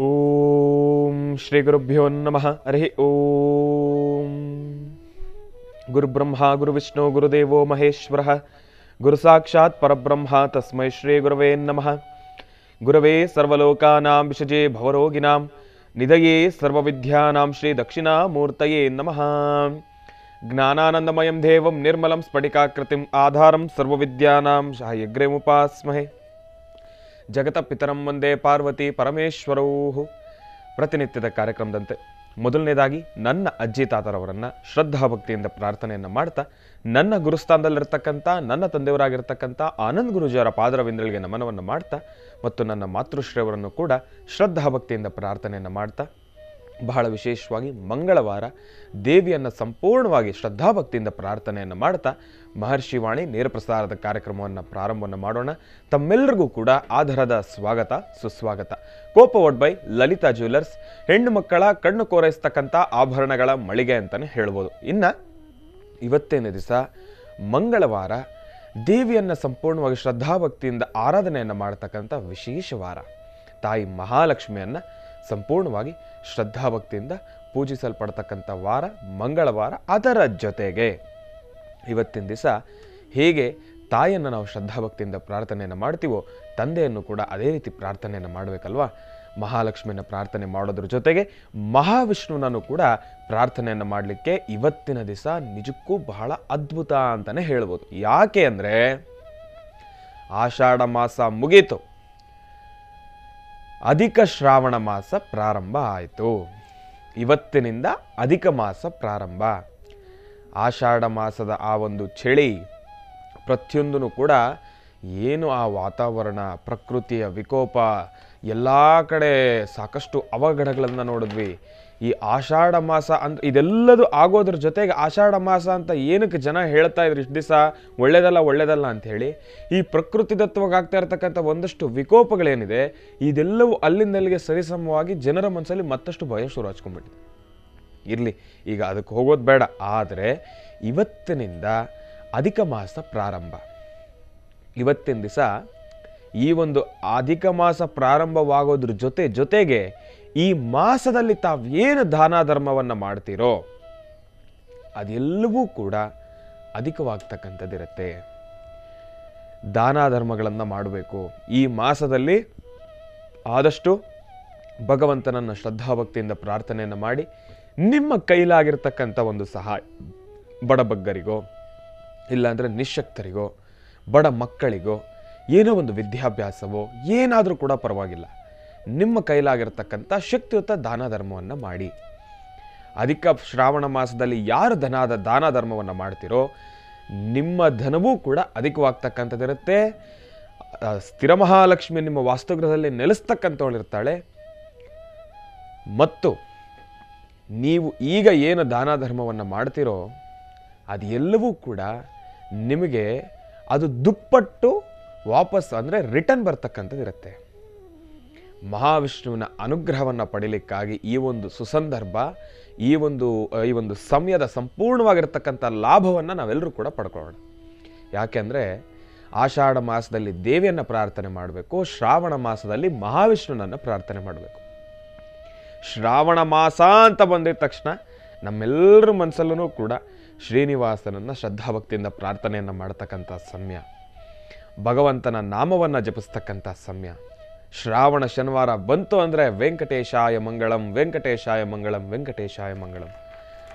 ಓಂ ಶ್ರೀ ಗುರುಭ್ಯೋ ನಮಃ. ಹರಿ ಓಂ. ಗುರುಬ್ರಹ್ಮ ಗುರುವಿಷ್ಣು ಗುರುದೇವೋ ಮಹೇಶ್ವರಃ. ಗುರು ಸಾಕ್ಷಾತ್ ಪರಬ್ರಹ್ಮ ತಸ್ಮೈ ಶ್ರೀ ಗುರವೇ ನಮಃ. ಗುರವೇ ಸರ್ವಲೋಕಾನಾಂ ವಿಷಜೇ ಭವರೋಗಿಣಾಂ ನಿಧಯೇ ಸರ್ವವಿದ್ಯಾನಾಂ ಶ್ರೀ ದಕ್ಷಿಣಾಮೂರ್ತಯೇ ನಮಃ. ಜ್ಞಾನಾನಂದಮಯಂ ದೇವಂ ನಿರ್ಮಲಂ ಸ್ಫಟಿಕಾಕೃತಿಂ ಆಧಾರಂ ಸರ್ವವಿದ್ಯಾನಾಂ ಹಯಗ್ರೀವೋಪಾಸ್ಮಹೇ. ಜಗತ ಪಿತರಂ ವಂದೇ ಪಾರ್ವತಿ ಪರಮೇಶ್ವರೌ. ಪ್ರತಿನಿತ್ಯದ ಕಾರ್ಯಕ್ರಮದಂತೆ ಮೊದಲನೇದಾಗಿ ನನ್ನ ಅಜ್ಜಿ ತಾತರವರನ್ನು ಶ್ರದ್ಧಾಭಕ್ತಿಯಿಂದ ಪ್ರಾರ್ಥನೆಯನ್ನು ಮಾಡ್ತಾ, ನನ್ನ ಗುರುಸ್ಥಾನದಲ್ಲಿರ್ತಕ್ಕಂಥ ನನ್ನ ತಂದೆಯವರಾಗಿರ್ತಕ್ಕಂಥ ಆನಂದ್ ಗುರೂಜಿಯವರ ಪಾದರವಿಂದಗಳಿಗೆ ನಮನವನ್ನು ಮಾಡ್ತಾ, ಮತ್ತು ನನ್ನ ಮಾತೃಶ್ರೀಯವರನ್ನು ಕೂಡ ಶ್ರದ್ಧಾಭಕ್ತಿಯಿಂದ ಪ್ರಾರ್ಥನೆಯನ್ನು ಮಾಡ್ತಾ, ಬಹಳ ವಿಶೇಷವಾಗಿ ಮಂಗಳವಾರ ದೇವಿಯನ್ನು ಸಂಪೂರ್ಣವಾಗಿ ಶ್ರದ್ಧಾಭಕ್ತಿಯಿಂದ ಪ್ರಾರ್ಥನೆಯನ್ನು ಮಾಡ್ತಾ ಮಹರ್ಷಿ ವಾಣಿ ನೇರ ಪ್ರಸಾರದ ಕಾರ್ಯಕ್ರಮವನ್ನು ಪ್ರಾರಂಭವನ್ನು ಮಾಡೋಣ. ತಮ್ಮೆಲ್ಲರಿಗೂ ಕೂಡ ಆಧಾರದ ಸ್ವಾಗತ ಸುಸ್ವಾಗತ. ಕೋಪವಡ್ ಬೈ ಲಲಿತಾ ಜ್ಯುವೆಲರ್ಸ್, ಹೆಣ್ಣು ಮಕ್ಕಳ ಕಣ್ಣು ಕೋರೈಸ್ತಕ್ಕಂಥ ಆಭರಣಗಳ ಮಳಿಗೆ ಅಂತಲೇ ಹೇಳ್ಬೋದು. ಇನ್ನು ಇವತ್ತೇನೇ ದಿವಸ ಮಂಗಳವಾರ ದೇವಿಯನ್ನು ಸಂಪೂರ್ಣವಾಗಿ ಶ್ರದ್ಧಾಭಕ್ತಿಯಿಂದ ಆರಾಧನೆಯನ್ನು ಮಾಡ್ತಕ್ಕಂಥ ವಿಶೇಷ ವಾರ. ತಾಯಿ ಮಹಾಲಕ್ಷ್ಮಿಯನ್ನು ಸಂಪೂರ್ಣವಾಗಿ ಶ್ರದ್ಧಾಭಕ್ತಿಯಿಂದ ಪೂಜಿಸಲ್ಪಡ್ತಕ್ಕಂಥ ವಾರ ಮಂಗಳವಾರ. ಅದರ ಜೊತೆಗೆ ಇವತ್ತಿನ ದಿವಸ ಹೇಗೆ ತಾಯಿಯನ್ನು ನಾವು ಶ್ರದ್ಧಾಭಕ್ತಿಯಿಂದ ಪ್ರಾರ್ಥನೆಯನ್ನು ಮಾಡ್ತೀವೋ, ತಂದೆಯನ್ನು ಕೂಡ ಅದೇ ರೀತಿ ಪ್ರಾರ್ಥನೆಯನ್ನು ಮಾಡಬೇಕಲ್ವಾ. ಮಹಾಲಕ್ಷ್ಮಿಯನ್ನು ಪ್ರಾರ್ಥನೆ ಮಾಡೋದ್ರ ಜೊತೆಗೆ ಮಹಾವಿಷ್ಣುವನ್ನು ಕೂಡ ಪ್ರಾರ್ಥನೆಯನ್ನು ಮಾಡಲಿಕ್ಕೆ ಇವತ್ತಿನ ದಿವಸ ನಿಜಕ್ಕೂ ಬಹಳ ಅದ್ಭುತ ಅಂತಲೇ ಹೇಳ್ಬೋದು. ಯಾಕೆ ಅಂದರೆ ಆಷಾಢ ಮಾಸ ಮುಗೀತು, ಅಧಿಕ ಶ್ರಾವಣ ಮಾಸ ಪ್ರಾರಂಭ ಆಯಿತು. ಇವತ್ತಿನಿಂದ ಅಧಿಕ ಮಾಸ ಪ್ರಾರಂಭ. ಆಷಾಢ ಮಾಸದ ಆ ಒಂದು ಚಳಿ ಪ್ರತಿಯೊಂದೂ ಕೂಡ ಏನು ಆ ವಾತಾವರಣ, ಪ್ರಕೃತಿಯ ವಿಕೋಪ, ಎಲ್ಲ ಕಡೆ ಸಾಕಷ್ಟು ಅವಘಡಗಳನ್ನು ನೋಡಿದ್ವಿ. ಈ ಆಷಾಢ ಮಾಸ ಅಂದ್ರೆ ಇದೆಲ್ಲದೂ ಆಗೋದ್ರ ಜೊತೆಗೆ ಆಷಾಢ ಮಾಸ ಅಂತ ಏನಕ್ಕೆ ಜನ ಹೇಳ್ತಾ ಇದ್ರು ಇಷ್ಟು ದಿವಸ, ಒಳ್ಳೇದಲ್ಲ ಅಂತ ಹೇಳಿ, ಈ ಪ್ರಕೃತಿ ದತ್ತವಾಗಿ ಆಗ್ತಾ ಇರತಕ್ಕಂಥ ಒಂದಷ್ಟು ವಿಕೋಪಗಳೇನಿದೆ ಇದೆಲ್ಲವೂ ಅಲ್ಲಿಂದಲ್ಲಿಗೆ ಸರಿಸಮವಾಗಿ ಜನರ ಮನಸ್ಸಲ್ಲಿ ಮತ್ತಷ್ಟು ಭಯ ಶುರು ಹಚ್ಕೊಂಡ್ಬಿಟ್ಟಿದೆ. ಇರಲಿ, ಈಗ ಅದಕ್ಕೆ ಹೋಗೋದು ಬೇಡ. ಆದರೆ ಇವತ್ತಿನಿಂದ ಅಧಿಕ ಮಾಸ ಪ್ರಾರಂಭ. ಇವತ್ತಿನ ದಿವಸ ಈ ಒಂದು ಅಧಿಕ ಮಾಸ ಪ್ರಾರಂಭವಾಗೋದ್ರ ಜೊತೆಗೆ ಈ ಮಾಸದಲ್ಲಿ ತಾವೇನು ದಾನ ಧರ್ಮವನ್ನು ಮಾಡ್ತೀರೋ ಅದೆಲ್ಲವೂ ಕೂಡ ಅಧಿಕವಾಗ್ತಕ್ಕಂಥದ್ದಿರುತ್ತೆ. ದಾನ ಧರ್ಮಗಳನ್ನು ಮಾಡಬೇಕು. ಈ ಮಾಸದಲ್ಲಿ ಆದಷ್ಟು ಭಗವಂತನನ್ನು ಶ್ರದ್ಧಾಭಕ್ತಿಯಿಂದ ಪ್ರಾರ್ಥನೆಯನ್ನು ಮಾಡಿ, ನಿಮ್ಮ ಕೈಲಾಗಿರ್ತಕ್ಕಂಥ ಒಂದು ಸಹಾಯ, ಬಡಬಗ್ಗರಿಗೋ ಇಲ್ಲಾಂದರೆ ನಿಶಕ್ತರಿಗೋ ಬಡ ಮಕ್ಕಳಿಗೋ ಏನೋ ಒಂದು ವಿದ್ಯಾಭ್ಯಾಸವೋ ಏನಾದರೂ ಕೂಡ ಪರವಾಗಿಲ್ಲ, ನಿಮ್ಮ ಕೈಲಾಗಿರ್ತಕ್ಕಂಥ ಶಕ್ತಿಯುತ ದಾನ ಧರ್ಮವನ್ನು ಮಾಡಿ. ಅಧಿಕ ಶ್ರಾವಣ ಮಾಸದಲ್ಲಿ ಯಾರು ದಾನ ಧರ್ಮವನ್ನು ಮಾಡ್ತೀರೋ ನಿಮ್ಮ ಧನವೂ ಕೂಡ ಅಧಿಕವಾಗ್ತಕ್ಕಂಥದ್ದಿರುತ್ತೆ. ಸ್ಥಿರ ಮಹಾಲಕ್ಷ್ಮಿ ನಿಮ್ಮ ವಾಸ್ತುಗೃಹದಲ್ಲಿ ನೆಲೆಸ್ತಕ್ಕಂಥವಳಿರ್ತಾಳೆ. ಮತ್ತು ನೀವು ಈಗ ಏನು ದಾನ ಧರ್ಮವನ್ನು ಮಾಡ್ತೀರೋ ಅದು ಎಲ್ಲವೂ ಕೂಡ ನಿಮಗೆ ಅದು ದುಪ್ಪಟ್ಟು ವಾಪಸ್ ಅಂದರೆ ರಿಟರ್ನ್ ಬರ್ತಕ್ಕಂಥದ್ದಿರುತ್ತೆ. ಮಹಾವಿಷ್ಣುವಿನ ಅನುಗ್ರಹವನ್ನು ಪಡೀಲಿಕ್ಕಾಗಿ ಈ ಒಂದು ಸುಸಂದರ್ಭ, ಈ ಒಂದು ಸಮಯದ ಸಂಪೂರ್ಣವಾಗಿರ್ತಕ್ಕಂಥ ಲಾಭವನ್ನು ನಾವೆಲ್ಲರೂ ಕೂಡ ಪಡ್ಕೊಳ್ಳೋಣ. ಯಾಕೆಂದರೆ ಆಷಾಢ ಮಾಸದಲ್ಲಿ ದೇವಿಯನ್ನು ಪ್ರಾರ್ಥನೆ ಮಾಡಬೇಕು, ಶ್ರಾವಣ ಮಾಸದಲ್ಲಿ ಮಹಾವಿಷ್ಣುನನ್ನು ಪ್ರಾರ್ಥನೆ ಮಾಡಬೇಕು. ಶ್ರಾವಣ ಮಾಸ ಅಂತ ಬಂದಿದ ತಕ್ಷಣ ನಮ್ಮೆಲ್ಲರ ಮನಸ್ಸಲ್ಲೂ ಕೂಡ ಶ್ರೀನಿವಾಸನನ್ನು ಶ್ರದ್ಧಾಭಕ್ತಿಯಿಂದ ಪ್ರಾರ್ಥನೆಯನ್ನು ಮಾಡ್ತಕ್ಕಂಥ ಸಮಯ, ಭಗವಂತನ ನಾಮವನ್ನು ಜಪಿಸ್ತಕ್ಕಂಥ ಸಮಯ. ಶ್ರಾವಣ ಶನಿವಾರ ಬಂತು ಅಂದರೆ ವೆಂಕಟೇಶಾಯ ಮಂಗಳಂ, ವೆಂಕಟೇಶಾಯ ಮಂಗಳಂ, ವೆಂಕಟೇಶಾಯ ಮಂಗಳಂ.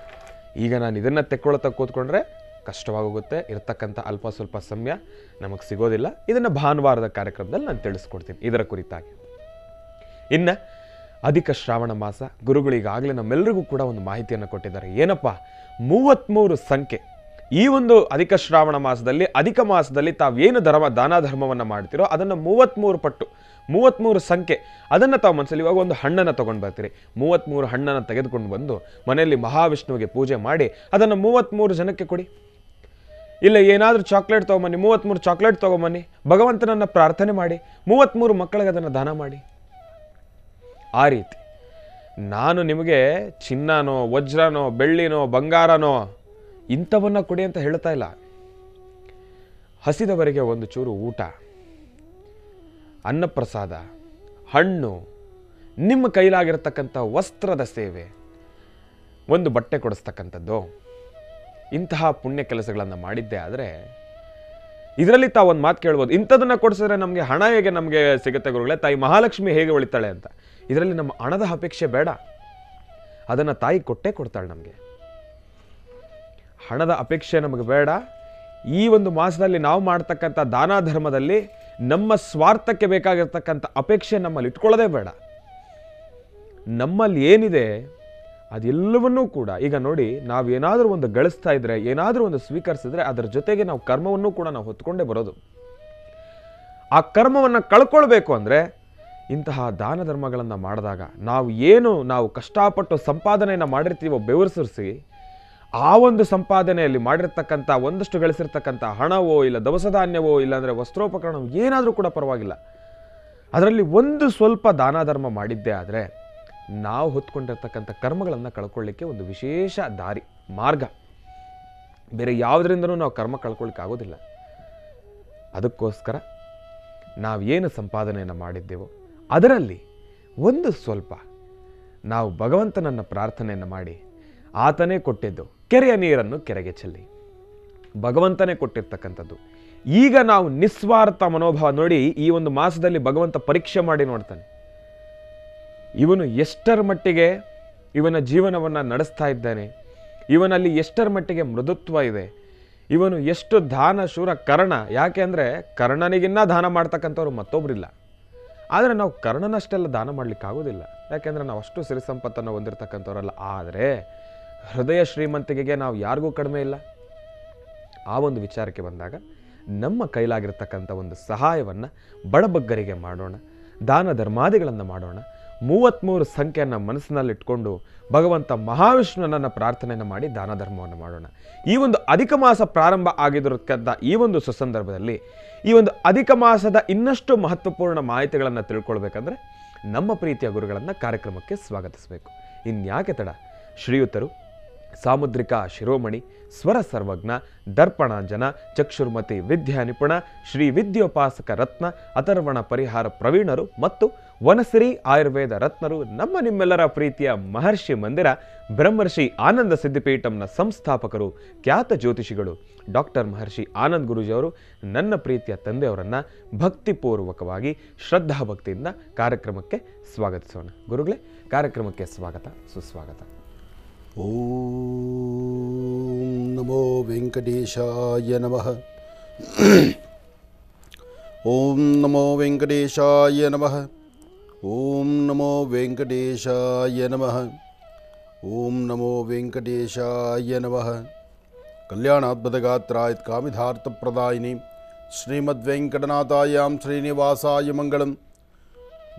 ಈಗ ನಾನು ಇದನ್ನು ತೆಕ್ಕೊಳ್ತಾ ಕೂತ್ಕೊಂಡ್ರೆ ಕಷ್ಟವಾಗೋಗುತ್ತೆ. ಇರತಕ್ಕಂಥ ಅಲ್ಪ ಸ್ವಲ್ಪ ಸಮಯ ನಮಗೆ ಸಿಗೋದಿಲ್ಲ. ಇದನ್ನು ಭಾನುವಾರದ ಕಾರ್ಯಕ್ರಮದಲ್ಲಿ ನಾನು ತಿಳಿಸ್ಕೊಡ್ತೀನಿ ಇದರ ಕುರಿತಾಗಿ. ಇನ್ನು ಅಧಿಕ ಶ್ರಾವಣ ಮಾಸ, ಗುರುಗಳಿಗಾಗಲೇ ನಮ್ಮೆಲ್ಲರಿಗೂ ಕೂಡ ಒಂದು ಮಾಹಿತಿಯನ್ನು ಕೊಟ್ಟಿದ್ದಾರೆ. ಏನಪ್ಪ, 33 ಸಂಖ್ಯೆ. ಈ ಒಂದು ಅಧಿಕ ಶ್ರಾವಣ ಮಾಸದಲ್ಲಿ, ಅಧಿಕ ಮಾಸದಲ್ಲಿ ತಾವೇನು ದಾನ ಧರ್ಮವನ್ನು ಮಾಡ್ತೀರೋ ಅದನ್ನು 33 ಪಟ್ಟು, 33 ಸಂಖ್ಯೆ ಅದನ್ನು ತಾವು ಮನಸ್ಸಲ್ಲಿ, ಇವಾಗ ಒಂದು ಹಣ್ಣನ್ನು ತೊಗೊಂಡು ಬರ್ತೀರಿ, 33 ಹಣ್ಣನ್ನು ತೆಗೆದುಕೊಂಡು ಬಂದು ಮನೆಯಲ್ಲಿ ಮಹಾವಿಷ್ಣುವಿಗೆ ಪೂಜೆ ಮಾಡಿ ಅದನ್ನು 33 ಜನಕ್ಕೆ ಕೊಡಿ. ಇಲ್ಲ ಏನಾದರೂ ಚಾಕ್ಲೇಟ್ ತೊಗೊಂಬನ್ನಿ, 33 ಚಾಕ್ಲೇಟ್ ತೊಗೊಂಬನ್ನಿ, ಭಗವಂತನನ್ನು ಪ್ರಾರ್ಥನೆ ಮಾಡಿ, 33 ಮಕ್ಕಳಿಗೆ ಅದನ್ನು ದಾನ ಮಾಡಿ. ಆ ರೀತಿ ನಾನು ನಿಮಗೆ ಚಿನ್ನನೋ ವಜ್ರನೋ ಬೆಳ್ಳಿನೋ ಬಂಗಾರನೋ ಇಂಥವನ್ನ ಕೊಡಿ ಅಂತ ಹೇಳ್ತಾ ಇಲ್ಲ. ಹಸಿದವರಿಗೆ ಒಂದು ಚೂರು ಊಟ, ಅನ್ನಪ್ರಸಾದ, ಹಣ್ಣು, ನಿಮ್ಮ ಕೈಲಾಗಿರತಕ್ಕಂಥ ವಸ್ತ್ರದ ಸೇವೆ, ಒಂದು ಬಟ್ಟೆ ಕೊಡಿಸ್ತಕ್ಕಂಥದ್ದು, ಇಂತಹ ಪುಣ್ಯ ಕೆಲಸಗಳನ್ನು ಮಾಡಿದ್ದೆ ಆದರೆ ಇದರಲ್ಲಿ ತಾವೊಂದು ಮಾತು ಕೇಳ್ಬೋದು, ಇಂಥದನ್ನು ಕೊಡಿಸಿದ್ರೆ ನಮಗೆ ಹಣ ಹೇಗೆ ನಮಗೆ ಸಿಗುತ್ತೆ ಗುರುಗಳೇ, ತಾಯಿ ಮಹಾಲಕ್ಷ್ಮಿ ಹೇಗೆ ಉಳಿತಾಳೆ ಅಂತ. ಇದರಲ್ಲಿ ನಮ್ಮ ಹಣದ ಅಪೇಕ್ಷೆ ಬೇಡ, ಅದನ್ನು ತಾಯಿ ಕೊಟ್ಟೇ ಕೊಡ್ತಾಳೆ. ನಮಗೆ ಹಣದ ಅಪೇಕ್ಷೆ ನಮಗೆ ಬೇಡ. ಈ ಒಂದು ಮಾಸದಲ್ಲಿ ನಾವು ಮಾಡ್ತಕ್ಕಂಥ ದಾನ ಧರ್ಮದಲ್ಲಿ ನಮ್ಮ ಸ್ವಾರ್ಥಕ್ಕೆ ಬೇಕಾಗಿರ್ತಕ್ಕಂಥ ಅಪೇಕ್ಷೆ ನಮ್ಮಲ್ಲಿ ಇಟ್ಕೊಳ್ಳೋದೇ ಬೇಡ. ನಮ್ಮಲ್ಲಿ ಏನಿದೆ ಅದೆಲ್ಲವನ್ನೂ ಕೂಡ, ಈಗ ನೋಡಿ, ನಾವೇನಾದರೂ ಒಂದು ಗಳಿಸ್ತಾ ಇದ್ರೆ, ಏನಾದರೂ ಒಂದು ಸ್ವೀಕರಿಸಿದ್ರೆ ಅದರ ಜೊತೆಗೆ ನಾವು ಕರ್ಮವನ್ನು ಕೂಡ ನಾವು ಹೊತ್ಕೊಂಡೇ ಬರೋದು. ಆ ಕರ್ಮವನ್ನು ಕಳ್ಕೊಳ್ಬೇಕು ಅಂದರೆ ಇಂತಹ ದಾನ ಧರ್ಮಗಳನ್ನು ಮಾಡಿದಾಗ ನಾವು ಕಷ್ಟಪಟ್ಟು ಸಂಪಾದನೆಯನ್ನು ಮಾಡಿರ್ತೀವೋ ಬೆವರಿಸಿ, ಆ ಒಂದು ಸಂಪಾದನೆಯಲ್ಲಿ ಮಾಡಿರ್ತಕ್ಕಂಥ ಒಂದಷ್ಟು ಗಳಿಸಿರ್ತಕ್ಕಂಥ ಹಣವೋ ಇಲ್ಲ ದವಸ ಧಾನ್ಯವೋ ಇಲ್ಲಾಂದರೆ ವಸ್ತ್ರೋಪಕರಣವೋ ಏನಾದರೂ ಕೂಡ ಪರವಾಗಿಲ್ಲ, ಅದರಲ್ಲಿ ಒಂದು ಸ್ವಲ್ಪ ದಾನ ಧರ್ಮ ಮಾಡಿದ್ದೇ ಆದರೆ ನಾವು ಹೊತ್ಕೊಂಡಿರ್ತಕ್ಕಂಥ ಕರ್ಮಗಳನ್ನು ಕಳ್ಕೊಳ್ಳಿಕ್ಕೆ ಒಂದು ವಿಶೇಷ ದಾರಿ ಮಾರ್ಗ. ಬೇರೆ ಯಾವುದರಿಂದನೂ ನಾವು ಕರ್ಮ ಕಳ್ಕೊಳ್ಳಿಕ್ಕೆ ಆಗೋದಿಲ್ಲ. ಅದಕ್ಕೋಸ್ಕರ ನಾವೇನು ಸಂಪಾದನೆಯನ್ನು ಮಾಡಿದ್ದೇವೋ ಅದರಲ್ಲಿ ಒಂದು ಸ್ವಲ್ಪ ನಾವು ಭಗವಂತನನ್ನು ಪ್ರಾರ್ಥನೆಯನ್ನು ಮಾಡಿ, ಆತನೇ ಕೊಟ್ಟಿದ್ದು ಕೆರೆಯ ನೀರನ್ನು ಕೆರೆಗೆ ಚೆಲ್ಲಿ, ಭಗವಂತನೇ ಕೊಟ್ಟಿರ್ತಕ್ಕಂಥದ್ದು. ಈಗ ನಾವು ನಿಸ್ವಾರ್ಥ ಮನೋಭಾವ ನೋಡಿ, ಈ ಒಂದು ಮಾಸದಲ್ಲಿ ಭಗವಂತ ಪರೀಕ್ಷೆ ಮಾಡಿ ನೋಡ್ತಾನೆ, ಇವನು ಎಷ್ಟರ ಮಟ್ಟಿಗೆ ಇವನ ಜೀವನವನ್ನು ನಡೆಸ್ತಾ ಇದ್ದಾನೆ, ಇವನಲ್ಲಿ ಎಷ್ಟರ ಮಟ್ಟಿಗೆ ಮೃದುತ್ವ ಇದೆ, ಇವನು ಎಷ್ಟು ದಾನ ಶೂರ ಕರ್ಣ. ಯಾಕೆ ಅಂದರೆ ಕರ್ಣನಿಗಿನ್ನ ದಾನ ಮಾಡ್ತಕ್ಕಂಥವ್ರು ಮತ್ತೊಬ್ಬರಿಲ್ಲ. ಆದರೆ ನಾವು ಕರ್ಣನಷ್ಟೆಲ್ಲ ದಾನ ಮಾಡಲಿಕ್ಕಾಗೋದಿಲ್ಲ, ಯಾಕೆಂದರೆ ನಾವು ಅಷ್ಟು ಸಿರಿ ಸಂಪತ್ತನ್ನು ಹೊಂದಿರತಕ್ಕಂಥವ್ರಲ್ಲ. ಆದರೆ ಹೃದಯ ಶ್ರೀಮಂತಿಕೆಗೆ ನಾವು ಯಾರಿಗೂ ಕಡಿಮೆ ಇಲ್ಲ. ಆ ಒಂದು ವಿಚಾರಕ್ಕೆ ಬಂದಾಗ ನಮ್ಮ ಕೈಲಾಗಿರ್ತಕ್ಕಂಥ ಒಂದು ಸಹಾಯವನ್ನು ಬಡಬಗ್ಗರಿಗೆ ಮಾಡೋಣ, ದಾನ ಧರ್ಮಾದಿಗಳನ್ನು ಮಾಡೋಣ. 33 ಸಂಖ್ಯೆಯನ್ನು ಮನಸ್ಸಿನಲ್ಲಿಟ್ಕೊಂಡು ಭಗವಂತ ಮಹಾವಿಷ್ಣುವನ್ನ ಪ್ರಾರ್ಥನೆಯನ್ನು ಮಾಡಿ ದಾನ ಧರ್ಮವನ್ನು ಮಾಡೋಣ. ಈ ಒಂದು ಅಧಿಕ ಮಾಸ ಪ್ರಾರಂಭ ಆಗಿದ್ದಕ್ಕಂಥ ಈ ಒಂದು ಸುಸಂದರ್ಭದಲ್ಲಿ ಈ ಒಂದು ಅಧಿಕ ಮಾಸದ ಇನ್ನಷ್ಟು ಮಹತ್ವಪೂರ್ಣ ಮಾಹಿತಿಗಳನ್ನು ತಿಳ್ಕೊಳ್ಬೇಕಂದ್ರೆ ನಮ್ಮ ಪ್ರೀತಿಯ ಗುರುಗಳನ್ನು ಕಾರ್ಯಕ್ರಮಕ್ಕೆ ಸ್ವಾಗತಿಸಬೇಕು. ಇನ್ಯಾಕೆ ತಡ, ಶ್ರೀಯುತರು ಸಾಮುದ್ರಿಕ ಶಿರೋಮಣಿ, ಸ್ವರ ಸರ್ವಜ್ಞ, ದರ್ಪಣಾಂಜನ, ಚಕ್ಷುರ್ಮತಿ ವಿದ್ಯಾ ನಿಪುಣ, ಶ್ರೀ ವಿದ್ಯೋಪಾಸಕ ರತ್ನ, ಅಥರ್ವಣ ಪರಿಹಾರ ಪ್ರವೀಣರು ಮತ್ತು ವನಸಿರಿ ಆಯುರ್ವೇದ ರತ್ನರು, ನಮ್ಮ ನಿಮ್ಮೆಲ್ಲರ ಪ್ರೀತಿಯ ಮಹರ್ಷಿ ಮಂದಿರ ಬ್ರಹ್ಮರ್ಷಿ ಆನಂದ ಸಿದ್ಧಿಪೀಠಂನ ಸಂಸ್ಥಾಪಕರು, ಖ್ಯಾತ ಜ್ಯೋತಿಷಿಗಳು ಡಾಕ್ಟರ್ ಮಹರ್ಷಿ ಆನಂದ್ ಗುರೂಜಿಯವರು ನನ್ನ ಪ್ರೀತಿಯ ತಂದೆಯವರನ್ನು ಭಕ್ತಿಪೂರ್ವಕವಾಗಿ ಶ್ರದ್ಧಾಭಕ್ತಿಯಿಂದ ಕಾರ್ಯಕ್ರಮಕ್ಕೆ ಸ್ವಾಗತಿಸೋಣ. ಗುರುಗಳೇ, ಕಾರ್ಯಕ್ರಮಕ್ಕೆ ಸ್ವಾಗತ, ಸುಸ್ವಾಗತ. ಓಂ ನಮೋ ವೆಂಕಟೇಶಾಯ ನಮಃ. ಓಂ ನಮೋ ವೆಂಕಟೇಶಾಯ ನಮಃ. ಓಂ ನಮೋ ವೆಂಕಟೇಶಾಯ ನಮಃ. ಓಂ ನಮೋ ವೆಂಕಟೇಶಾಯ ನಮಃ. ಕಲ್ಯಾಣಾದ್ಭುತಗಾತ್ರಾಯ ಕಾಮಿಧಾರ್ಥಪ್ರದಾಯಿನಿ ಶ್ರೀಮದ್ವೆಂಕಟನಾಥಾಯಾಂ ಶ್ರೀನಿವಾಸಾಯ ಮಂಗಳಂ.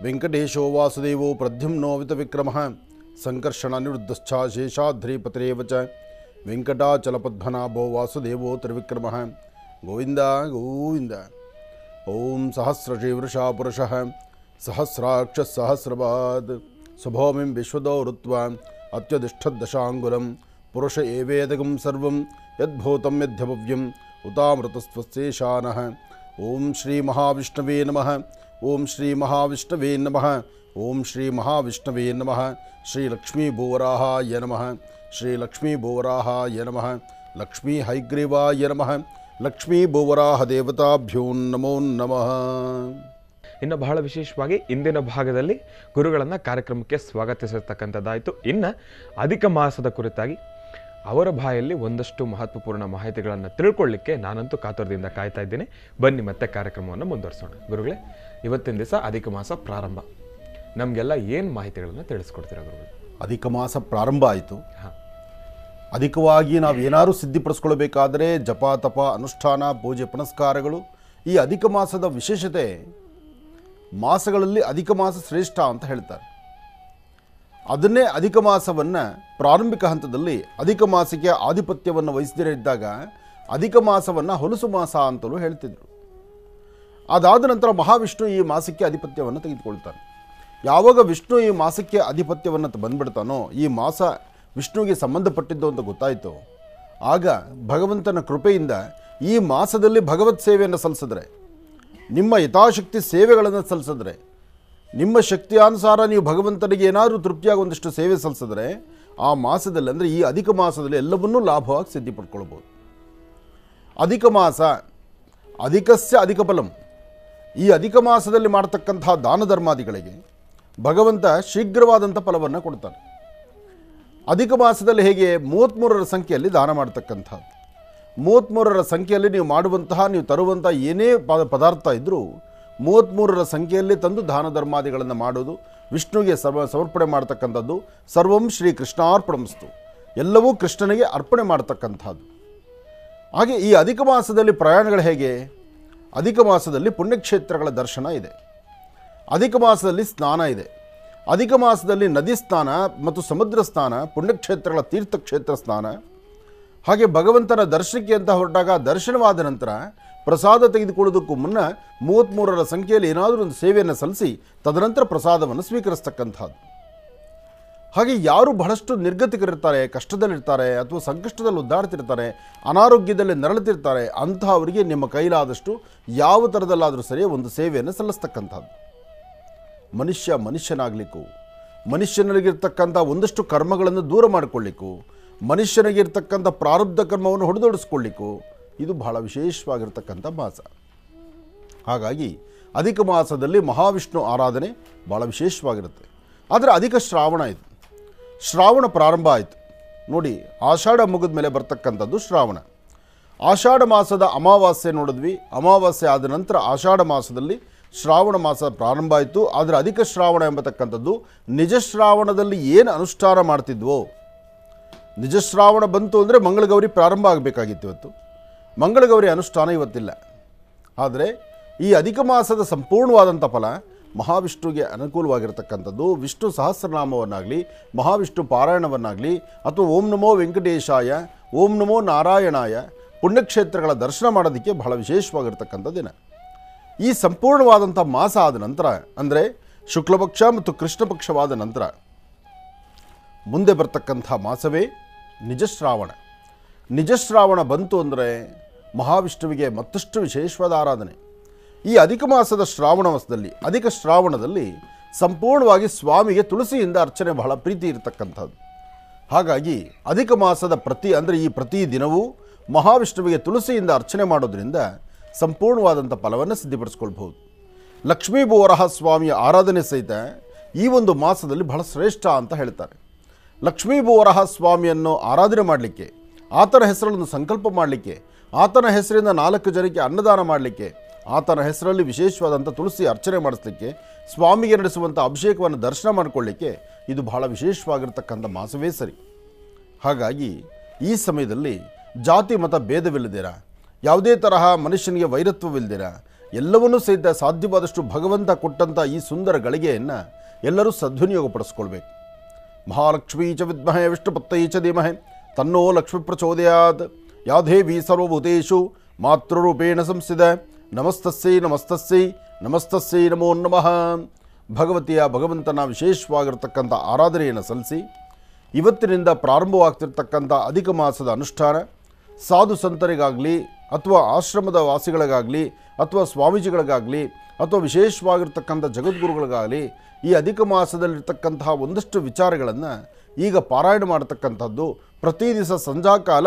ವೆಂಕಟೇಶೋ ವಾಸುದೇವೋ ಪ್ರದ್ಯುಮ್ನೋ ವಿತವಿಕ್ರಮಃ ಸಂಕರ್ಷಣ ನಿವೃದ್ಧಶ್ಚ ಶೇಷಾದ್ರಿಪತಿರೇವ ಚ ವೆಂಕಟಾಚಲಪದ್ಮನಾಭೋ ವಾಸುದೇವೋ ತ್ರಿವಿಕ್ರಮಃ. ಗೋವಿಂದ ಗೋವಿಂದ. ಓಂ ಸಹಸ್ರಶೀವೃಷಾ ಪುರುಷಃ ಸಹಸ್ರಾಕ್ಷ ಸಹಸ್ರಪಾದ್ ಸುಭೌಮಿಂ ವಿಶ್ವದೋ ಋತ್ವ ಅತ್ಯಧಿಷ್ಠದಶಾಂಗುಲಂ ಪುರುಷ ಏವೇದಗಂ ಸರ್ವಂ ಯದ್ಭೂತಂ ಯದ್ಭವ್ಯಂ ಉತಾಮೃತಸ್ತ್ವಶೇಷಾನಃ. ಓಂ ಶ್ರೀ ಮಹಾವಿಷ್ಣವೇ ನಮಃ. ಓಂ ಶ್ರೀ ಮಹಾವಿಷ್ಣವೇ ನಮಃ. ಓಂ ಶ್ರೀ ಮಹಾವಿಷ್ಣವೇ ನಮಃ. ಶ್ರೀ ಲಕ್ಷ್ಮೀ ಭೂವರಾಹಾಯ ನಮಃ. ಶ್ರೀ ಲಕ್ಷ್ಮೀ ಭೂವರಾಹಾಯ ನಮಃ. ಲಕ್ಷ್ಮೀ ಹೈಗ್ರೀವಾಯ ನಮಃ. ಲಕ್ಷ್ಮೀ ಭೂವರಾಹ ದೇವತಾಭ್ಯೋ ನಮೋ ನಮಃ. ಇನ್ನು ಬಹಳ ವಿಶೇಷವಾಗಿ ಇಂದಿನ ಭಾಗದಲ್ಲಿ ಗುರುಗಳನ್ನು ಕಾರ್ಯಕ್ರಮಕ್ಕೆ ಸ್ವಾಗತಿಸಿರ್ತಕ್ಕಂಥದ್ದಾಯಿತು. ಇನ್ನು ಅಧಿಕ ಮಾಸದ ಕುರಿತಾಗಿ ಅವರ ಬಾಯಲ್ಲಿ ಒಂದಷ್ಟು ಮಹತ್ವಪೂರ್ಣ ಮಾಹಿತಿಗಳನ್ನು ತಿಳ್ಕೊಳ್ಳಿಕ್ಕೆ ನಾನಂತೂ ಕಾತುರದಿಂದ ಕಾಯ್ತಾ ಇದ್ದೇನೆ. ಬನ್ನಿ ಮತ್ತೆ ಕಾರ್ಯಕ್ರಮವನ್ನು ಮುಂದುವರಿಸೋಣ. ಗುರುಗಳೇ, ಇವತ್ತಿನ ದಿವಸ ಅಧಿಕ ಮಾಸ ಪ್ರಾರಂಭ, ನಮಗೆಲ್ಲ ಏನು ಮಾಹಿತಿಗಳನ್ನು ತಿಳಿಸ್ಕೊಡ್ತೀರಾ ಗುರುಗಳು? ಅಧಿಕ ಮಾಸ ಪ್ರಾರಂಭ ಆಯಿತು. ಅಧಿಕವಾಗಿ ನಾವು ಏನಾದರೂ ಸಿದ್ಧಿಪಡಿಸ್ಕೊಳ್ಬೇಕಾದ್ರೆ ಜಪ ತಪ ಅನುಷ್ಠಾನ ಪೂಜೆ ಪುನಸ್ಕಾರಗಳು. ಈ ಅಧಿಕ ಮಾಸದ ವಿಶೇಷತೆ, ಮಾಸಗಳಲ್ಲಿ ಅಧಿಕ ಮಾಸ ಶ್ರೇಷ್ಠ ಅಂತ ಹೇಳ್ತಾರೆ. ಅದನ್ನೇ ಅಧಿಕ ಮಾಸವನ್ನು ಪ್ರಾರಂಭಿಕ ಹಂತದಲ್ಲಿ ಅಧಿಕ ಮಾಸಕ್ಕೆ ಆಧಿಪತ್ಯವನ್ನು ವಹಿಸದೇ ಇದ್ದಾಗ ಅಧಿಕ ಮಾಸವನ್ನು ಹೊಲಸು ಮಾಸ ಅಂತಲೂ ಹೇಳ್ತಿದ್ರು. ಅದಾದ ನಂತರ ಮಹಾವಿಷ್ಣು ಈ ಮಾಸಕ್ಕೆ ಆಧಿಪತ್ಯವನ್ನು ತೆಗೆದುಕೊಳ್ತಾನೆ. ಯಾವಾಗ ವಿಷ್ಣು ಈ ಮಾಸಕ್ಕೆ ಆಧಿಪತ್ಯವನ್ನು ಬಂದ್ಬಿಡ್ತಾನೋ, ಈ ಮಾಸ ವಿಷ್ಣುವಿಗೆ ಸಂಬಂಧಪಟ್ಟಿದ್ದು ಅಂತ ಗೊತ್ತಾಯಿತು, ಆಗ ಭಗವಂತನ ಕೃಪೆಯಿಂದ ಈ ಮಾಸದಲ್ಲಿ ಭಗವತ್ ಸೇವೆಯನ್ನು ಸಲ್ಲಿಸಿದ್ರೆ, ನಿಮ್ಮ ಯಥಾಶಕ್ತಿ ಸೇವೆಗಳನ್ನು ಸಲ್ಲಿಸಿದ್ರೆ ನಿಮ್ಮ ಶಕ್ತಿಯಾನುಸಾರ ನೀವು ಭಗವಂತನಿಗೆ ಏನಾದರೂ ತೃಪ್ತಿಯಾಗಿ ಒಂದಿಷ್ಟು ಸೇವೆ ಸಲ್ಲಿಸಿದ್ರೆ ಆ ಮಾಸದಲ್ಲಿ, ಅಂದರೆ ಈ ಅಧಿಕ ಮಾಸದಲ್ಲಿ ಎಲ್ಲವನ್ನೂ ಲಾಭವಾಗಿ ಸಿದ್ಧಿ ಪಡ್ಕೊಳ್ಬೋದು. ಅಧಿಕ ಮಾಸ, ಅಧಿಕಸ್ಯ ಅಧಿಕ ಫಲಂ. ಈ ಅಧಿಕ ಮಾಸದಲ್ಲಿ ಮಾಡ್ತಕ್ಕಂತಹ ದಾನ ಧರ್ಮಾದಿಗಳಿಗೆ ಭಗವಂತ ಶೀಘ್ರವಾದಂಥ ಫಲವನ್ನು ಕೊಡ್ತಾನೆ. ಅಧಿಕ ಮಾಸದಲ್ಲಿ ಹೇಗೆ 33ರ ಸಂಖ್ಯೆಯಲ್ಲಿ ದಾನ ಮಾಡ್ತಕ್ಕಂಥದ್ದು. 33ರ ಸಂಖ್ಯೆಯಲ್ಲಿ ನೀವು ಮಾಡುವಂತಹ, ನೀವು ತರುವಂಥ ಏನೇ ಪದಾರ್ಥ ಇದ್ದರೂ 33ರ ಸಂಖ್ಯೆಯಲ್ಲಿ ತಂದು ದಾನ ಧರ್ಮಾದಿಗಳನ್ನು ಮಾಡೋದು, ವಿಷ್ಣುವಿಗೆ ಸಮರ್ಪಣೆ ಮಾಡ್ತಕ್ಕಂಥದ್ದು. ಸರ್ವಂ ಶ್ರೀ ಕೃಷ್ಣಾರ್ಪಣಮಸ್ತು, ಎಲ್ಲವೂ ಕೃಷ್ಣನಿಗೆ ಅರ್ಪಣೆ ಮಾಡ್ತಕ್ಕಂಥದ್ದು. ಹಾಗೆ ಈ ಅಧಿಕ ಮಾಸದಲ್ಲಿ ಪ್ರಯಾಣಗಳು ಹೇಗೆ? ಅಧಿಕ ಮಾಸದಲ್ಲಿ ಪುಣ್ಯಕ್ಷೇತ್ರಗಳ ದರ್ಶನ ಇದೆ, ಅಧಿಕ ಮಾಸದಲ್ಲಿ ಸ್ನಾನ ಇದೆ, ಅಧಿಕ ಮಾಸದಲ್ಲಿ ನದಿ ಸ್ನಾನ ಮತ್ತು ಸಮುದ್ರ ಸ್ನಾನ, ಪುಣ್ಯಕ್ಷೇತ್ರಗಳ ತೀರ್ಥಕ್ಷೇತ್ರ ಸ್ನಾನ. ಹಾಗೆ ಭಗವಂತನ ದರ್ಶನಕ್ಕೆ ಅಂತ ಹೊರಟಾಗ ದರ್ಶನವಾದ ನಂತರ ಪ್ರಸಾದ ತೆಗೆದುಕೊಳ್ಳೋದಕ್ಕೂ ಮುನ್ನ 33ರ ಸಂಖ್ಯೆಯಲ್ಲಿ ಏನಾದರೂ ಒಂದು ಸೇವೆಯನ್ನು ಸಲ್ಲಿಸಿ ತದನಂತರ ಪ್ರಸಾದವನ್ನು ಸ್ವೀಕರಿಸ್ತಕ್ಕಂಥದ್ದು. ಹಾಗೆ ಯಾರು ಬಹಳಷ್ಟು ನಿರ್ಗತಿಕರಿರ್ತಾರೆ, ಕಷ್ಟದಲ್ಲಿರ್ತಾರೆ, ಅಥವಾ ಸಂಕಷ್ಟದಲ್ಲಿ ಒದ್ದಾಡ್ತಿರ್ತಾರೆ, ಅನಾರೋಗ್ಯದಲ್ಲಿ ನರಳುತ್ತಿರ್ತಾರೆ, ಅಂತಹವರಿಗೆ ನಿಮ್ಮ ಕೈಲಾದಷ್ಟು ಯಾವ ಥರದಲ್ಲಾದರೂ ಸರಿ ಒಂದು ಸೇವೆಯನ್ನು ಸಲ್ಲಿಸ್ತಕ್ಕಂಥದ್ದು. ಮನುಷ್ಯನಾಗಲಿಕ್ಕೂ, ಮನುಷ್ಯನಿಗಿರ್ತಕ್ಕಂಥ ಒಂದಷ್ಟು ಕರ್ಮಗಳನ್ನು ದೂರ ಮಾಡಿಕೊಳ್ಳಿಕ್ಕೂ, ಮನುಷ್ಯನಿಗಿರ್ತಕ್ಕಂಥ ಪ್ರಾರಬ್ಧ ಕರ್ಮವನ್ನು ಹೊಡೆದೊಡಿಸ್ಕೊಳ್ಳಿಕ್ಕೂ ಇದು ಬಹಳ ವಿಶೇಷವಾಗಿರ್ತಕ್ಕಂಥ ಮಾಸ. ಹಾಗಾಗಿ ಅಧಿಕ ಮಾಸದಲ್ಲಿ ಮಹಾವಿಷ್ಣು ಆರಾಧನೆ ಭಾಳ ವಿಶೇಷವಾಗಿರುತ್ತೆ. ಆದರೆ ಅಧಿಕ ಶ್ರಾವಣ ಇದು, ಶ್ರಾವಣ ಪ್ರಾರಂಭ ಆಯಿತು ನೋಡಿ. ಆಷಾಢ ಮುಗಿದ ಮೇಲೆ ಬರ್ತಕ್ಕಂಥದ್ದು ಶ್ರಾವಣ. ಆಷಾಢ ಮಾಸದ ಅಮಾವಾಸ್ಯೆ ನೋಡಿದ್ವಿ, ಅಮಾವಾಸ್ಯೆ ಆದ ನಂತರ ಆಷಾಢ ಮಾಸದಲ್ಲಿ ಶ್ರಾವಣ ಮಾಸ ಪ್ರಾರಂಭ ಆಯಿತು. ಆದರೆ ಅಧಿಕ ಶ್ರಾವಣ ಎಂಬತಕ್ಕಂಥದ್ದು ನಿಜ ಶ್ರಾವಣದಲ್ಲಿ ಏನು ಅನುಷ್ಠಾನ ಮಾಡ್ತಿದ್ವೋ, ನಿಜ ಶ್ರಾವಣ ಬಂತು ಅಂದರೆ ಮಂಗಳಗೌರಿ ಪ್ರಾರಂಭ ಆಗಬೇಕಾಗಿತ್ತು. ಇವತ್ತು ಮಂಗಳಗೌರಿ ಅನುಷ್ಠಾನ ಇವತ್ತಿಲ್ಲ. ಆದರೆ ಈ ಅಧಿಕ ಮಾಸದ ಸಂಪೂರ್ಣವಾದಂಥ ಫಲ ಮಹಾವಿಷ್ಣುವಿಗೆ ಅನುಕೂಲವಾಗಿರ್ತಕ್ಕಂಥದ್ದು. ವಿಷ್ಣು ಸಹಸ್ರನಾಮವನ್ನಾಗಲಿ, ಮಹಾವಿಷ್ಣು ಪಾರಾಯಣವನ್ನಾಗಲಿ, ಅಥವಾ ಓಂ ನಮೋ ವೆಂಕಟೇಶಾಯ, ಓಂ ನಮೋ ನಾರಾಯಣಾಯ, ಪುಣ್ಯಕ್ಷೇತ್ರಗಳ ದರ್ಶನ ಮಾಡೋದಕ್ಕೆ ಬಹಳ ವಿಶೇಷವಾಗಿರ್ತಕ್ಕಂಥ ದಿನ. ಈ ಸಂಪೂರ್ಣವಾದಂಥ ಮಾಸ ಆದ ನಂತರ, ಅಂದರೆ ಶುಕ್ಲಪಕ್ಷ ಮತ್ತು ಕೃಷ್ಣ ಪಕ್ಷವಾದ ನಂತರ ಮುಂದೆ ಬರ್ತಕ್ಕಂಥ ಮಾಸವೇ ನಿಜಶ್ರಾವಣ. ನಿಜಶ್ರಾವಣ ಬಂತು ಅಂದರೆ ಮಹಾವಿಷ್ಣುವಿಗೆ ಮತ್ತಷ್ಟು ವಿಶೇಷವಾದ ಆರಾಧನೆ. ಈ ಅಧಿಕ ಮಾಸದ ಶ್ರಾವಣ ಮಾಸದಲ್ಲಿ, ಅಧಿಕ ಶ್ರಾವಣದಲ್ಲಿ ಸಂಪೂರ್ಣವಾಗಿ ಸ್ವಾಮಿಗೆ ತುಳಸಿಯಿಂದ ಅರ್ಚನೆ ಬಹಳ ಪ್ರೀತಿ ಇರತಕ್ಕಂಥದ್ದು. ಹಾಗಾಗಿ ಅಧಿಕ ಮಾಸದ ಪ್ರತಿ ದಿನವೂ ಮಹಾವಿಷ್ಣುವಿಗೆ ತುಳಸಿಯಿಂದ ಅರ್ಚನೆ ಮಾಡೋದ್ರಿಂದ ಸಂಪೂರ್ಣವಾದಂಥ ಫಲವನ್ನು ಸಿದ್ಧಿಪಡಿಸ್ಕೊಳ್ಬಹುದು. ಲಕ್ಷ್ಮೀ ಭೂವರಹ ಸ್ವಾಮಿಯ ಆರಾಧನೆ ಸಹಿತ ಈ ಒಂದು ಮಾಸದಲ್ಲಿ ಬಹಳ ಶ್ರೇಷ್ಠ ಅಂತ ಹೇಳ್ತಾರೆ. ಲಕ್ಷ್ಮೀ ಭೂವರಹ ಸ್ವಾಮಿಯನ್ನು ಆರಾಧನೆ ಮಾಡಲಿಕ್ಕೆ, ಆತನ ಹೆಸರನ್ನು ಸಂಕಲ್ಪ ಮಾಡಲಿಕ್ಕೆ, ಆತನ ಹೆಸರಿಂದ 4 ಜನಕ್ಕೆ ಅನ್ನದಾನ ಮಾಡಲಿಕ್ಕೆ, ಆತನ ಹೆಸರಲ್ಲಿ ವಿಶೇಷವಾದಂಥ ತುಳಸಿ ಅರ್ಚನೆ ಮಾಡಿಸ್ಲಿಕ್ಕೆ, ಸ್ವಾಮಿಗೆ ನಡೆಸುವಂಥ ಅಭಿಷೇಕವನ್ನು ದರ್ಶನ ಮಾಡಿಕೊಳ್ಳಿಕ್ಕೆ ಇದು ಬಹಳ ವಿಶೇಷವಾಗಿರ್ತಕ್ಕಂಥ ಮಾಸವೇ ಸರಿ. ಹಾಗಾಗಿ ಈ ಸಮಯದಲ್ಲಿ ಜಾತಿ ಮತ ಭೇದವಿಲ್ಲದಿರ, ಯಾವುದೇ ತರಹ ಮನುಷ್ಯನಿಗೆ ವೈರತ್ವವಿಲ್ಲದಿರ, ಎಲ್ಲವನ್ನೂ ಸಹಿತ ಸಾಧ್ಯವಾದಷ್ಟು ಭಗವಂತ ಕೊಟ್ಟಂಥ ಈ ಸುಂದರ ಗಳಿಗೆಯನ್ನು ಎಲ್ಲರೂ ಸದ್ವಿನಿಯೋಗಪಡಿಸ್ಕೊಳ್ಬೇಕು. ಮಹಾಲಕ್ಷ್ಮೀ ಚ ವಿದ್ಮಹೇ ವಿಷ್ಣುಪತ್ತೈ ಚ ಧೀಮಹಿ ತನ್ನೋ ಲಕ್ಷ್ಮೀ ಪ್ರಚೋದಯಾತ್. ಯಾ ದೇವಿ ಸರ್ವಭೂತೇಷು ಮಾತೃರೂಪೇಣ ಸಂಸ್ಥಿತ. ನಮಸ್ತಸ್ಸೈ ನಮಸ್ತಸ್ಸೈ ನಮಸ್ತಸ್ಸೈ ನಮೋ ನಮಃ. ಭಗವಂತನ ವಿಶೇಷವಾಗಿರ್ತಕ್ಕಂಥ ಆರಾಧನೆಯನ್ನು ಸಲ್ಲಿಸಿ ಇವತ್ತಿನಿಂದ ಪ್ರಾರಂಭವಾಗ್ತಿರ್ತಕ್ಕಂಥ ಅಧಿಕ ಮಾಸದ ಅನುಷ್ಠಾನ ಸಾಧು ಸಂತರಿಗಾಗಲಿ, ಅಥವಾ ಆಶ್ರಮದ ವಾಸಿಗಳಿಗಾಗಲಿ, ಅಥವಾ ಸ್ವಾಮೀಜಿಗಳಿಗಾಗಲಿ, ಅಥವಾ ವಿಶೇಷವಾಗಿರ್ತಕ್ಕಂಥ ಜಗದ್ಗುರುಗಳಿಗಾಗಲಿ ಈ ಅಧಿಕ ಮಾಸದಲ್ಲಿರ್ತಕ್ಕಂತಹ ಒಂದಷ್ಟು ವಿಚಾರಗಳನ್ನು ಈಗ ಪಾರಾಯಣ ಮಾಡತಕ್ಕಂಥದ್ದು, ಪ್ರತಿ ದಿವಸ ಸಂಧ್ಯಾಕಾಲ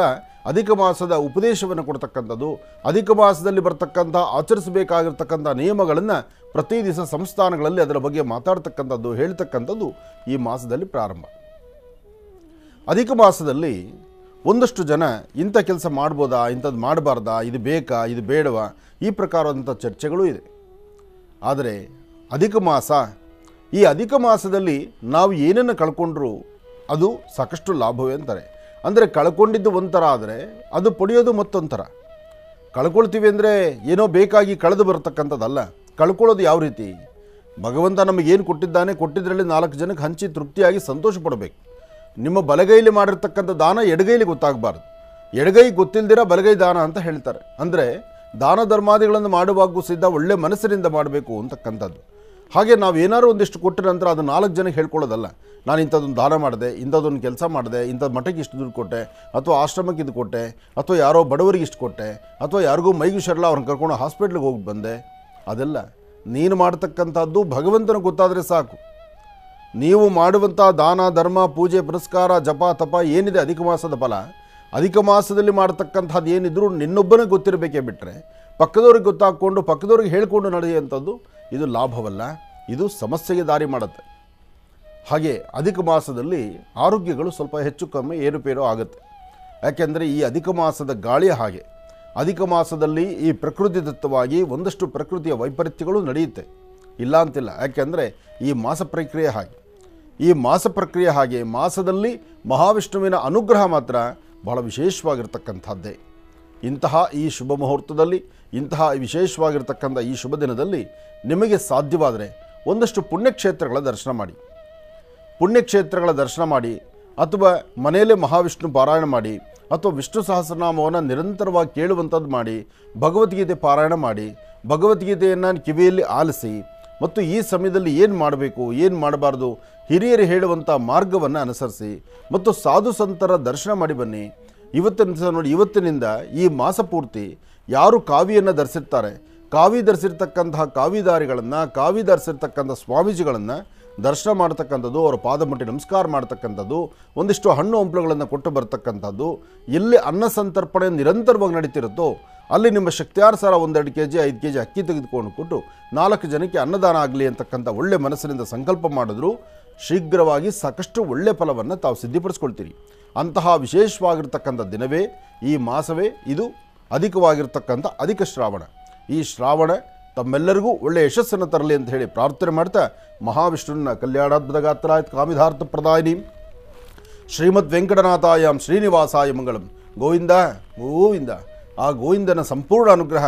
ಅಧಿಕ ಮಾಸದ ಉಪದೇಶವನ್ನು ಕೊಡ್ತಕ್ಕಂಥದ್ದು, ಅಧಿಕ ಮಾಸದಲ್ಲಿ ಬರ್ತಕ್ಕಂಥ ಆಚರಿಸಬೇಕಾಗಿರ್ತಕ್ಕಂಥ ನಿಯಮಗಳನ್ನು ಪ್ರತಿ ದಿವಸ ಸಂಸ್ಥಾನಗಳಲ್ಲಿ ಅದರ ಬಗ್ಗೆ ಮಾತಾಡ್ತಕ್ಕಂಥದ್ದು, ಹೇಳ್ತಕ್ಕಂಥದ್ದು ಈ ಮಾಸದಲ್ಲಿ ಪ್ರಾರಂಭ. ಅಧಿಕ ಮಾಸದಲ್ಲಿ ಒಂದಷ್ಟು ಜನ ಇಂಥ ಕೆಲಸ ಮಾಡ್ಬೋದಾ, ಇಂಥದ್ದು ಮಾಡಬಾರ್ದಾ, ಇದು ಬೇಕಾ, ಇದು ಬೇಡವಾ, ಈ ಪ್ರಕಾರವಾದಂಥ ಚರ್ಚೆಗಳೂ ಇದೆ. ಆದರೆ ಈ ಅಧಿಕ ಮಾಸದಲ್ಲಿ ನಾವು ಏನನ್ನು ಕಳ್ಕೊಂಡ್ರೂ ಅದು ಸಾಕಷ್ಟು ಲಾಭವೇ ಅಂತಾರೆ. ಅಂದರೆ ಕಳ್ಕೊಂಡಿದ್ದು ಒಂಥರ ಆದರೆ ಅದು ಪಡೆಯೋದು ಮತ್ತೊಂಥರ. ಕಳ್ಕೊಳ್ತೀವಿ ಅಂದರೆ ಏನೋ ಬೇಕಾಗಿ ಕಳೆದು ಬರತಕ್ಕಂಥದ್ದಲ್ಲ. ಕಳ್ಕೊಳ್ಳೋದು ಯಾವ ರೀತಿ? ಭಗವಂತ ನಮಗೇನು ಕೊಟ್ಟಿದ್ದಾನೆ, ಕೊಟ್ಟಿದ್ದರಲ್ಲಿ 4 ಜನಕ್ಕೆ ಹಂಚಿ ತೃಪ್ತಿಯಾಗಿ ಸಂತೋಷ ಪಡಬೇಕು. ನಿಮ್ಮ ಬಲಗೈಲಿ ಮಾಡಿರ್ತಕ್ಕಂಥ ದಾನ ಎಡಗೈಲಿ ಗೊತ್ತಾಗಬಾರ್ದು. ಎಡಗೈ ಗೊತ್ತಿಲ್ದಿರ ಬಲಗೈ ದಾನ ಅಂತ ಹೇಳ್ತಾರೆ. ಅಂದರೆ ದಾನ ಧರ್ಮಾದಿಗಳನ್ನು ಮಾಡುವಾಗೂ ಸಿದ್ಧ ಒಳ್ಳೆ ಮನಸ್ಸಿನಿಂದ ಮಾಡಬೇಕು ಅಂತಕ್ಕಂಥದ್ದು. ಹಾಗೆ ನಾವು ಏನಾದ್ರು ಒಂದಿಷ್ಟು ಕೊಟ್ಟ ನಂತರ ಅದು 4 ಜನಕ್ಕೆ ಹೇಳ್ಕೊಳ್ಳೋದಲ್ಲ. ನಾನು ಇಂಥದ್ದೊಂದು ದಾನ ಮಾಡಿದೆ, ಇಂಥದ್ದೊಂದು ಕೆಲಸ ಮಾಡಿದೆ, ಇಂಥದ್ದು ಮಠಕ್ಕೆ ಇಷ್ಟು ದುಡ್ಡು ಕೊಟ್ಟೆ, ಅಥವಾ ಆಶ್ರಮಕ್ಕೆ ಇದು ಕೊಟ್ಟೆ, ಅಥವಾ ಯಾರೋ ಬಡವರಿಗೆ ಇಷ್ಟು ಕೊಟ್ಟೆ, ಅಥವಾ ಯಾರಿಗೂ ಮೈಗೂ ಶರಲ್ಲ ಅವ್ರನ್ನ ಕರ್ಕೊಂಡು ಹಾಸ್ಪಿಟ್ಲಿಗೆ ಹೋಗಿ ಬಂದೆ. ಅದೆಲ್ಲ ನೀನು ಮಾಡ್ತಕ್ಕಂಥದ್ದು ಭಗವಂತನ ಗೊತ್ತಾದರೆ ಸಾಕು. ನೀವು ಮಾಡುವಂಥ ದಾನ ಧರ್ಮ ಪೂಜೆ ಪುರಸ್ಕಾರ ಜಪ ತಪ ಏನಿದೆ ಅಧಿಕ ಮಾಸದ ಫಲ, ಅಧಿಕ ಮಾಸದಲ್ಲಿ ಮಾಡ್ತಕ್ಕಂಥದ್ದು ಏನಿದ್ರೂ ನಿನ್ನೊಬ್ಬನೇ ಗೊತ್ತಿರಬೇಕೇ ಬಿಟ್ಟರೆ ಪಕ್ಕದವ್ರಿಗೆ ಗೊತ್ತಾಕ್ಕೊಂಡು ಪಕ್ಕದವ್ರಿಗೆ ಹೇಳ್ಕೊಂಡು ನಡೆಯುವಂಥದ್ದು ಇದು ಲಾಭವಲ್ಲ, ಇದು ಸಮಸ್ಯೆಗೆ ದಾರಿ ಮಾಡುತ್ತೆ. ಹಾಗೆ ಅಧಿಕ ಮಾಸದಲ್ಲಿ ಆರೋಗ್ಯಗಳು ಸ್ವಲ್ಪ ಹೆಚ್ಚು ಕಮ್ಮಿ ಏರುಪೇರು ಆಗುತ್ತೆ. ಯಾಕೆಂದರೆ ಈ ಅಧಿಕ ಮಾಸದ ಗಾಳಿಯ ಹಾಗೆ ಅಧಿಕ ಮಾಸದಲ್ಲಿ ಈ ಪ್ರಕೃತಿದತ್ತವಾಗಿ ಒಂದಷ್ಟು ಪ್ರಕೃತಿಯ ವೈಪರೀತ್ಯಗಳು ನಡೆಯುತ್ತೆ, ಇಲ್ಲ ಅಂತಿಲ್ಲ. ಯಾಕೆಂದರೆ ಈ ಮಾಸ ಪ್ರಕ್ರಿಯೆ ಹಾಗೆ, ಈ ಮಾಸ ಪ್ರಕ್ರಿಯೆ ಹಾಗೆ ಮಾಸದಲ್ಲಿ ಮಹಾವಿಷ್ಣುವಿನ ಅನುಗ್ರಹ ಮಾತ್ರ ಬಹಳ ವಿಶೇಷವಾಗಿರ್ತಕ್ಕಂಥದ್ದೇ. ಇಂತಹ ಈ ಶುಭ ಮುಹೂರ್ತದಲ್ಲಿ, ಇಂತಹ ವಿಶೇಷವಾಗಿರ್ತಕ್ಕಂಥ ಈ ಶುಭ ದಿನದಲ್ಲಿ ನಿಮಗೆ ಸಾಧ್ಯವಾದರೆ ಒಂದಷ್ಟು ಪುಣ್ಯಕ್ಷೇತ್ರಗಳ ದರ್ಶನ ಮಾಡಿ, ಪುಣ್ಯಕ್ಷೇತ್ರಗಳ ದರ್ಶನ ಮಾಡಿ, ಅಥವಾ ಮನೆಯಲ್ಲೇ ಮಹಾವಿಷ್ಣು ಪಾರಾಯಣ ಮಾಡಿ, ಅಥವಾ ವಿಷ್ಣು ಸಹಸ್ರನಾಮವನ್ನು ನಿರಂತರವಾಗಿ ಕೇಳುವಂಥದ್ದು ಮಾಡಿ, ಭಗವದ್ಗೀತೆ ಪಾರಾಯಣ ಮಾಡಿ, ಭಗವದ್ಗೀತೆಯನ್ನು ಕಿವಿಯಲ್ಲಿ ಆಲಿಸಿ, ಮತ್ತು ಈ ಸಮಯದಲ್ಲಿ ಏನು ಮಾಡಬೇಕು ಏನು ಮಾಡಬಾರ್ದು ಹಿರಿಯರು ಹೇಳುವಂಥ ಮಾರ್ಗವನ್ನು ಅನುಸರಿಸಿ, ಮತ್ತು ಸಾಧು ಸಂತರ ದರ್ಶನ ಮಾಡಿ ಬನ್ನಿ. ಇವತ್ತಿನಿಂದ ಈ ಮಾಸ ಪೂರ್ತಿ ಯಾರು ಕಾವಿಯನ್ನು ಧರಿಸಿರ್ತಾರೆ, ಕಾವಿ ಧರಿಸಿರ್ತಕ್ಕಂತಹ ಕಾವಿದಾರಿಗಳನ್ನು, ಕಾವಿ ಧರಿಸಿರ್ತಕ್ಕಂಥ ಸ್ವಾಮೀಜಿಗಳನ್ನು ದರ್ಶನ ಮಾಡ್ತಕ್ಕಂಥದ್ದು, ಅವರ ಪಾದ ಮುಟ್ಟಿ ನಮಸ್ಕಾರ ಮಾಡ್ತಕ್ಕಂಥದ್ದು, ಒಂದಿಷ್ಟು ಹಣ್ಣು ಹಂಪಲುಗಳನ್ನು ಕೊಟ್ಟು ಬರ್ತಕ್ಕಂಥದ್ದು, ಎಲ್ಲಿ ಅನ್ನ ಸಂತರ್ಪಣೆ ನಿರಂತರವಾಗಿ ನಡೀತಿರುತ್ತೋ ಅಲ್ಲಿ ನಿಮ್ಮ ಶಕ್ತಿಯಾನುಸಾರ 1-2 kg 5 kg ಅಕ್ಕಿ ತೆಗೆದುಕೊಂಡು ಕೊಟ್ಟು 4 ಜನಕ್ಕೆ ಅನ್ನದಾನ ಆಗಲಿ ಅಂತಕ್ಕಂಥ ಒಳ್ಳೆ ಮನಸ್ಸಿನಿಂದ ಸಂಕಲ್ಪ ಮಾಡಿದ್ರು ಶೀಘ್ರವಾಗಿ ಸಾಕಷ್ಟು ಒಳ್ಳೆ ಫಲವನ್ನು ತಾವು ಸಿದ್ಧಿಪಡಿಸ್ಕೊಳ್ತೀರಿ. ಅಂತಹ ವಿಶೇಷವಾಗಿರ್ತಕ್ಕಂಥ ದಿನವೇ ಈ ಮಾಸವೇ ಇದು ಅಧಿಕವಾಗಿರ್ತಕ್ಕಂಥ ಅಧಿಕ ಶ್ರಾವಣ. ಈ ಶ್ರಾವಣ ತಮ್ಮೆಲ್ಲರಿಗೂ ಒಳ್ಳೆಯ ಯಶಸ್ಸನ್ನು ತರಲಿ ಅಂತ ಹೇಳಿ ಪ್ರಾರ್ಥನೆ ಮಾಡ್ತಾ, ಮಹಾವಿಷ್ಣುವಿನ ಕಲ್ಯಾಣಾದ್ಭುತ ಗಾತ್ರಾಯ ಕಾಮಿಧಾರ್ಥ ಪ್ರದಾಯಿನಿ ಶ್ರೀಮದ್ ವೆಂಕಟನಾಥಾಯಂ ಶ್ರೀನಿವಾಸಾಯ ಮಂಗಳಂ. ಗೋವಿಂದ ಗೋವಿಂದ. ಆ ಗೋವಿಂದನ ಸಂಪೂರ್ಣ ಅನುಗ್ರಹ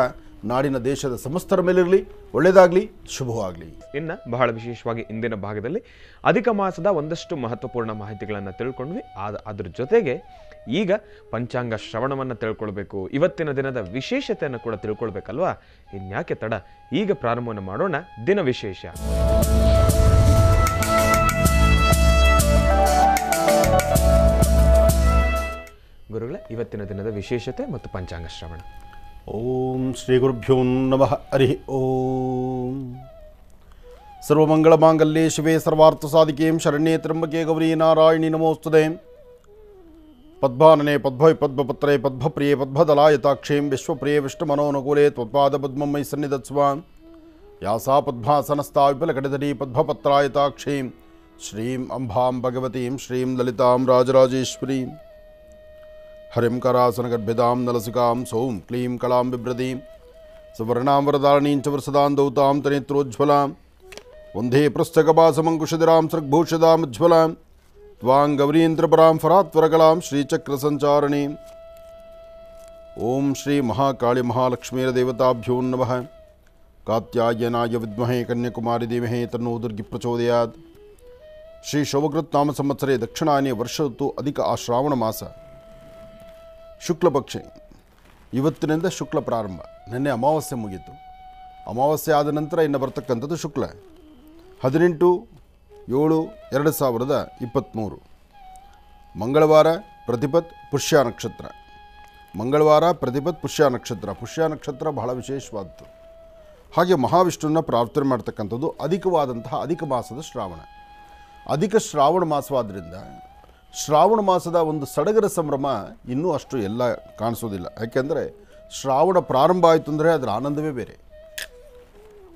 ನಾಡಿನ ದೇಶದ ಸಮಸ್ತರ ಮೇಲಿರಲಿ, ಒಳ್ಳೆಯದಾಗಲಿ, ಶುಭವಾಗಲಿ. ಇನ್ನು ಬಹಳ ವಿಶೇಷವಾಗಿ ಇಂದಿನ ಭಾಗದಲ್ಲಿ ಅಧಿಕ ಮಾಸದ ಒಂದಷ್ಟು ಮಹತ್ವಪೂರ್ಣ ಮಾಹಿತಿಗಳನ್ನು ತಿಳ್ಕೊಂಡ್ವಿ. ಅದ್ರ ಜೊತೆಗೆ ಈಗ ಪಂಚಾಂಗ ಶ್ರವಣವನ್ನು ತಿಳ್ಕೊಳ್ಬೇಕು, ಇವತ್ತಿನ ದಿನದ ವಿಶೇಷತೆಯನ್ನು ಕೂಡ ತಿಳ್ಕೊಳ್ಬೇಕಲ್ವಾ? ಇನ್ಯಾಕೆ ತಡ, ಈಗ ಪ್ರಾರಂಭವನ್ನು ಮಾಡೋಣ ದಿನ ವಿಶೇಷ. ಗುರುಗಳೇ, ಇವತ್ತಿನ ದಿನದ ವಿಶೇಷತೆ ಮತ್ತು ಪಂಚಾಂಗ ಶ್ರವಣ. ಓಂ ಶ್ರೀ ಗುರುಭ್ಯೋ ನಮಃ. ಹರಿ ಓಂ. ಸರ್ವಮಂಗಳ ಮಾಂಗಲ್ಯೆ ಶಿವೆ ಸರ್ವಾರ್ಥ ಸಾಧಿಕೆ ಶರಣ್ಯೇ ತ್ರ್ಯಂಬಕೆ ಗೌರಿ ನಾರಾಯಣಿ ನಮೋಸ್ತುತೆ. ಪದ್ಮಾನನೆ ಪದ್ಮಪತ್ರೆ ಪದ್ಮಪ್ರಿಯೆ ಪದ್ಮದಲಾಯತಾಕ್ಷೇಂ ವಿಶ್ವಪ್ರಿಯೆ ವಿಷ್ಣುಮನೋನುಕೂಲೆ ತ್ವತ್ಪಾದ ಪದ್ಮಮೈ ಸನ್ನಿಧತ್ಸ್ವ. ಯಾಸಾ ಪದ್ಮಾಸನಸ್ಥಾ ವಿಪುಲಕಟಿತಟೀ ಪದ್ಮಪತ್ರಾಯತಾಕ್ಷೀಂ ಶ್ರೀಂ ಅಂಬಾಂ ಭಗವತೀಂ ಶ್ರೀಂ ಲಲಿತಾಂ ರಾಜರಾಜೇಶ್ವರೀಂ. ಹರಿಂ ಕರಾಸನಗರ್ಭಿದಾಂ ನಲಸಿಕಾಂ ಸೌಂ ಕ್ಲೀಂ ಕಲಾಂ ಬಿಭ್ರದೀಂ ಸುವರ್ಣಾಂ ವರದಾರಣೀಂ ಚ ವರಸದಾಂ ದೌತಾಂ ತನೇತ್ರೋಜ್ವಲಾಂ. ವಂದೇ ಪೃಷ್ಠಕಪಾಸಮಂಕುಶಿರಾಂ ಸೃಗ್ಭೂಷಿದಾಂ ಉಜ್ವಲಾಂ ತ್ವಾಂ ಗೌರೀಂದ್ರಪರಾಂ ಫರಾತ್ವರಕಲಾಂ ಶ್ರೀಚಕ್ರಸಂಚಾರಣೀಂ. ಓಂ ಶ್ರೀ ಮಹಾಕಾಳಿ ಮಹಾಲಕ್ಷ್ಮೀರ ದೇವತಾಭ್ಯೋ ನಮಃ. ಕಾತ್ಯಾಯನಾಯ ವಿದ್ಮಹೇ ಕನ್ಯಾಕುಮಾರಿ ಧೀಮಹಿ ತನ್ನೋ ದುರ್ಗಿ ಪ್ರಚೋದಯಾತ್. ಶ್ರೀ ಶೋಭಕೃತ್ ನಾಮ ಸಂವತ್ಸರೆ ದಕ್ಷಿಣಾಯನೇ ವರ್ಷ ಋತು ಅಧಿಕ ಆ ಶ್ರಾವಣ ಮಾಸ ಶುಕ್ಲ ಪಕ್ಷ. ಇವತ್ತಿನಿಂದ ಶುಕ್ಲ ಪ್ರಾರಂಭ. ನಿನ್ನೆ ಅಮಾವಾಸ್ಯೆ ಮುಗೀತು. ಅಮಾವಾಸ್ಯೆ ಆದ ನಂತರ ಇನ್ನು ಬರ್ತಕ್ಕಂಥದ್ದು ಶುಕ್ಲ. 18/7/2023 ಮಂಗಳವಾರ ಪ್ರತಿಪತ್ ಪುಷ್ಯ ನಕ್ಷತ್ರ. ಮಂಗಳವಾರ ಪ್ರತಿಪತ್ ಪುಷ್ಯ ನಕ್ಷತ್ರ. ಪುಷ್ಯ ನಕ್ಷತ್ರ ಬಹಳ ವಿಶೇಷವಾದದ್ದು. ಹಾಗೆ ಮಹಾವಿಷ್ಣುವನ್ನ ಪ್ರಾರ್ಥನೆ ಮಾಡ್ತಕ್ಕಂಥದ್ದು ಅಧಿಕವಾದಂತಹ ಅಧಿಕ ಮಾಸದ ಶ್ರಾವಣ. ಅಧಿಕ ಶ್ರಾವಣ ಮಾಸವಾದ್ದರಿಂದ ಶ್ರಾವಣ ಮಾಸದ ಒಂದು ಸಡಗರ ಸಂಭ್ರಮ ಇನ್ನೂ ಅಷ್ಟು ಎಲ್ಲ ಕಾಣಿಸೋದಿಲ್ಲ. ಯಾಕೆಂದರೆ ಶ್ರಾವಣ ಪ್ರಾರಂಭ ಆಯಿತು ಅಂದರೆ ಅದರ ಆನಂದವೇ ಬೇರೆ.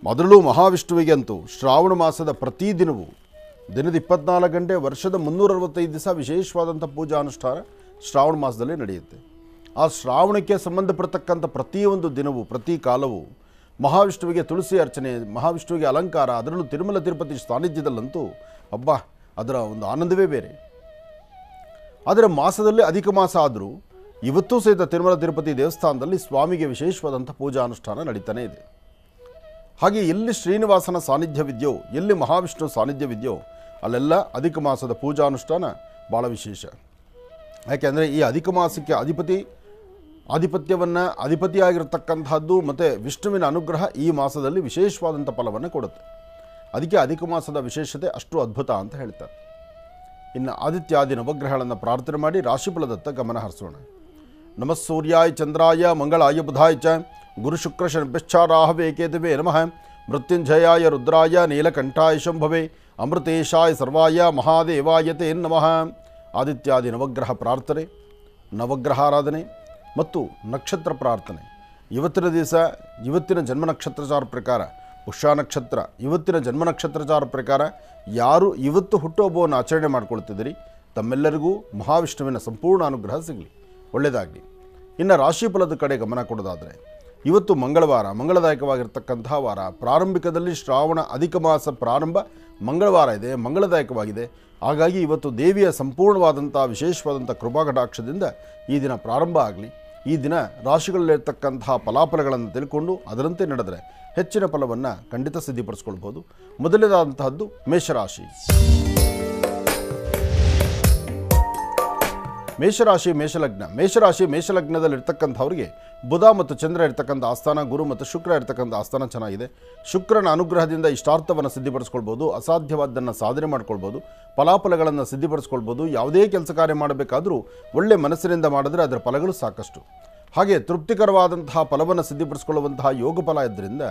ಮೊದಲು ಮಹಾವಿಷ್ಣುವಿಗೆ ಅಂತೂ ಶ್ರಾವಣ ಮಾಸದ ಪ್ರತಿದಿನವೂ ದಿನದ 24 ಗಂಟೆ ವರ್ಷದ 365 ದಿವಸ ವಿಶೇಷವಾದಂಥ ಪೂಜಾ ಅನುಷ್ಠಾನ ಶ್ರಾವಣ ಮಾಸದಲ್ಲಿ ನಡೆಯುತ್ತೆ. ಆ ಶ್ರಾವಣಕ್ಕೆ ಸಂಬಂಧಪಡ್ತಕ್ಕಂಥ ಪ್ರತಿಯೊಂದು ದಿನವೂ ಪ್ರತಿ ಕಾಲವೂ ಮಹಾವಿಷ್ಣುವಿಗೆ ತುಳಸಿ ಅರ್ಚನೆ, ಮಹಾವಿಷ್ಣುವಿಗೆ ಅಲಂಕಾರ, ಅದರಲ್ಲೂ ತಿರುಮಲ ತಿರುಪತಿ ಸಾನ್ನಿಧ್ಯದಲ್ಲಂತೂ ಹಬ್ಬ ಅದರ ಒಂದು ಆನಂದವೇ ಬೇರೆ. ಆದರೆ ಮಾಸದಲ್ಲಿ ಅಧಿಕ ಮಾಸ ಆದರೂ ಇವತ್ತೂ ಸಹಿತ ತಿರುಮಲ ತಿರುಪತಿ ದೇವಸ್ಥಾನದಲ್ಲಿ ಸ್ವಾಮಿಗೆ ವಿಶೇಷವಾದಂಥ ಪೂಜಾ ಅನುಷ್ಠಾನ ನಡೀತಾನೆ ಇದೆ. ಹಾಗೆ ಎಲ್ಲಿ ಶ್ರೀನಿವಾಸನ ಸಾನ್ನಿಧ್ಯವಿದೆಯೋ, ಎಲ್ಲಿ ಮಹಾವಿಷ್ಣು ಸಾನ್ನಿಧ್ಯವಿದೆಯೋ ಅಲ್ಲೆಲ್ಲ ಅಧಿಕ ಮಾಸದ ಪೂಜಾ ಅನುಷ್ಠಾನ ಭಾಳ ವಿಶೇಷ. ಯಾಕೆಂದರೆ ಈ ಅಧಿಕ ಮಾಸಕ್ಕೆ ಅಧಿಪತಿಯಾಗಿರ್ತಕ್ಕಂಥದ್ದು ಮತ್ತು ವಿಷ್ಣುವಿನ ಅನುಗ್ರಹ ಈ ಮಾಸದಲ್ಲಿ ವಿಶೇಷವಾದಂಥ ಫಲವನ್ನು ಕೊಡುತ್ತೆ. ಅದಕ್ಕೆ ಅಧಿಕ ಮಾಸದ ವಿಶೇಷತೆ ಅಷ್ಟು ಅದ್ಭುತ ಅಂತ ಹೇಳ್ತಾರೆ. ಇನ್ನು ಆದಿತ್ಯಾದಿ ನವಗ್ರಹಗಳನ್ನು ಪ್ರಾರ್ಥನೆ ಮಾಡಿ ರಾಶಿಫಲದತ್ತ ಗಮನ ಹರಿಸೋಣ. ನಮಃ ಸೂರ್ಯಾಯ ಚಂದ್ರಾಯ ಮಂಗಳಾಯ ಬುಧಾಯ ಚ ಗುರು ಶುಕ್ರ ಶನಿಭ್ಯಶ್ಚ ರಾಹವೇ ಕೇತವೇ ನಮಃ. ಮೃತ್ಯುಂಜಯಾಯ ರುದ್ರಾಯ ನೀಲಕಂಠಾಯ ಶಂಭವೆ ಅಮೃತೇಶಾಯ ಸರ್ವಾಯ ಮಹಾದೇವಾಯತೆ ನಮಃ. ಆದಿತ್ಯಾದಿ ನವಗ್ರಹ ಪ್ರಾರ್ಥನೆ, ನವಗ್ರಹಾರಾಧನೆ ಮತ್ತು ನಕ್ಷತ್ರ ಪ್ರಾರ್ಥನೆ. ಇವತ್ತಿನ ದಿವಸ ಇವತ್ತಿನ ಜನ್ಮ ನಕ್ಷತ್ರಚಾರ ಪ್ರಕಾರ ಪುಷ್ಯ ನಕ್ಷತ್ರ, ಇವತ್ತಿನ ಜನ್ಮ ನಕ್ಷತ್ರಚಾರ ಪ್ರಕಾರ ಯಾರು ಇವತ್ತು ಹುಟ್ಟುಹಬ್ಬವನ್ನು ಆಚರಣೆ ಮಾಡ್ಕೊಳ್ತಿದ್ದೀರಿ ತಮ್ಮೆಲ್ಲರಿಗೂ ಮಹಾವಿಷ್ಣುವಿನ ಸಂಪೂರ್ಣ ಅನುಗ್ರಹ ಸಿಗಲಿ, ಒಳ್ಳೆಯದಾಗಲಿ. ಇನ್ನು ರಾಶಿಫಲದ ಕಡೆ ಗಮನ ಕೊಡೋದಾದರೆ ಇವತ್ತು ಮಂಗಳವಾರ, ಮಂಗಳದಾಯಕವಾಗಿರ್ತಕ್ಕಂತಹ ವಾರ. ಪ್ರಾರಂಭಿಕದಲ್ಲಿ ಶ್ರಾವಣ ಅಧಿಕ ಮಾಸ ಪ್ರಾರಂಭ ಮಂಗಳವಾರ ಇದೆ, ಮಂಗಳದಾಯಕವಾಗಿದೆ. ಹಾಗಾಗಿ ಇವತ್ತು ದೇವಿಯ ಸಂಪೂರ್ಣವಾದಂಥ ವಿಶೇಷವಾದಂಥ ಕೃಪಾಕಟಾಕ್ಷದಿಂದ ಈ ದಿನ ಪ್ರಾರಂಭ ಆಗಲಿ. ಈ ದಿನ ರಾಶಿಗಳಲ್ಲಿರ್ತಕ್ಕಂತಹ ಫಲಾಫಲಗಳನ್ನು ತಿಳ್ಕೊಂಡು ಅದರಂತೆ ನಡೆದರೆ ಹೆಚ್ಚಿನ ಫಲವನ್ನು ಖಂಡಿತ ಸಿದ್ಧಿಪಡಿಸ್ಕೊಳ್ಬೋದು. ಮೊದಲನೇದಾದಂತಹದ್ದು ಮೇಷರಾಶಿ. ಮೇಷರಾಶಿ ಮೇಷಲಗ್ನ. ಮೇಷರಾಶಿ ಮೇಷಲಗ್ನದಲ್ಲಿರ್ತಕ್ಕಂಥವ್ರಿಗೆ ಬುಧ ಮತ್ತು ಚಂದ್ರ ಇರ್ತಕ್ಕಂಥ ಆಸ್ಥಾನ, ಗುರು ಮತ್ತು ಶುಕ್ರ ಇರ್ತಕ್ಕಂಥ ಆಸ್ಥಾನ ಚೆನ್ನಾಗಿದೆ. ಶುಕ್ರನ ಅನುಗ್ರಹದಿಂದ ಇಷ್ಟಾರ್ಥವನ್ನು ಸಿದ್ಧಿಪಡಿಸ್ಕೊಳ್ಬೋದು, ಅಸಾಧ್ಯವಾದ್ದನ್ನು ಸಾಧನೆ ಮಾಡ್ಕೊಳ್ಬೋದು, ಫಲಾಫಲಗಳನ್ನು ಸಿದ್ಧಿಪಡಿಸ್ಕೊಳ್ಬೋದು. ಯಾವುದೇ ಕೆಲಸ ಕಾರ್ಯ ಮಾಡಬೇಕಾದರೂ ಒಳ್ಳೆ ಮನಸ್ಸಿನಿಂದ ಮಾಡಿದ್ರೆ ಅದರ ಫಲಗಳು ಸಾಕಷ್ಟು. ಹಾಗೆ ತೃಪ್ತಿಕರವಾದಂತಹ ಫಲವನ್ನು ಸಿದ್ಧಿಪಡಿಸ್ಕೊಳ್ಳುವಂತಹ ಯೋಗ ಫಲ ಇದ್ದರಿಂದ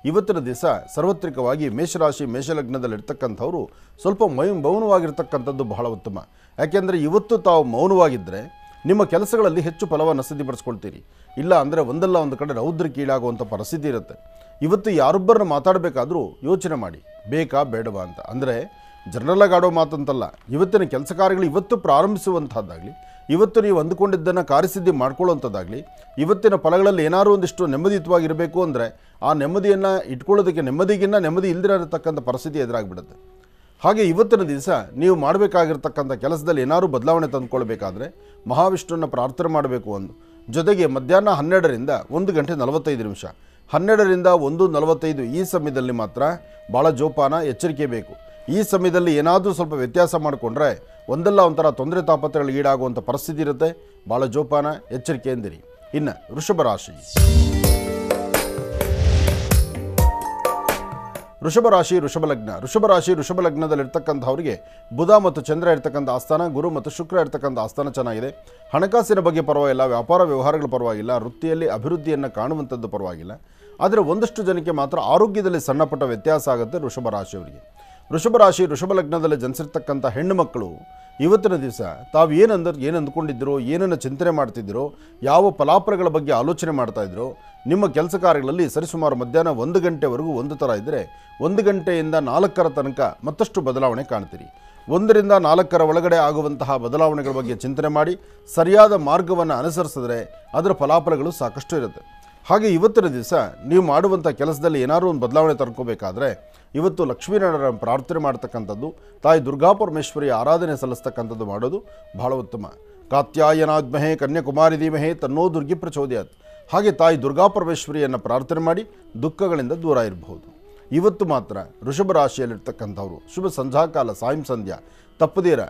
ಇವತ್ತಿನ ದಿವಸ ಸಾರ್ವತ್ರಿಕವಾಗಿ ಮೇಷರಾಶಿ ಮೇಷಲಗ್ನದಲ್ಲಿರ್ತಕ್ಕಂಥವರು ಸ್ವಲ್ಪ ಮೌನವಾಗಿರ್ತಕ್ಕಂಥದ್ದು ಬಹಳ ಉತ್ತಮ. ಯಾಕೆಂದರೆ ಇವತ್ತು ತಾವು ಮೌನವಾಗಿದ್ದರೆ ನಿಮ್ಮ ಕೆಲಸಗಳಲ್ಲಿ ಹೆಚ್ಚು ಫಲವನ್ನು ಸಿದ್ಧಿಪಡಿಸ್ಕೊಳ್ತೀರಿ. ಇಲ್ಲ ಅಂದರೆ ಒಂದಲ್ಲ ಒಂದು ಕಡೆ ರೌದ್ರಕ್ಕೀಡಾಗುವಂಥ ಪರಿಸ್ಥಿತಿ ಇರುತ್ತೆ. ಇವತ್ತು ಯಾರೊಬ್ಬರನ್ನ ಮಾತಾಡಬೇಕಾದ್ರೂ ಯೋಚನೆ ಮಾಡಿ, ಬೇಕಾ ಬೇಡವಾ ಅಂತ. ಅಂದರೆ ಜನರಲ್ಲಾಗಿ ಆಡೋ ಮಾತಂತಲ್ಲ, ಇವತ್ತಿನ ಕೆಲಸ ಕಾರ್ಯಗಳು ಇವತ್ತು ಪ್ರಾರಂಭಿಸುವಂಥದ್ದಾಗಲಿ, ಇವತ್ತು ನೀವು ಅಂದುಕೊಂಡಿದ್ದನ್ನು ಕಾರ್ಯಸಿದ್ಧಿ ಮಾಡ್ಕೊಳ್ಳುವಂಥದ್ದಾಗಲಿ, ಇವತ್ತಿನ ಫಲಗಳಲ್ಲಿ ಏನಾದರೂ ಒಂದಿಷ್ಟು ನೆಮ್ಮದಿಯುತವಾಗಿರಬೇಕು ಅಂದರೆ ಆ ನೆಮ್ಮದಿಯನ್ನು ಇಟ್ಕೊಳ್ಳೋದಕ್ಕೆ ನೆಮ್ಮದಿಗಿನ್ನ ನೆಮ್ಮದಿ ಇಲ್ಲದಿರತಕ್ಕಂಥ ಪರಿಸ್ಥಿತಿ ಎದುರಾಗಿಬಿಡುತ್ತೆ. ಹಾಗೆ ಇವತ್ತಿನ ದಿವಸ ನೀವು ಮಾಡಬೇಕಾಗಿರ್ತಕ್ಕಂಥ ಕೆಲಸದಲ್ಲಿ ಏನಾದರೂ ಬದಲಾವಣೆ ತಂದುಕೊಳ್ಬೇಕಾದ್ರೆ ಮಹಾವಿಷ್ಣುವನ್ನು ಪ್ರಾರ್ಥನೆ ಮಾಡಬೇಕು. ಜೊತೆಗೆ ಮಧ್ಯಾಹ್ನ 12ರಿಂದ 1 ಗಂಟೆ 45 ನಿಮಿಷ, 12ರಿಂದ 1:45 ಈ ಸಮಯದಲ್ಲಿ ಮಾತ್ರ ಭಾಳ ಜೋಪಾನ, ಎಚ್ಚರಿಕೆ ಬೇಕು. ಈ ಸಮಯದಲ್ಲಿ ಏನಾದರೂ ಸ್ವಲ್ಪ ವ್ಯತ್ಯಾಸ ಮಾಡಿಕೊಂಡ್ರೆ ಒಂದಲ್ಲ ಒಂಥರ ತೊಂದರೆ ತಾಪತ್ರಗಳಿಗೆ ಈಡಾಗುವಂಥ ಪರಿಸ್ಥಿತಿ ಇರುತ್ತೆ. ಭಾಳ ಜೋಪಾನ, ಎಚ್ಚರಿಕೆಯಿಂದಿರಿ. ಇನ್ನು ವೃಷಭ ರಾಶಿ. ವೃಷಭ ರಾಶಿ ವೃಷಭ ಲಗ್ನದಲ್ಲಿರ್ತಕ್ಕಂಥವರಿಗೆ ಬುಧ ಮತ್ತು ಚಂದ್ರ ಇರ್ತಕ್ಕಂಥ ಆಸ್ಥಾನ, ಗುರು ಮತ್ತು ಶುಕ್ರ ಇರ್ತಕ್ಕಂಥ ಆಸ್ಥಾನ ಚೆನ್ನಾಗಿದೆ. ಹಣಕಾಸಿನ ಬಗ್ಗೆ ಪರವಾಗಿಲ್ಲ, ವ್ಯಾಪಾರ ವ್ಯವಹಾರಗಳು ಪರವಾಗಿಲ್ಲ, ವೃತ್ತಿಯಲ್ಲಿ ಅಭಿವೃದ್ಧಿಯನ್ನು ಕಾಣುವಂಥದ್ದು ಪರವಾಗಿಲ್ಲ. ಆದರೆ ಒಂದಷ್ಟು ಜನಕ್ಕೆ ಮಾತ್ರ ಆರೋಗ್ಯದಲ್ಲಿ ಸಣ್ಣ ಪುಟ್ಟ ವ್ಯತ್ಯಾಸ ಆಗುತ್ತೆ ವೃಷಭ ರಾಶಿಯವರಿಗೆ. ವೃಷಭ ಲಗ್ನದಲ್ಲಿ ಜನಿಸಿರ್ತಕ್ಕಂಥ ಹೆಣ್ಣು ಮಕ್ಕಳು ಇವತ್ತಿನ ದಿವಸ ತಾವು ಏನು ಅಂದ್ಕೊಂಡಿದ್ದೀರೋ, ಏನನ್ನು ಚಿಂತನೆ ಮಾಡ್ತಿದ್ದೀರೋ, ಯಾವ ಫಲಾಫಲಗಳ ಬಗ್ಗೆ ಆಲೋಚನೆ ಮಾಡ್ತಾಯಿದ್ರೋ, ನಿಮ್ಮ ಕೆಲಸ ಕಾರ್ಯಗಳಲ್ಲಿ ಸರಿಸುಮಾರು ಮಧ್ಯಾಹ್ನ 1 ಗಂಟೆವರೆಗೂ ಒಂದು ಥರ ಇದ್ದರೆ 1 ಗಂಟೆಯಿಂದ 4ರ ತನಕ ಮತ್ತಷ್ಟು ಬದಲಾವಣೆ ಕಾಣ್ತೀರಿ. 1ರಿಂದ 4ರ ಒಳಗಡೆ ಆಗುವಂತಹ ಬದಲಾವಣೆಗಳ ಬಗ್ಗೆ ಚಿಂತನೆ ಮಾಡಿ ಸರಿಯಾದ ಮಾರ್ಗವನ್ನು ಅನುಸರಿಸಿದ್ರೆ ಅದರ ಫಲಾಫಲಗಳು ಸಾಕಷ್ಟು ಇರುತ್ತೆ. ಹಾಗೆ ಇವತ್ತಿನ ದಿವಸ ನೀವು ಮಾಡುವಂಥ ಕೆಲಸದಲ್ಲಿ ಏನಾದರೂ ಒಂದು ಬದಲಾವಣೆ ತರ್ಕೋಬೇಕಾದ್ರೆ ಇವತ್ತು ಲಕ್ಷ್ಮೀನಾರಾಯಣ ಪ್ರಾರ್ಥನೆ ಮಾಡ್ತಕ್ಕಂಥದ್ದು, ತಾಯಿ ದುರ್ಗಾಪರಮೇಶ್ವರಿಯ ಆರಾಧನೆ ಸಲ್ಲಿಸ್ತಕ್ಕಂಥದ್ದು ಮಾಡೋದು ಬಹಳ ಉತ್ತಮ. ಕಾತ್ಯಾಯನಾದ್ಮಹೇ ಕನ್ಯಾಕುಮಾರಿ ಧೀಮಹೇ ತನ್ನೋ ದುರ್ಗಿ ಪ್ರಚೋದಯಾತ್. ಹಾಗೆ ತಾಯಿ ದುರ್ಗಾಪರಮೇಶ್ವರಿಯನ್ನು ಪ್ರಾರ್ಥನೆ ಮಾಡಿ ದುಃಖಗಳಿಂದ ದೂರ ಇರಬಹುದು. ಇವತ್ತು ಮಾತ್ರ ವೃಷಭ ರಾಶಿಯಲ್ಲಿರ್ತಕ್ಕಂಥವ್ರು ಶುಭ ಸಂಧ್ಯಾಕಾಲ, ಸಾಯಂ ಸಂಧ್ಯಾ ತಪ್ಪದೀರ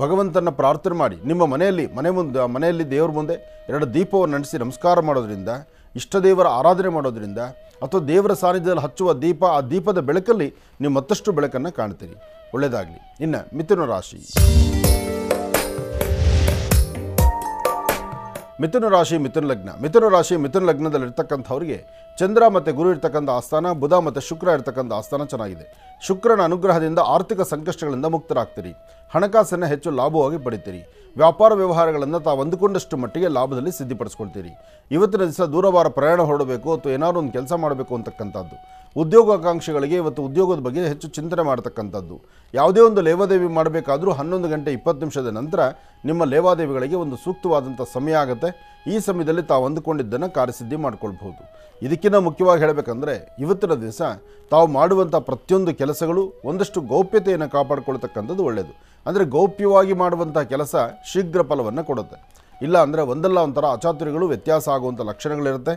ಭಗವಂತನ ಪ್ರಾರ್ಥನೆ ಮಾಡಿ ನಿಮ್ಮ ಮನೆಯಲ್ಲಿ ದೇವರ ಮುಂದೆ 2 ದೀಪವನ್ನು ನಡೆಸಿ ನಮಸ್ಕಾರ ಮಾಡೋದ್ರಿಂದ, ಇಷ್ಟ ದೇವರ ಆರಾಧನೆ ಮಾಡೋದ್ರಿಂದ ಅಥವಾ ದೇವರ ಸಾನ್ನಿಧ್ಯದಲ್ಲಿ ಹಚ್ಚುವ ದೀಪ, ಆ ದೀಪದ ಬೆಳಕಲ್ಲಿ ನೀವು ಮತ್ತಷ್ಟು ಬೆಳಕನ್ನು ಕಾಣ್ತೀರಿ. ಒಳ್ಳೆಯದಾಗಲಿ. ಇನ್ನು ಮಿಥುನ ರಾಶಿ. ಮಿಥುನ ಲಗ್ನದಲ್ಲಿರ್ತಕ್ಕಂಥವ್ರಿಗೆ ಚಂದ್ರ ಮತ್ತು ಗುರು ಇರ್ತಕ್ಕಂಥ ಆಸ್ಥಾನ, ಬುಧ ಮತ್ತು ಶುಕ್ರ ಇರ್ತಕ್ಕಂಥ ಆಸ್ಥಾನ ಚೆನ್ನಾಗಿದೆ. ಶುಕ್ರನ ಅನುಗ್ರಹದಿಂದ ಆರ್ಥಿಕ ಸಂಕಷ್ಟಗಳಿಂದ ಮುಕ್ತರಾಗ್ತೀರಿ. ಹಣಕಾಸನ್ನು ಹೆಚ್ಚು ಲಾಭವಾಗಿ ಪಡಿತೀರಿ. ವ್ಯಾಪಾರ ವ್ಯವಹಾರಗಳನ್ನು ತಾವು ಅಂದುಕೊಂಡಷ್ಟು ಮಟ್ಟಿಗೆ ಲಾಭದಲ್ಲಿ ಸಿದ್ಧಿಪಡಿಸ್ಕೊಳ್ತೀರಿ. ಇವತ್ತಿನ ದಿವಸ ದೂರವಾರ ಪ್ರಯಾಣ ಹೊರಡಬೇಕು ಅಥವಾ ಏನಾದರೂ ಒಂದು ಕೆಲಸ ಮಾಡಬೇಕು ಅಂತಕ್ಕಂಥದ್ದು. ಉದ್ಯೋಗಾಕಾಂಕ್ಷಿಗಳಿಗೆ ಇವತ್ತು ಉದ್ಯೋಗದ ಬಗ್ಗೆ ಹೆಚ್ಚು ಚಿಂತನೆ ಮಾಡ್ತಕ್ಕಂಥದ್ದು. ಯಾವುದೇ ಒಂದು ಲೇವಾದೇವಿ ಮಾಡಬೇಕಾದ್ರೂ 11 ಗಂಟೆ 20 ನಿಮಿಷದ ನಂತರ ನಿಮ್ಮ ಲೇವಾದೇವಿಗಳಿಗೆ ಒಂದು ಸೂಕ್ತವಾದಂಥ ಸಮಯ ಆಗುತ್ತೆ. ಈ ಸಮಯದಲ್ಲಿ ತಾವು ಅಂದುಕೊಂಡಿದ್ದನ್ನು ಕಾರ್ಯಸಿದ್ಧಿ ಮಾಡ್ಕೊಳ್ಬಹುದು. ಇದಕ್ಕಿಂತ ಮುಖ್ಯವಾಗಿ ಹೇಳಬೇಕಂದ್ರೆ ಇವತ್ತಿನ ದಿವಸ ತಾವು ಮಾಡುವಂಥ ಪ್ರತಿಯೊಂದು ಕೆಲಸಗಳು ಒಂದಷ್ಟು ಗೌಪ್ಯತೆಯನ್ನು ಕಾಪಾಡಿಕೊಳ್ತಕ್ಕಂಥದ್ದು ಒಳ್ಳೆಯದು. ಅಂದರೆ ಗೌಪ್ಯವಾಗಿ ಮಾಡುವಂಥ ಕೆಲಸ ಶೀಘ್ರ ಫಲವನ್ನು ಕೊಡುತ್ತೆ. ಇಲ್ಲ ಅಂದರೆ ಒಂದಲ್ಲ ಒಂಥರ ಅಚಾತುರ್ಯಗಳು ವ್ಯತ್ಯಾಸ ಆಗುವಂಥ ಲಕ್ಷಣಗಳಿರುತ್ತೆ.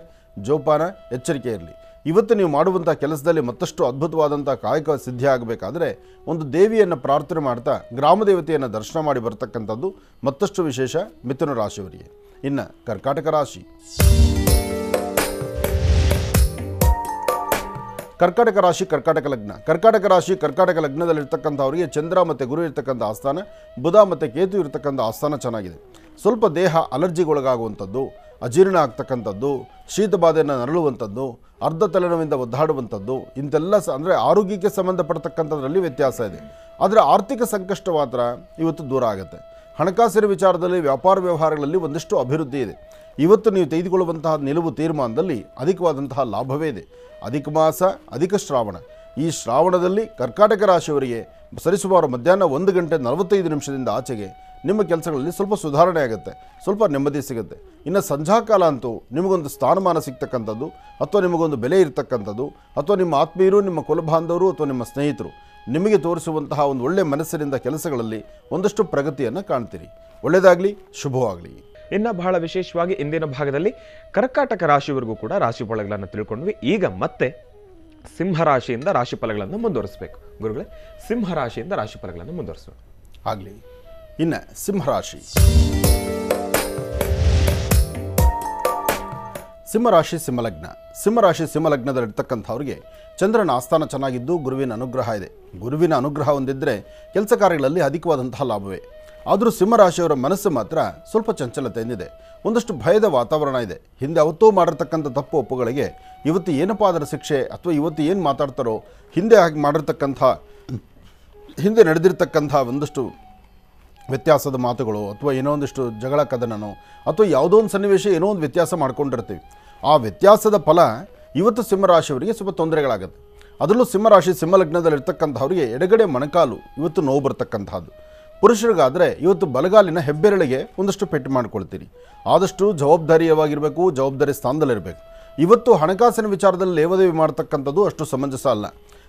ಜೋಪಾನ, ಎಚ್ಚರಿಕೆ ಇರಲಿ. ಇವತ್ತು ನೀವು ಮಾಡುವಂಥ ಕೆಲಸದಲ್ಲಿ ಮತ್ತಷ್ಟು ಅದ್ಭುತವಾದಂಥ ಕಾಯಕ ಸಿದ್ಧಿ ಆಗಬೇಕಾದ್ರೆ ಒಂದು ದೇವಿಯನ್ನು ಪ್ರಾರ್ಥನೆ ಮಾಡ್ತಾ ಗ್ರಾಮ ದೇವತೆಯನ್ನು ದರ್ಶನ ಮಾಡಿ ಬರ್ತಕ್ಕಂಥದ್ದು ಮತ್ತಷ್ಟು ವಿಶೇಷ ಮಿಥುನ ರಾಶಿಯವರಿಗೆ. ಇನ್ನು ಕರ್ಕಾಟಕ ರಾಶಿ. ಕರ್ಕಾಟಕ ಲಗ್ನದಲ್ಲಿರ್ತಕ್ಕಂಥವರಿಗೆ ಚಂದ್ರ ಮತ್ತು ಗುರು ಇರ್ತಕ್ಕಂಥ ಆಸ್ಥಾನ, ಬುಧ ಮತ್ತು ಕೇತು ಇರ್ತಕ್ಕಂಥ ಆಸ್ಥಾನ ಚೆನ್ನಾಗಿದೆ. ಸ್ವಲ್ಪ ದೇಹ ಅಲರ್ಜಿಗೊಳಗಾಗುವಂಥದ್ದು ಅಜೀರ್ಣ ಆಗ್ತಕ್ಕಂಥದ್ದು, ಶೀತ ಬಾಧೆಯನ್ನು ನರಳುವಂಥದ್ದು, ಅರ್ಧ ತಲೆನೋವಿಂದ ಒದ್ದಾಡುವಂಥದ್ದು, ಇಂತೆಲ್ಲ ಅಂದರೆ ಆರೋಗ್ಯಕ್ಕೆ ಸಂಬಂಧಪಡ್ತಕ್ಕಂಥದ್ರಲ್ಲಿ ವ್ಯತ್ಯಾಸ ಇದೆ. ಆದರೆ ಆರ್ಥಿಕ ಸಂಕಷ್ಟ ಮಾತ್ರ ಇವತ್ತು ದೂರ ಆಗುತ್ತೆ. ಹಣಕಾಸಿನ ವಿಚಾರದಲ್ಲಿ ವ್ಯಾಪಾರ ವ್ಯವಹಾರಗಳಲ್ಲಿ ಒಂದಿಷ್ಟು ಅಭಿವೃದ್ಧಿ ಇದೆ. ಇವತ್ತು ನೀವು ತೆಗೆದುಕೊಳ್ಳುವಂತಹ ನಿಲುವು ತೀರ್ಮಾನದಲ್ಲಿ ಅಧಿಕವಾದಂತಹ ಲಾಭವೇ ಇದೆ. ಅಧಿಕ ಮಾಸ, ಅಧಿಕ ಶ್ರಾವಣ. ಈ ಶ್ರಾವಣದಲ್ಲಿ ಕರ್ಕಾಟಕ ರಾಶಿಯವರಿಗೆ ಸರಿಸುಮಾರು ಮಧ್ಯಾಹ್ನ 1:45 ಆಚೆಗೆ ನಿಮ್ಮ ಕೆಲಸಗಳಲ್ಲಿ ಸ್ವಲ್ಪ ಸುಧಾರಣೆ ಆಗುತ್ತೆ, ಸ್ವಲ್ಪ ನೆಮ್ಮದಿ ಸಿಗುತ್ತೆ. ಇನ್ನು ಸಂಧ್ಯಾಕಾಲ ಅಂತೂ ನಿಮಗೊಂದು ಸ್ಥಾನಮಾನ ಸಿಗ್ತಕ್ಕಂಥದ್ದು, ಅಥವಾ ನಿಮಗೊಂದು ಬೆಲೆ ಇರತಕ್ಕಂಥದ್ದು, ಅಥವಾ ನಿಮ್ಮ ಆತ್ಮೀಯರು, ನಿಮ್ಮ ಕುಲಬಾಂಧವರು ಅಥವಾ ನಿಮ್ಮ ಸ್ನೇಹಿತರು ನಿಮಗೆ ತೋರಿಸುವಂತಹ ಒಂದು ಒಳ್ಳೆಯ ಮನಸ್ಸಿನಿಂದ ಕೆಲಸಗಳಲ್ಲಿ ಒಂದಷ್ಟು ಪ್ರಗತಿಯನ್ನು ಕಾಣ್ತೀರಿ. ಒಳ್ಳೆಯದಾಗಲಿ, ಶುಭವಾಗಲಿ. ಇನ್ನು ಬಹಳ ವಿಶೇಷವಾಗಿ ಇಂದಿನ ಭಾಗದಲ್ಲಿ ಕರ್ಕಾಟಕ ರಾಶಿಯವರೆಗೂ ಕೂಡ ರಾಶಿ ಫಲಗಳನ್ನು ತಿಳ್ಕೊಂಡ್ವಿ. ಈಗ ಮತ್ತೆ ಸಿಂಹರಾಶಿಯಿಂದ ರಾಶಿ ಫಲಗಳನ್ನು ಮುಂದುವರಿಸಬೇಕು. ಗುರುಗಳೇ, ಸಿಂಹರಾಶಿಯಿಂದ ರಾಶಿ ಫಲಗಳನ್ನು ಮುಂದುವರಿಸಬೇಕು. ಆಗಲಿ. ಇನ್ನು ಸಿಂಹರಾಶಿ. ಸಿಂಹರಾಶಿ ಸಿಂಹಲಗ್ನ. ಸಿಂಹರಾಶಿ ಸಿಂಹಲಗ್ನದಲ್ಲಿರ್ತಕ್ಕಂಥವ್ರಿಗೆ ಚಂದ್ರನ ಆಸ್ಥಾನ ಚೆನ್ನಾಗಿದ್ದು ಗುರುವಿನ ಅನುಗ್ರಹ ಇದೆ. ಗುರುವಿನ ಅನುಗ್ರಹ ಹೊಂದಿದ್ದರೆ ಕೆಲಸ ಕಾರ್ಯಗಳಲ್ಲಿ ಅಧಿಕವಾದಂತಹ ಲಾಭವೇ. ಆದರೂ ಸಿಂಹರಾಶಿಯವರ ಮನಸ್ಸು ಮಾತ್ರ ಸ್ವಲ್ಪ ಚಂಚಲತೆಯಿಂದಿದೆ. ಒಂದಷ್ಟು ಭಯದ ವಾತಾವರಣ ಇದೆ. ಹಿಂದೆ ಅವತ್ತೂ ಮಾಡಿರ್ತಕ್ಕಂಥ ತಪ್ಪು ಒಪ್ಪುಗಳಿಗೆ ಇವತ್ತು ಏನಪ್ಪ ಅದರ ಶಿಕ್ಷೆ, ಅಥವಾ ಇವತ್ತು ಏನು ಮಾತಾಡ್ತಾರೋ, ಹಿಂದೆ ಹಾಗೆ ಮಾಡಿರ್ತಕ್ಕಂಥ ಹಿಂದೆ ನಡೆದಿರ್ತಕ್ಕಂಥ ಒಂದಷ್ಟು ವ್ಯತ್ಯಾಸದ ಮಾತುಗಳು, ಅಥವಾ ಏನೋ ಒಂದಿಷ್ಟು ಜಗಳ ಕದನನೋ, ಅಥವಾ ಯಾವುದೋ ಒಂದು ಸನ್ನಿವೇಶ ಏನೋ ಒಂದು ವ್ಯತ್ಯಾಸ ಮಾಡ್ಕೊಂಡಿರ್ತೀವಿ. ಆ ವ್ಯತ್ಯಾಸದ ಫಲ ಇವತ್ತು ಸಿಂಹರಾಶಿಯವರಿಗೆ ಸ್ವಲ್ಪ ತೊಂದರೆಗಳಾಗುತ್ತೆ. ಅದರಲ್ಲೂ ಸಿಂಹರಾಶಿ ಸಿಂಹಲಗ್ನದಲ್ಲಿರ್ತಕ್ಕಂಥವ್ರಿಗೆ ಎಡಗಡೆ ಮೊಣಕಾಲು ಇವತ್ತು ನೋವು ಬರ್ತಕ್ಕಂಥದ್ದು. ಪುರುಷರಿಗಾದರೆ ಇವತ್ತು ಬಲಗಾಲಿನ ಹೆಬ್ಬೆರಳಿಗೆ ಒಂದಷ್ಟು ಪೆಟ್ಟು ಮಾಡ್ಕೊಳ್ತೀರಿ. ಆದಷ್ಟು ಜವಾಬ್ದಾರಿಯವಾಗಿರಬೇಕು, ಜವಾಬ್ದಾರಿ ಸ್ಥಾನದಲ್ಲಿರಬೇಕು. ಇವತ್ತು ಹಣಕಾಸಿನ ವಿಚಾರದಲ್ಲಿ ಲೇವಾದೇವಿ ಮಾಡ್ತಕ್ಕಂಥದ್ದು ಅಷ್ಟು ಸಮಂಜಸ ಅಲ್ಲ.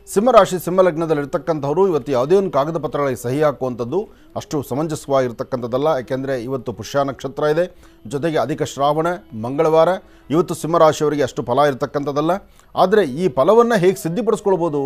ಸಿಂಹರಾಶಿ ಸಿಂಹಲಗ್ನದಲ್ಲಿರ್ತಕ್ಕಂಥವ್ರು ಇವತ್ತು ಯಾವುದೇ ಒಂದು ಕಾಗದ ಪತ್ರಗಳಿಗೆ ಸಹಿ ಹಾಕುವಂಥದ್ದು ಅಷ್ಟು ಸಮಂಜಸವಾಗಿರ್ತಕ್ಕಂಥದ್ದಲ್ಲ. ಯಾಕೆಂದರೆ ಇವತ್ತು ಪುಷ್ಯ ನಕ್ಷತ್ರ ಇದೆ, ಜೊತೆಗೆ ಅಧಿಕ ಶ್ರಾವಣ, ಮಂಗಳವಾರ. ಇವತ್ತು ಸಿಂಹರಾಶಿಯವರಿಗೆ ಅಷ್ಟು ಫಲ ಇರತಕ್ಕಂಥದ್ದಲ್ಲ. ಆದರೆ ಈ ಫಲವನ್ನು ಹೇಗೆ ಸಿದ್ಧಿಪಡಿಸ್ಕೊಳ್ಬೋದು?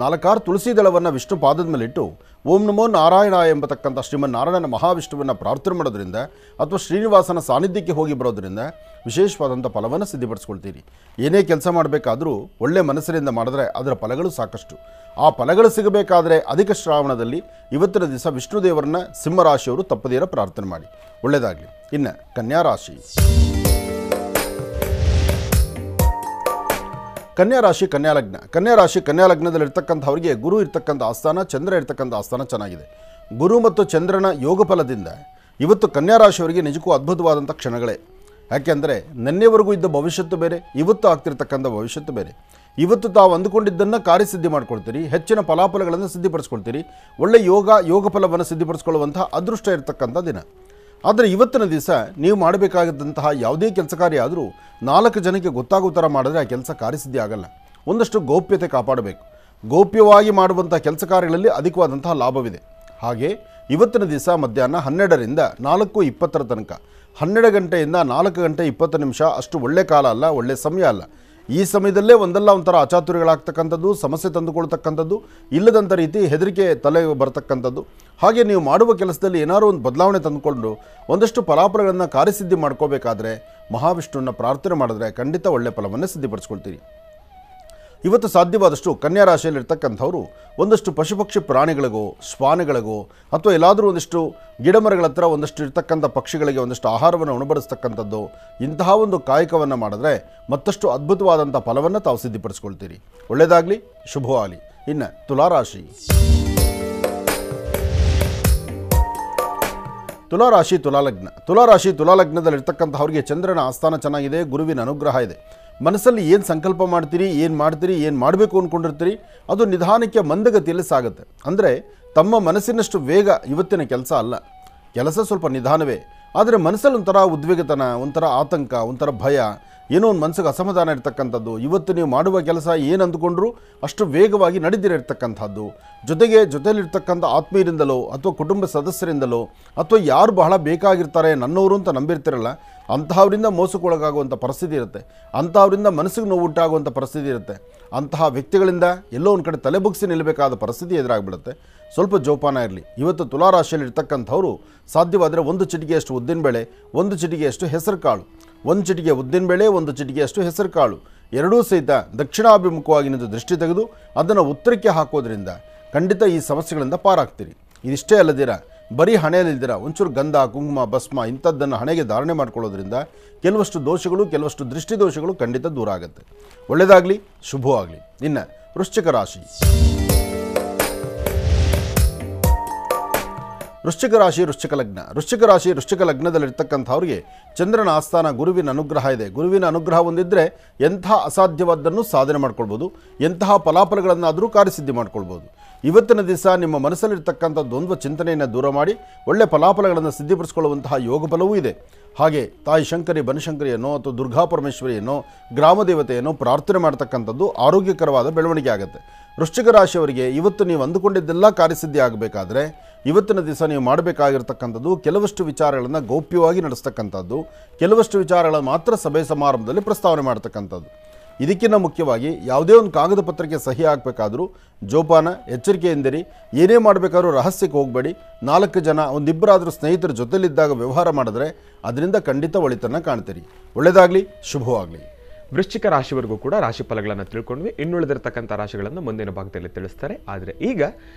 4 ತುಳಸಿ ದಳವನ್ನು ವಿಷ್ಣು ಪಾದದ ಮೇಲಿಟ್ಟು ಓಂ ನಮೋ ನಾರಾಯಣ ಎಂಬತಕ್ಕಂಥ ಶ್ರೀಮನ್ನಾರಾಯಣನ ಮಹಾವಿಷ್ಣುವನ್ನು ಪ್ರಾರ್ಥನೆ ಮಾಡೋದ್ರಿಂದ, ಅಥವಾ ಶ್ರೀನಿವಾಸನ ಸಾನ್ನಿಧ್ಯಕ್ಕೆ ಹೋಗಿ ಬರೋದ್ರಿಂದ ವಿಶೇಷವಾದಂಥ ಫಲವನ್ನು ಸಿದ್ಧಿಪಡಿಸ್ಕೊಳ್ತೀರಿ. ಏನೇ ಕೆಲಸ ಮಾಡಬೇಕಾದರೂ ಒಳ್ಳೆಯ ಮನಸ್ಸಿನಿಂದ ಮಾಡಿದ್ರೆ ಅದರ ಫಲಗಳು ಸಾಕಷ್ಟು. ಆ ಫಲಗಳು ಸಿಗಬೇಕಾದರೆ ಅಧಿಕ ಶ್ರಾವಣದಲ್ಲಿ ಇವತ್ತಿನ ದಿವಸ ವಿಷ್ಣು ದೇವರನ್ನ ಸಿಂಹರಾಶಿಯವರು ತಪ್ಪದೇರ ಪ್ರಾರ್ಥನೆ ಮಾಡಿ. ಒಳ್ಳೆಯದಾಗಲಿ. ಇನ್ನು ಕನ್ಯಾರಾಶಿ. ಕನ್ಯಾರಾಶಿ ಕನ್ಯಾಲಗ್ನ. ಕನ್ಯಾರಾಶಿ ಕನ್ಯಾಲಗ್ನದಲ್ಲಿರ್ತಕ್ಕಂಥವ್ರಿಗೆ ಗುರು ಇರ್ತಕ್ಕಂಥ ಆಸ್ಥಾನ, ಚಂದ್ರ ಇರ್ತಕ್ಕಂಥ ಆಸ್ಥಾನ ಚೆನ್ನಾಗಿದೆ. ಗುರು ಮತ್ತು ಚಂದ್ರನ ಯೋಗ ಫಲದಿಂದ ಇವತ್ತು ಕನ್ಯಾರಾಶಿಯವರಿಗೆ ನಿಜಕ್ಕೂ ಅದ್ಭುತವಾದಂಥ ಕ್ಷಣಗಳೇ. ಯಾಕೆಂದರೆ ನಿನ್ನೆವರೆಗೂ ಇದ್ದ ಭವಿಷ್ಯತ್ತು ಬೇರೆ, ಇವತ್ತು ಆಗ್ತಿರ್ತಕ್ಕಂಥ ಭವಿಷ್ಯತ್ತು ಬೇರೆ. ಇವತ್ತು ತಾವು ಅಂದುಕೊಂಡಿದ್ದನ್ನು ಕಾರ್ಯಸಿದ್ಧಿ ಮಾಡ್ಕೊಳ್ತೀರಿ, ಹೆಚ್ಚಿನ ಫಲಾಫಲಗಳನ್ನು ಸಿದ್ಧಿಪಡಿಸ್ಕೊಳ್ತೀರಿ, ಒಳ್ಳೆಯ ಯೋಗ ಫಲವನ್ನು ಸಿದ್ಧಿಪಡಿಸ್ಕೊಳ್ಳುವಂಥ ಅದೃಷ್ಟ ಇರತಕ್ಕಂಥ ದಿನ. ಆದರೆ ಇವತ್ತಿನ ದಿವಸ ನೀವು ಮಾಡಬೇಕಾದಂತಹ ಯಾವುದೇ ಕೆಲಸ ಕಾರ್ಯ ಆದರೂ 4 ಜನಕ್ಕೆ ಗೊತ್ತಾಗೋ ಥರ ಮಾಡಿದ್ರೆ ಆ ಕೆಲಸ ಕಾರ್ಯಸಿದ್ಧಿ ಆಗಲ್ಲ. ಒಂದಷ್ಟು ಗೌಪ್ಯತೆ ಕಾಪಾಡಬೇಕು. ಗೌಪ್ಯವಾಗಿ ಮಾಡುವಂಥ ಕೆಲಸ ಕಾರ್ಯಗಳಲ್ಲಿ ಅಧಿಕವಾದಂತಹ ಲಾಭವಿದೆ. ಹಾಗೆ ಇವತ್ತಿನ ದಿವಸ ಮಧ್ಯಾಹ್ನ 12ರಿಂದ 4:20 ತನಕ, 12 ಗಂಟೆಯಿಂದ 4 ಗಂಟೆ 20 ನಿಮಿಷ ಅಷ್ಟು ಒಳ್ಳೆ ಕಾಲ ಅಲ್ಲ, ಒಳ್ಳೆ ಸಮಯ ಅಲ್ಲ. ಈ ಸಮಯದಲ್ಲೇ ಒಂದಲ್ಲ ಒಂಥರ ಅಚಾತುರ್ಯಗಳಾಗ್ತಕ್ಕಂಥದ್ದು, ಸಮಸ್ಯೆ ತಂದುಕೊಳ್ತಕ್ಕಂಥದ್ದು, ಇಲ್ಲದಂಥ ರೀತಿ ಹೆದರಿಕೆ ತಲೆ ಬರ್ತಕ್ಕಂಥದ್ದು. ಹಾಗೆ ನೀವು ಮಾಡುವ ಕೆಲಸದಲ್ಲಿ ಏನಾದರೂ ಒಂದು ಬದಲಾವಣೆ ತಂದುಕೊಂಡು ಒಂದಷ್ಟು ಫಲಾಫಲಗಳನ್ನು ಕಾರ್ಯಸಿದ್ಧಿ ಮಾಡ್ಕೋಬೇಕಾದ್ರೆ ಮಹಾವಿಷ್ಣುವನ್ನ ಪ್ರಾರ್ಥನೆ ಮಾಡಿದ್ರೆ ಖಂಡಿತ ಒಳ್ಳೆಯ ಫಲವನ್ನು ಸಿದ್ಧಿಪಡಿಸ್ಕೊಳ್ತೀರಿ. ಇವತ್ತು ಸಾಧ್ಯವಾದಷ್ಟು ಕನ್ಯಾ ರಾಶಿಯಲ್ಲಿರ್ತಕ್ಕಂಥವ್ರು ಒಂದಷ್ಟು ಪಶುಪಕ್ಷಿ ಪ್ರಾಣಿಗಳಿಗೋ, ಶ್ವಾನಗಳಿಗೋ, ಅಥವಾ ಎಲ್ಲಾದರೂ ಒಂದಿಷ್ಟು ಗಿಡಮರಗಳ ಹತ್ರ ಒಂದಷ್ಟು ಇರ್ತಕ್ಕಂಥ ಪಕ್ಷಿಗಳಿಗೆ ಒಂದಷ್ಟು ಆಹಾರವನ್ನು ಉಣಬಡಿಸ್ತಕ್ಕಂಥದ್ದು, ಇಂತಹ ಒಂದು ಕಾಯಕವನ್ನು ಮಾಡಿದ್ರೆ ಮತ್ತಷ್ಟು ಅದ್ಭುತವಾದಂಥ ಫಲವನ್ನು ತಾವು ಸಿದ್ಧಿಪಡಿಸ್ಕೊಳ್ತೀರಿ. ಒಳ್ಳೆಯದಾಗಲಿ, ಶುಭವಾಗಲಿ. ಇನ್ನು ತುಲಾರಾಶಿ. ತುಲಾರಾಶಿ ತುಲಾಲಗ್ನ. ತುಲಾಲಗ್ನದಲ್ಲಿರ್ತಕ್ಕಂಥವ್ರಿಗೆ ಚಂದ್ರನ ಆಸ್ಥಾನ ಚೆನ್ನಾಗಿದೆ, ಗುರುವಿನ ಅನುಗ್ರಹ ಇದೆ. ಮನಸ್ಸಲ್ಲಿ ಏನು ಸಂಕಲ್ಪ ಮಾಡ್ತೀರಿ, ಏನು ಮಾಡಬೇಕು ಅಂದ್ಕೊಂಡಿರ್ತೀರಿ, ಅದು ನಿಧಾನಕ್ಕೆ ಮಂದಗತಿಯಲ್ಲಿ ಸಾಗುತ್ತೆ. ಅಂದರೆ ತಮ್ಮ ಮನಸ್ಸಿನಷ್ಟು ವೇಗ ಇವತ್ತಿನ ಕೆಲಸ ಅಲ್ಲ, ಕೆಲಸ ಸ್ವಲ್ಪ ನಿಧಾನವೇ. ಆದರೆ ಮನಸ್ಸಲ್ಲಿ ಒಂಥರ ಉದ್ವೇಗತನ, ಒಂಥರ ಆತಂಕ, ಒಂಥರ ಭಯ, ಏನೋ ಒಂದು ಮನಸ್ಸಿಗೆ ಅಸಮಾಧಾನ ಇರ್ತಕ್ಕಂಥದ್ದು. ಇವತ್ತು ನೀವು ಮಾಡುವ ಕೆಲಸ ಏನು ಅಂದುಕೊಂಡ್ರೂ ಅಷ್ಟು ವೇಗವಾಗಿ ನಡೆದಿರತಕ್ಕಂಥದ್ದು. ಜೊತೆಯಲ್ಲಿರ್ತಕ್ಕಂಥ ಆತ್ಮೀಯರಿಂದಲೋ ಅಥವಾ ಕುಟುಂಬ ಸದಸ್ಯರಿಂದಲೋ ಅಥವಾ ಯಾರು ಬಹಳ ಬೇಕಾಗಿರ್ತಾರೆ ನನ್ನವರು ಅಂತ ನಂಬಿರ್ತಿರಲ್ಲ, ಅಂತಹವರಿಂದ ಮೋಸಕ್ಕೊಳಗಾಗುವಂಥ ಪರಿಸ್ಥಿತಿ ಇರುತ್ತೆ. ಅಂಥವರಿಂದ ಮನಸ್ಸಿಗೆ ನೋವು ಉಂಟಾಗುವಂಥ ಪರಿಸ್ಥಿತಿ ಇರುತ್ತೆ. ಅಂತಹ ವ್ಯಕ್ತಿಗಳಿಂದ ಎಲ್ಲೋ ಒಂದು ಕಡೆ ತಲೆಬುಗ್ಸಿ ನಿಲ್ಲಬೇಕಾದ ಪರಿಸ್ಥಿತಿ ಎದುರಾಗಿಬಿಡುತ್ತೆ. ಸ್ವಲ್ಪ ಜೋಪಾನ ಇರಲಿ. ಇವತ್ತು ತುಲಾರಾಶಿಯಲ್ಲಿ ಇರ್ತಕ್ಕಂಥವ್ರು ಸಾಧ್ಯವಾದರೆ 1 ಚಿಟಿಕೆಯಷ್ಟು ಉದ್ದಿನಬೇಳೆ, 1 ಚಿಟಿಕೆಯಷ್ಟು ಹೆಸರು ಕಾಳು, 1 ಚಿಟಿಕೆ ಉದ್ದಿನಬೇಳೆ, 1 ಚಿಟಿಕೆಯಷ್ಟು ಹೆಸರು ಕಾಳು ಎರಡೂ ಸಹಿತ ದಕ್ಷಿಣಾಭಿಮುಖವಾಗಿ ನಿಂತು ದೃಷ್ಟಿ ತೆಗೆದು ಅದನ್ನು ಉತ್ತರಕ್ಕೆ ಹಾಕೋದ್ರಿಂದ ಖಂಡಿತ ಈ ಸಮಸ್ಯೆಗಳಿಂದ ಪಾರಾಗ್ತೀರಿ. ಇದಿಷ್ಟೇ ಅಲ್ಲದಿರ ಬರೀ ಹಣೆಯಲ್ಲಿಲ್ದಿರ ಒಂಚೂರು ಗಂಧ ಕುಂಕುಮ ಭಸ್ಮ ಇಂಥದ್ದನ್ನು ಹಣೆಗೆ ಧಾರಣೆ ಮಾಡ್ಕೊಳ್ಳೋದ್ರಿಂದ ಕೆಲವಷ್ಟು ದೋಷಗಳು ಕೆಲವಷ್ಟು ದೃಷ್ಟಿ ದೋಷಗಳು ಖಂಡಿತ ದೂರ ಆಗುತ್ತೆ. ಒಳ್ಳೆಯದಾಗಲಿ, ಶುಭವಾಗಲಿ. ಇನ್ನು ವೃಶ್ಚಿಕ ರಾಶಿ. ವೃಶ್ಚಿಕ ರಾಶಿ ವೃಶ್ಚಿಕ ಲಗ್ನ. ವೃಶ್ಚಿಕ ರಾಶಿ ವೃಶ್ಚಿಕ ಲಗ್ನದಲ್ಲಿರ್ತಕ್ಕಂಥವ್ರಿಗೆ ಚಂದ್ರನ ಆಸ್ಥಾನ ಗುರುವಿನ ಅನುಗ್ರಹ ಇದೆ. ಗುರುವಿನ ಅನುಗ್ರಹ ಹೊಂದಿದ್ರೆ ಎಂಥ ಅಸಾಧ್ಯವಾದ್ದನ್ನು ಸಾಧನೆ ಮಾಡ್ಕೊಳ್ಬೋದು, ಎಂತಹ ಫಲಾಫಲಗಳನ್ನಾದರೂ ಕಾರ್ಯಸಿದ್ಧಿ ಮಾಡ್ಕೊಳ್ಬೋದು. ಇವತ್ತಿನ ದಿವಸ ನಿಮ್ಮ ಮನಸ್ಸಲ್ಲಿರ್ತಕ್ಕಂಥ ದ್ವಂದ್ವ ಚಿಂತನೆಯನ್ನು ದೂರ ಮಾಡಿ ಒಳ್ಳೆ ಫಲಾಫಲಗಳನ್ನು ಸಿದ್ಧಿಪಡಿಸಿಕೊಳ್ಳುವಂತಹ ಯೋಗ ಬಲವೂ ಇದೆ. ಹಾಗೆ ತಾಯಿ ಶಂಕರಿ ಬನಶಂಕರಿಯನ್ನು ಅಥವಾ ದುರ್ಗಾ ಪರಮೇಶ್ವರಿಯನ್ನು ಗ್ರಾಮ ದೇವತೆಯನ್ನು ಪ್ರಾರ್ಥನೆ ಮಾಡ್ತಕ್ಕಂಥದ್ದು ಆರೋಗ್ಯಕರವಾದ ಬೆಳವಣಿಗೆ ಆಗುತ್ತೆ. ವೃಶ್ಚಿಕ ರಾಶಿಯವರಿಗೆ ಇವತ್ತು ನೀವು ಅಂದುಕೊಂಡಿದ್ದೆಲ್ಲ ಕಾರ್ಯಸಿದ್ಧಿ ಆಗಬೇಕಾದ್ರೆ ಇವತ್ತಿನ ದಿವಸ ನೀವು ಮಾಡಬೇಕಾಗಿರ್ತಕ್ಕಂಥದ್ದು ಕೆಲವಷ್ಟು ವಿಚಾರಗಳನ್ನು ಗೌಪ್ಯವಾಗಿ ನಡೆಸ್ತಕ್ಕಂಥದ್ದು, ಕೆಲವಷ್ಟು ವಿಚಾರಗಳನ್ನು ಮಾತ್ರ ಸಭೆ ಸಮಾರಂಭದಲ್ಲಿ ಪ್ರಸ್ತಾವನೆ ಮಾಡ್ತಕ್ಕಂಥದ್ದು. ಇದಕ್ಕಿಂತ ಮುಖ್ಯವಾಗಿ ಯಾವುದೇ ಒಂದು ಕಾಗದ ಪತ್ರಕ್ಕೆ ಸಹಿ ಹಾಕಬೇಕಾದ್ರೂ ಜೋಪಾನ, ಎಚ್ಚರಿಕೆಯಿಂದಿರಿ. ಏನೇ ಮಾಡಬೇಕಾದ್ರೂ ರಹಸ್ಯಕ್ಕೆ ಹೋಗಬೇಡಿ. 4 ಜನ ಒಂದಿಬ್ಬರಾದರೂ ಸ್ನೇಹಿತರ ಜೊತೆಲಿದ್ದಾಗ ವ್ಯವಹಾರ ಮಾಡಿದ್ರೆ ಅದರಿಂದ ಖಂಡಿತ ಒಳಿತನ್ನು ಕಾಣ್ತೀರಿ. ಒಳ್ಳೆಯದಾಗಲಿ, ಶುಭವಾಗಲಿ. ವೃಶ್ಚಿಕ ರಾಶಿವರೆಗೂ ಕೂಡ ರಾಶಿ ಫಲಗಳನ್ನು ತಿಳ್ಕೊಂಡ್ವಿ. ಇನ್ನುಳಿದಿರ್ತಕ್ಕಂಥ ರಾಶಿಗಳನ್ನು ಮುಂದಿನ ಭಾಗದಲ್ಲಿ ತಿಳಿಸ್ತಾರೆ. ಆದರೆ ಈಗ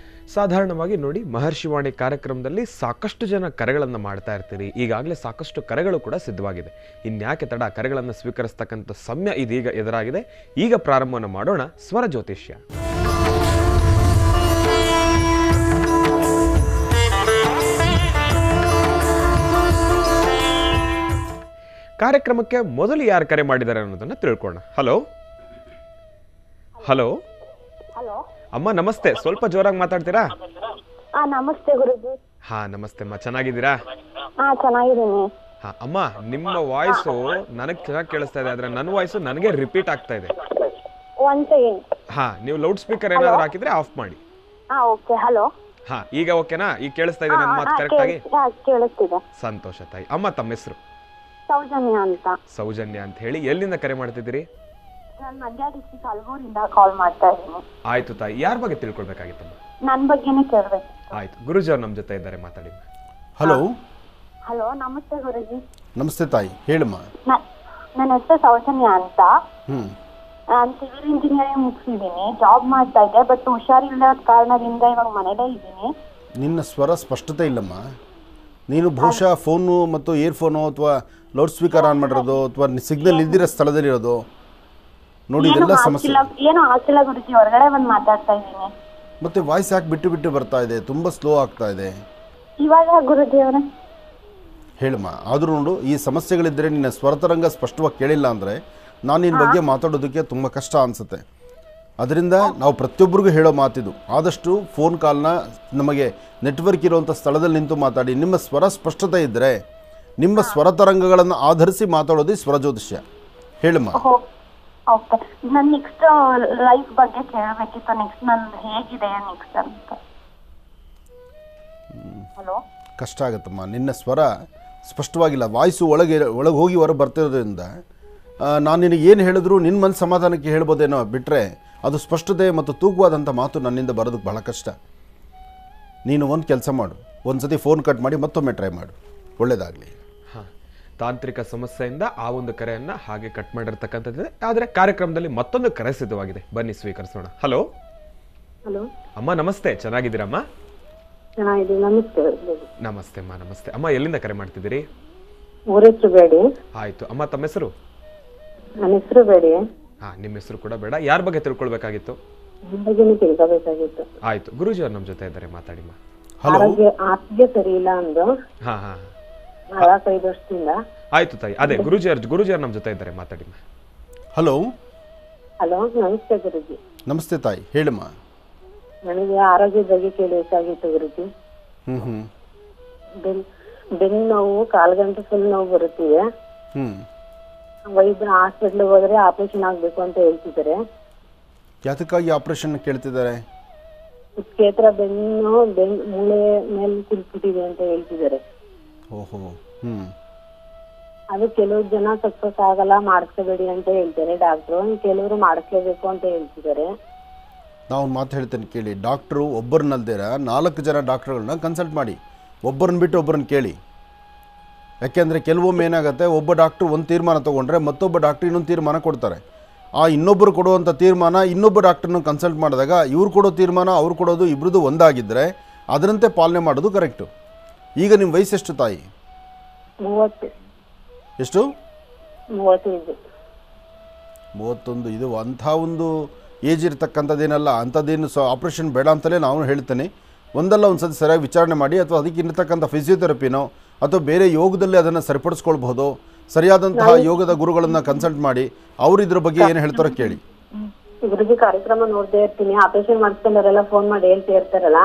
ಸಾಧಾರಣವಾಗಿ ನೋಡಿ, ಮಹರ್ಷಿವಾಣಿ ಕಾರ್ಯಕ್ರಮದಲ್ಲಿ ಸಾಕಷ್ಟು ಜನ ಕರೆಗಳನ್ನು ಮಾಡ್ತಾ ಇರ್ತೀರಿ. ಈಗಾಗಲೇ ಸಾಕಷ್ಟು ಕರೆಗಳು ಕೂಡ ಸಿದ್ಧವಾಗಿದೆ. ಇನ್ಯಾಕೆ ತಡ, ಕರೆಗಳನ್ನು ಸ್ವೀಕರಿಸ್ತಕ್ಕಂಥ ಸಮಯ ಇದೀಗ ಎದುರಾಗಿದೆ. ಈಗ ಪ್ರಾರಂಭವನ್ನು ಮಾಡೋಣ ಸ್ವರ ಜ್ಯೋತಿಷ್ಯ. ಕಾರ್ಯಕ್ರಮಕ್ಕೆ ಮೊದಲು ಯಾರು ಕರೆ ಮಾಡಿದ್ದಾರೆ ಅನ್ನೋದನ್ನ ತಿಳ್ಕೊಳ್ಳೋಣ. ಹಲೋ ಹಲೋ ಹಲೋ ಅಮ್ಮ ನಮಸ್ತೆ. ಸ್ವಲ್ಪ ಜೋರಾಗಿ ಮಾತಾಡ್ತೀರಾ? ನಮಸ್ತೆ ಗುರುಜಿ. ಹಾ ನಮಸ್ತೆ ಅಮ್ಮ, ಚೆನ್ನಾಗಿದ್ದೀರಾ? ಚೆನ್ನಾಗಿದ್ದೀನಿ. ಹಾ ಅಮ್ಮ, ನಿಮ್ಮ ವಾಯ್ಸು ನನಗೆ ಚೆನ್ನಾಗಿ ಕೇಳಿಸ್ತಾ ಇದೆ, ಆದ್ರೆ ನನ್ನ ವಾಯ್ಸು ನನಗೆ ರಿಪೀಟ್ ಆಗ್ತಾ ಇದೆ. ಒಂದ್ ಸೆಕೆಂಡ್. ಹಾ, ನೀವು ಲೌಡ್ ಸ್ಪೀಕರ್ ಏನಾದ್ರು ಹಾಕಿದ್ರೆ ಆಫ್ ಮಾಡಿ. ಓಕೆ. ಹಲೋ. ಹಾ, ಈಗ ಓಕೆನಾ? ಈಗ ಕೇಳಿಸ್ತಾ ಇದೆ ನನ್ನ ಮಾತು ಕರೆಕ್ಟ್ ಆಗಿ? ಕೇಳಿಸ್ತಿದೆ. ಸಂತೋಷ ತಾಯಿ. ಅಮ್ಮ, ತಮ್ಮ ಹೆಸರು? ಸೌಜನ್ಯ ಅಂತ. ಸೌಜನ್ಯ ಅಂತ ಹೇಳಿ. ಎಲ್ಲಿಂದ ಕರೆ ಮಾಡ್ತಿದ್ದೀರಿ? ನಾನು ಮಂಡ್ಯ ಡಿಸ್ಟ್ರಿಕ್ಟ್ ಅಲ್ಗೂರಿಂದ ಕಾಲ್ ಮಾಡ್ತಾ ಇದ್ದೀನಿ. ಆಯ್ತು ತಾಯಿ, ಯಾರ ಬಗ್ಗೆ ತಿಳ್ಕೊಳ್ಬೇಕಾಗಿತ್ತಮ್ಮ? ನನ್ನ ಬಗ್ಗೆನೇ ಕೇಳ್ಬೇಕು. ಆಯ್ತು, ಗುರುಜಿ ಅವ್ರು ನಮ್ಮ ಜೊತೆ ಇದ್ದಾರೆ, ಮಾತಾಡಿ. ಹಲೋ. ಹಲೋ, ನಮಸ್ತೆ ಗುರುಜಿ. ನಮಸ್ತೆ ತಾಯಿ, ಹೇಳಮ್ಮ. ನನ್ನ ಹೆಸರು ಸೌಜನ್ಯ ಅಂತ. ನಾನು ಸಿವಿಲ್ ಇಂಜಿನಿಯರಿಂಗ್ ಮುಗಿಸಿದ್ದೀನಿ, ಜಾಬ್ ಮಾಡ್ತಾ ಇದ್ದೆ. ಬಟ್ ಹುಷಾರಿಲ್ಲದ ಕಾರಣದಿಂದ ಇವಾಗ ಮನೇಲೇ ಇದ್ದೀನಿ. ನಿನ್ನ ಸ್ವರ ಸ್ಪಷ್ಟತೆ ಇಲ್ಲಮ್ಮ. ನೀನು ಬಹುಶಃ ಫೋನು ಮತ್ತು ಇಯರ್ಫೋನು ಅಥವಾ ಲೌಡ್ ಸ್ಪೀಕರ್ ಆನ್ ಮಾಡಿರೋದು ಅಥವಾ ಸಿಗ್ನಲ್ ಇದ್ದಿರೋ ಸ್ಥಳದಲ್ಲಿರೋದು ನೋಡಿ, ಇದೆಲ್ಲ ಸಮಸ್ಯೆ. ಏನು ಆಗ್ತಿಲ್ಲ ಗುರುಜಿ, ಹೊರಗಡೆ ಬಂದು ಮಾತಾಡ್ತಾ ಇದ್ದೀನಿ. ಮತ್ತೆ ವಾಯ್ಸ್ ಯಾಕೆ ಬಿಟ್ಟು ಬಿಟ್ಟು ಬರ್ತಾ ಇದೆ, ತುಂಬ ಸ್ಲೋ ಆಗ್ತಾ ಇದೆ. ಇವಾಗ ಗುರುಜಿ ಅವರೇ ಹೇಳಮ್ಮ. ಆದರೂ ನೋಡು, ಈ ಸಮಸ್ಯೆಗಳಿದ್ದರೆ ನಿನ್ನ ಸ್ವರತರಂಗ ಸ್ಪಷ್ಟವಾಗಿ ಕೇಳಿಲ್ಲ ಅಂದರೆ ನಾನು ನಿನ್ನ ಬಗ್ಗೆ ಮಾತಾಡೋದಕ್ಕೆ ತುಂಬ ಕಷ್ಟ ಅನಿಸುತ್ತೆ. ಅದರಿಂದ ನಾವು ಪ್ರತಿಯೊಬ್ಬರಿಗೂ ಹೇಳೋ ಮಾತಿದು, ಆದಷ್ಟು ಫೋನ್ ಕಾಲ್ನ ನಮಗೆ ನೆಟ್ವರ್ಕ್ ಇರುವಂಥ ಸ್ಥಳದಲ್ಲಿ ನಿಂತು ಮಾತಾಡಿ. ನಿಮ್ಮ ಸ್ವರ ಸ್ಪಷ್ಟತೆ ಇದ್ದರೆ ನಿಮ್ಮ ಸ್ವರತರಂಗಗಳನ್ನು ಆಧರಿಸಿ ಮಾತಾಡೋದು ಸ್ವರ ಜ್ಯೋತಿಷ್ಯ. ಹೇಳಮ್ಮ. ಓಕೆ. ನಾನು ನೆಕ್ಸ್ಟ್ ಲೈಫ್ ಬಗ್ಗೆ ಕೇಳಬೇಕಿತ್ತು. ನೆಕ್ಸ್ಟ್ ನಂದು ಹೇಗಿದೆ ನೆಕ್ಸ್ಟ್ ಅಂತ. ಹಲೋ. ಕಷ್ಟ ಆಗುತ್ತಮ್ಮ, ನಿನ್ನ ಸ್ವರ ಸ್ಪಷ್ಟವಾಗಿಲ್ಲ. ವಾಯ್ಸು ಒಳಗೆ ಹೋಗಿ ಹೊರ ಬರ್ತಿರೋದ್ರಿಂದ ನಾನು ನಿನಗೆ ಏನು ಹೇಳಿದ್ರು ನಿನ್ನ ಮನಸ್ಸು ಸಮಾಧಾನಕ್ಕೆ ಹೇಳ್ಬೋದೇನೋ ಬಿಟ್ಟರೆ ಅದು ಸ್ಪಷ್ಟತೆ ಮತ್ತು ತೂಕವಾದಂಥ ಮಾತು ನನ್ನಿಂದ ಬರೋದಕ್ಕೆ ಬಹಳ ಕಷ್ಟ. ನೀನು ಒಂದು ಕೆಲಸ ಮಾಡು, ಒಂದು ಸತಿ ಫೋನ್ ಕಟ್ ಮಾಡಿ ಮತ್ತೊಮ್ಮೆ ಟ್ರೈ ಮಾಡು. ಒಳ್ಳೆಯದಾಗಲಿ. ಹಾಂ, ತಾಂತ್ರಿಕ ಸಮಸ್ಯೆಯಿಂದ ಆ ಒಂದು ಕರೆಯನ್ನು ಹಾಗೆ ಕಟ್ ಮಾಡಿರ್ತಕ್ಕಂಥದ್ದಿದೆ. ಆದರೆ ಕಾರ್ಯಕ್ರಮದಲ್ಲಿ ಮತ್ತೊಂದು ಕರೆ ಸಿದ್ಧವಾಗಿದೆ, ಬನ್ನಿ ಸ್ವೀಕರಿಸೋಣ. ಹಲೋ. ಹಲೋ ಅಮ್ಮ ನಮಸ್ತೆ, ಚೆನ್ನಾಗಿದ್ದೀರಮ್ಮ? ಚೆನ್ನಾಗಿದೆ. ನಮಸ್ತೆ. ನಮಸ್ತೆ ಅಮ್ಮ. ನಮಸ್ತೆ ಅಮ್ಮ, ಎಲ್ಲಿಂದ ಕರೆ ಮಾಡ್ತಿದ್ದೀರಿ? ಊರೆಚ್ಚು ಬೇಡಿ. ಆಯಿತು ಅಮ್ಮ, ತಮ್ಮ ಹೆಸರು? ನನ್ನ ಹೆಸರು ಬೇಡಿ. ಹಾಂ, ನಿಮ್ಮ ಹೆಸರು ಕೂಡ ಬೇಡ. ಯಾರ ಬಗ್ಗೆ ತಿಳ್ಕೊಳ್ಬೇಕಾಗಿತ್ತು? ನಿಮ್ಮ ಬಗ್ಗೆನೇ ತಿಳ್ಕೋಬೇಕಾಗಿತ್ತು. ಆಯಿತು, ಗುರೂಜಿ ಅವ್ರು ನಮ್ಮ ಜೊತೆ ಇದ್ದಾರೆ, ಮಾತಾಡಿಮ್ಮ. ಆರೋಗ್ಯ ಸರಿ ಇಲ್ಲ ಅಂದು. ಹಾಂ ಹಾಂ 4-5 ವರ್ಷದಿಂದ. ಆಯ್ತು ತಾಯಿ, ಅದೇ ಗುರೂಜಿ ಅವ್ರು ನಮ್ಮ ಜೊತೆ ಇದ್ದಾರೆ, ಮಾತಾಡಿಮ್ಮ. ಹಲೋ. ಹಲೋ, ನಮಸ್ತೆ ಗುರುಜಿ. ನಮಸ್ತೆ ತಾಯಿ, ಹೇಳಮ್ಮ. ನನಗೆ ಆರೋಗ್ಯದ ಬಗ್ಗೆ ಕೇಳಬೇಕಾಗಿತ್ತು ಗುರುಜಿ. ಬೆನ್ನು ನೋವು, ಕಾಲ್ಗಂಟು ಫುಲ್ ನೋವು ಬರುತ್ತಿದೆ. ವೈದ್ಯರ ಹಾಸ್ಪಿಟ್ಲಿಗೆ ಹೋದ್ರೆ ಆಪರೇಷನ್ ಆಗ್ಬೇಕು ಅಂತ ಹೇಳ್ತಿದ್ದಾರೆ. ಯಾತಕ್ಕಾಗಿ ಆಪರೇಷನ್ ಕೇಳ್ತಿದ್ದಾರೆ? ಕ್ಷೇತ್ರ ಬೆನ್ನು ಮೂಳೆ ಮೇಲೆ ಕುಲ್ಬಿಟ್ಟಿದೆ ಅಂತ ಹೇಳ್ತಿದ್ದಾರೆ. ಓಹೋ. ಅದು ಕೆಲವು ಜನ ತಪ್ಪಿಸಕ್ಕಾಗಲ್ಲ, ಮಾಡಿಸ್ಕೋಬೇಡಿ ಅಂತ ಹೇಳ್ತಾರೆ ಡಾಕ್ಟ್ರು. ಕೆಲವರು ಮಾಡಿಸ್ಲೇಬೇಕು ಅಂತ ಹೇಳ್ತಿದ್ದಾರೆ. ನಾವು ಮಾತು ಹೇಳ್ತೇನೆ ಕೇಳಿ. ಡಾಕ್ಟ್ರು ಒಬ್ಬರನ್ನಲ್ದೇರ 4 ಜನ ಡಾಕ್ಟ್ರುಗಳನ್ನ ಕನ್ಸಲ್ಟ್ ಮಾಡಿ, ಒಬ್ಬರನ್ನ ಬಿಟ್ಟು ಒಬ್ಬರನ್ನ ಕೇಳಿ. ಯಾಕೆಂದರೆ ಕೆಲವೊಮ್ಮೆ ಏನಾಗುತ್ತೆ, ಒಬ್ಬ ಡಾಕ್ಟ್ರು ಒಂದು ತೀರ್ಮಾನ ತೊಗೊಂಡ್ರೆ ಮತ್ತೊಬ್ಬ ಡಾಕ್ಟ್ರು ಇನ್ನೊಂದು ತೀರ್ಮಾನ ಕೊಡ್ತಾರೆ. ಆ ಇನ್ನೊಬ್ಬರು ಕೊಡುವಂಥ ತೀರ್ಮಾನ ಇನ್ನೊಬ್ಬ ಡಾಕ್ಟ್ರನ್ನ ಕನ್ಸಲ್ಟ್ ಮಾಡಿದಾಗ ಇವ್ರು ಕೊಡೋ ತೀರ್ಮಾನ ಅವ್ರು ಕೊಡೋದು ಇಬ್ಬರದು ಒಂದಾಗಿದ್ದರೆ ಅದರಂತೆ ಪಾಲನೆ ಮಾಡೋದು ಕರೆಕ್ಟು. ಈಗ ನಿಮ್ಮ ವಯಸ್ಸೆಷ್ಟು ತಾಯಿ? 30. ಎಷ್ಟು? 35. 31. ಇದು ಅಂಥ ಒಂದು ಏಜ್ ಇರತಕ್ಕಂಥದ್ದೇನಲ್ಲ, ಅಂಥದ್ದೇನು ಆಪ್ರೇಷನ್ ಬೇಡ ಅಂತಲೇ ನಾವು ಹೇಳ್ತೇನೆ. ಒಂದಲ್ಲ ಒಂದು ಸತಿ ಸರಿಯಾಗಿ ವಿಚಾರಣೆ ಮಾಡಿ, ಅಥವಾ ಅದಕ್ಕೆ ಇರತಕ್ಕಂಥ ಫಿಸಿಯೋಥೆರಪಿನೋ ಅಥವಾ ಬೇರೆ ಯೋಗದಲ್ಲಿ ಅದನ್ನು ಸರಿಪಡಿಸ್ಕೊಳ್ಬಹುದು. ಸರಿಯಾದಂತಹ ಯೋಗದ ಗುರುಗಳನ್ನು ಕನ್ಸಲ್ಟ್ ಮಾಡಿ ಅವರು ಇದ್ರ ಬಗ್ಗೆ ಏನು ಹೇಳ್ತಾರೋ ಕೇಳಿ. ಗುರುಜಿ ಕಾರ್ಯಕ್ರಮ ನೋಡ್ದೇ ಇರ್ತೀನಿ, ಆಪರೇಷನ್ ಮಾಡಿಸ್ಕೊಂಡವರೆಲ್ಲ ಫೋನ್ ಮಾಡಿ ಹೇಳ್ತಾ ಇರ್ತಾರಲ್ಲ,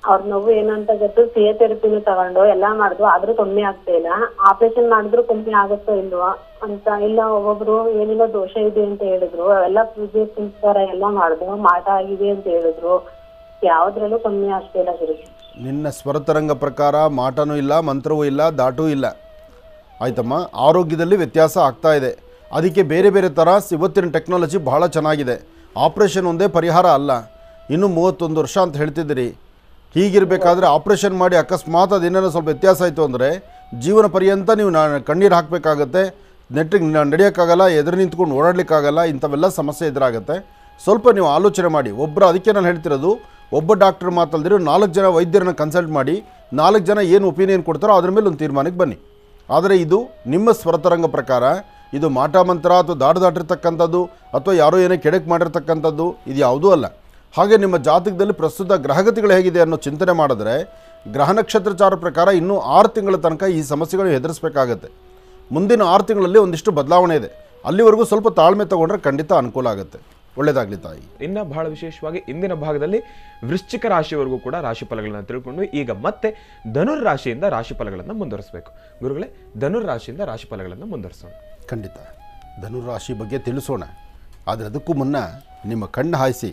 ಅವ್ರ ನೋವು ಏನಂತ ಗೊತ್ತು, ಫಿಸಿಯೋಥೆರಪಿನೂ ತಗೊಂಡು ಎಲ್ಲ ಮಾಡಿದ್ರು ಆದ್ರೂ ಕಮ್ಮಿ ಆಗ್ತಾ ಇಲ್ಲ. ಆಪರೇಷನ್ ಮಾಡಿದ್ರು ಕಮ್ಮಿ ಆಗುತ್ತೋ ಇಲ್ವಾ ಅಂತ, ಇಲ್ಲ ಒಬ್ಬೊಬ್ರು ಏನೇನೋ ದೋಷ ಇದೆ ಅಂತ ಹೇಳಿದ್ರು, ಎಲ್ಲ ಪೂಜೆ ಎಲ್ಲ ಮಾಡಿದ್ರು ಮಾಟ ಆಗಿದೆ ಅಂತ ಹೇಳಿದ್ರು, ಯಾವ್ದ್ರಲ್ಲೂ ಕಮ್ಮಿ ಆಗ್ತಾ ಇಲ್ಲ ಗುರುಜಿ. ನಿನ್ನ ಸ್ವರತರಂಗ ಪ್ರಕಾರ ಮಾಟನೂ ಇಲ್ಲ, ಮಂತ್ರವೂ ಇಲ್ಲ, ದಾಟೂ ಇಲ್ಲ. ಆಯ್ತಮ್ಮ, ಆರೋಗ್ಯದಲ್ಲಿ ವ್ಯತ್ಯಾಸ ಆಗ್ತಾ ಇದೆ. ಅದಕ್ಕೆ ಬೇರೆ ಬೇರೆ ಥರ ಇವತ್ತಿನ ಟೆಕ್ನಾಲಜಿ ಬಹಳ ಚೆನ್ನಾಗಿದೆ. ಆಪ್ರೇಷನ್ ಒಂದೇ ಪರಿಹಾರ ಅಲ್ಲ. ಇನ್ನೂ 31 ವರ್ಷ ಅಂತ ಹೇಳ್ತಿದ್ದೀರಿ. ಹೀಗಿರಬೇಕಾದ್ರೆ ಆಪ್ರೇಷನ್ ಮಾಡಿ ಅಕಸ್ಮಾತ್ ಅದೇನೋ ಸ್ವಲ್ಪ ವ್ಯತ್ಯಾಸ ಆಯಿತು ಅಂದರೆ ಜೀವನ ಪರ್ಯಂತ ನೀವು ಕಣ್ಣೀರು ಹಾಕಬೇಕಾಗತ್ತೆ, ನೆಟ್ಟಿಗೆ ನಡೆಯೋಕ್ಕಾಗಲ್ಲ, ಎದುರು ನಿಂತ್ಕೊಂಡು ಓಡಾಡಲಿಕ್ಕಾಗಲ್ಲ, ಇಂಥವೆಲ್ಲ ಸಮಸ್ಯೆ ಎದುರಾಗುತ್ತೆ. ಸ್ವಲ್ಪ ನೀವು ಆಲೋಚನೆ ಮಾಡಿ. ಅದಕ್ಕೆ ನಾನು ಹೇಳ್ತಿರೋದು, ಒಬ್ಬ ಡಾಕ್ಟರ್ ಮಾತಲ್ದಿರೋ 4 ಜನ ವೈದ್ಯರನ್ನ ಕನ್ಸಲ್ಟ್ ಮಾಡಿ 4 ಜನ ಏನು ಒಪಿನಿಯನ್ ಕೊಡ್ತಾರೋ ಅದ್ರ ಮೇಲೆ ಒಂದು ತೀರ್ಮಾನಕ್ಕೆ ಬನ್ನಿ. ಆದರೆ ಇದು ನಿಮ್ಮ ಸ್ವರತರಂಗ ಪ್ರಕಾರ ಇದು ಮಾಟ ಮಂತ್ರ ಅಥವಾ ದಾಟಿರ್ತಕ್ಕಂಥದ್ದು ಅಥವಾ ಯಾರೋ ಏನೋ ಕೆಡಕ್ಕೆ ಮಾಡಿರ್ತಕ್ಕಂಥದ್ದು ಇದು ಯಾವುದೂ ಅಲ್ಲ. ಹಾಗೆ ನಿಮ್ಮ ಜಾತಕದಲ್ಲಿ ಪ್ರಸ್ತುತ ಗ್ರಹಗತಿಗಳು ಹೇಗಿದೆ ಅನ್ನೋ ಚಿಂತನೆ ಮಾಡಿದ್ರೆ ಗ್ರಹ ನಕ್ಷತ್ರಚಾರ ಪ್ರಕಾರ ಇನ್ನೂ 6 ತಿಂಗಳ ತನಕ ಈ ಸಮಸ್ಯೆಗಳು ಎದುರಿಸಬೇಕಾಗತ್ತೆ. ಮುಂದಿನ 6 ತಿಂಗಳಲ್ಲಿ ಒಂದಿಷ್ಟು ಬದಲಾವಣೆ ಇದೆ. ಅಲ್ಲಿವರೆಗೂ ಸ್ವಲ್ಪ ತಾಳ್ಮೆ ತಗೊಂಡ್ರೆ ಖಂಡಿತ ಅನುಕೂಲ ಆಗುತ್ತೆ. ಒಳ್ಳೆಯದಾಗಲಿ ತಾಯಿ. ಇನ್ನು ಬಹಳ ವಿಶೇಷವಾಗಿ ಇಂದಿನ ಭಾಗದಲ್ಲಿ ವೃಶ್ಚಿಕ ರಾಶಿಯವರೆಗೂ ಕೂಡ ರಾಶಿ ಫಲಗಳನ್ನು ತಿಳ್ಕೊಂಡು ಈಗ ಮತ್ತೆ ಧನುರ್ ರಾಶಿಯಿಂದ ರಾಶಿ ಫಲಗಳನ್ನು ಮುಂದುವರಿಸಬೇಕು. ಗುರುಗಳೇ, ಧನುರ್ ರಾಶಿಯಿಂದ ರಾಶಿ ಫಲಗಳನ್ನು ಮುಂದುವರಿಸೋಣ. ಖಂಡಿತ ಧನುರ್ ರಾಶಿ ಬಗ್ಗೆ ತಿಳಿಸೋಣ. ಆದರೆ ಅದಕ್ಕೂ ಮುನ್ನ ನಿಮ್ಮ ಕಣ್ಣು ಹಾಯಿಸಿ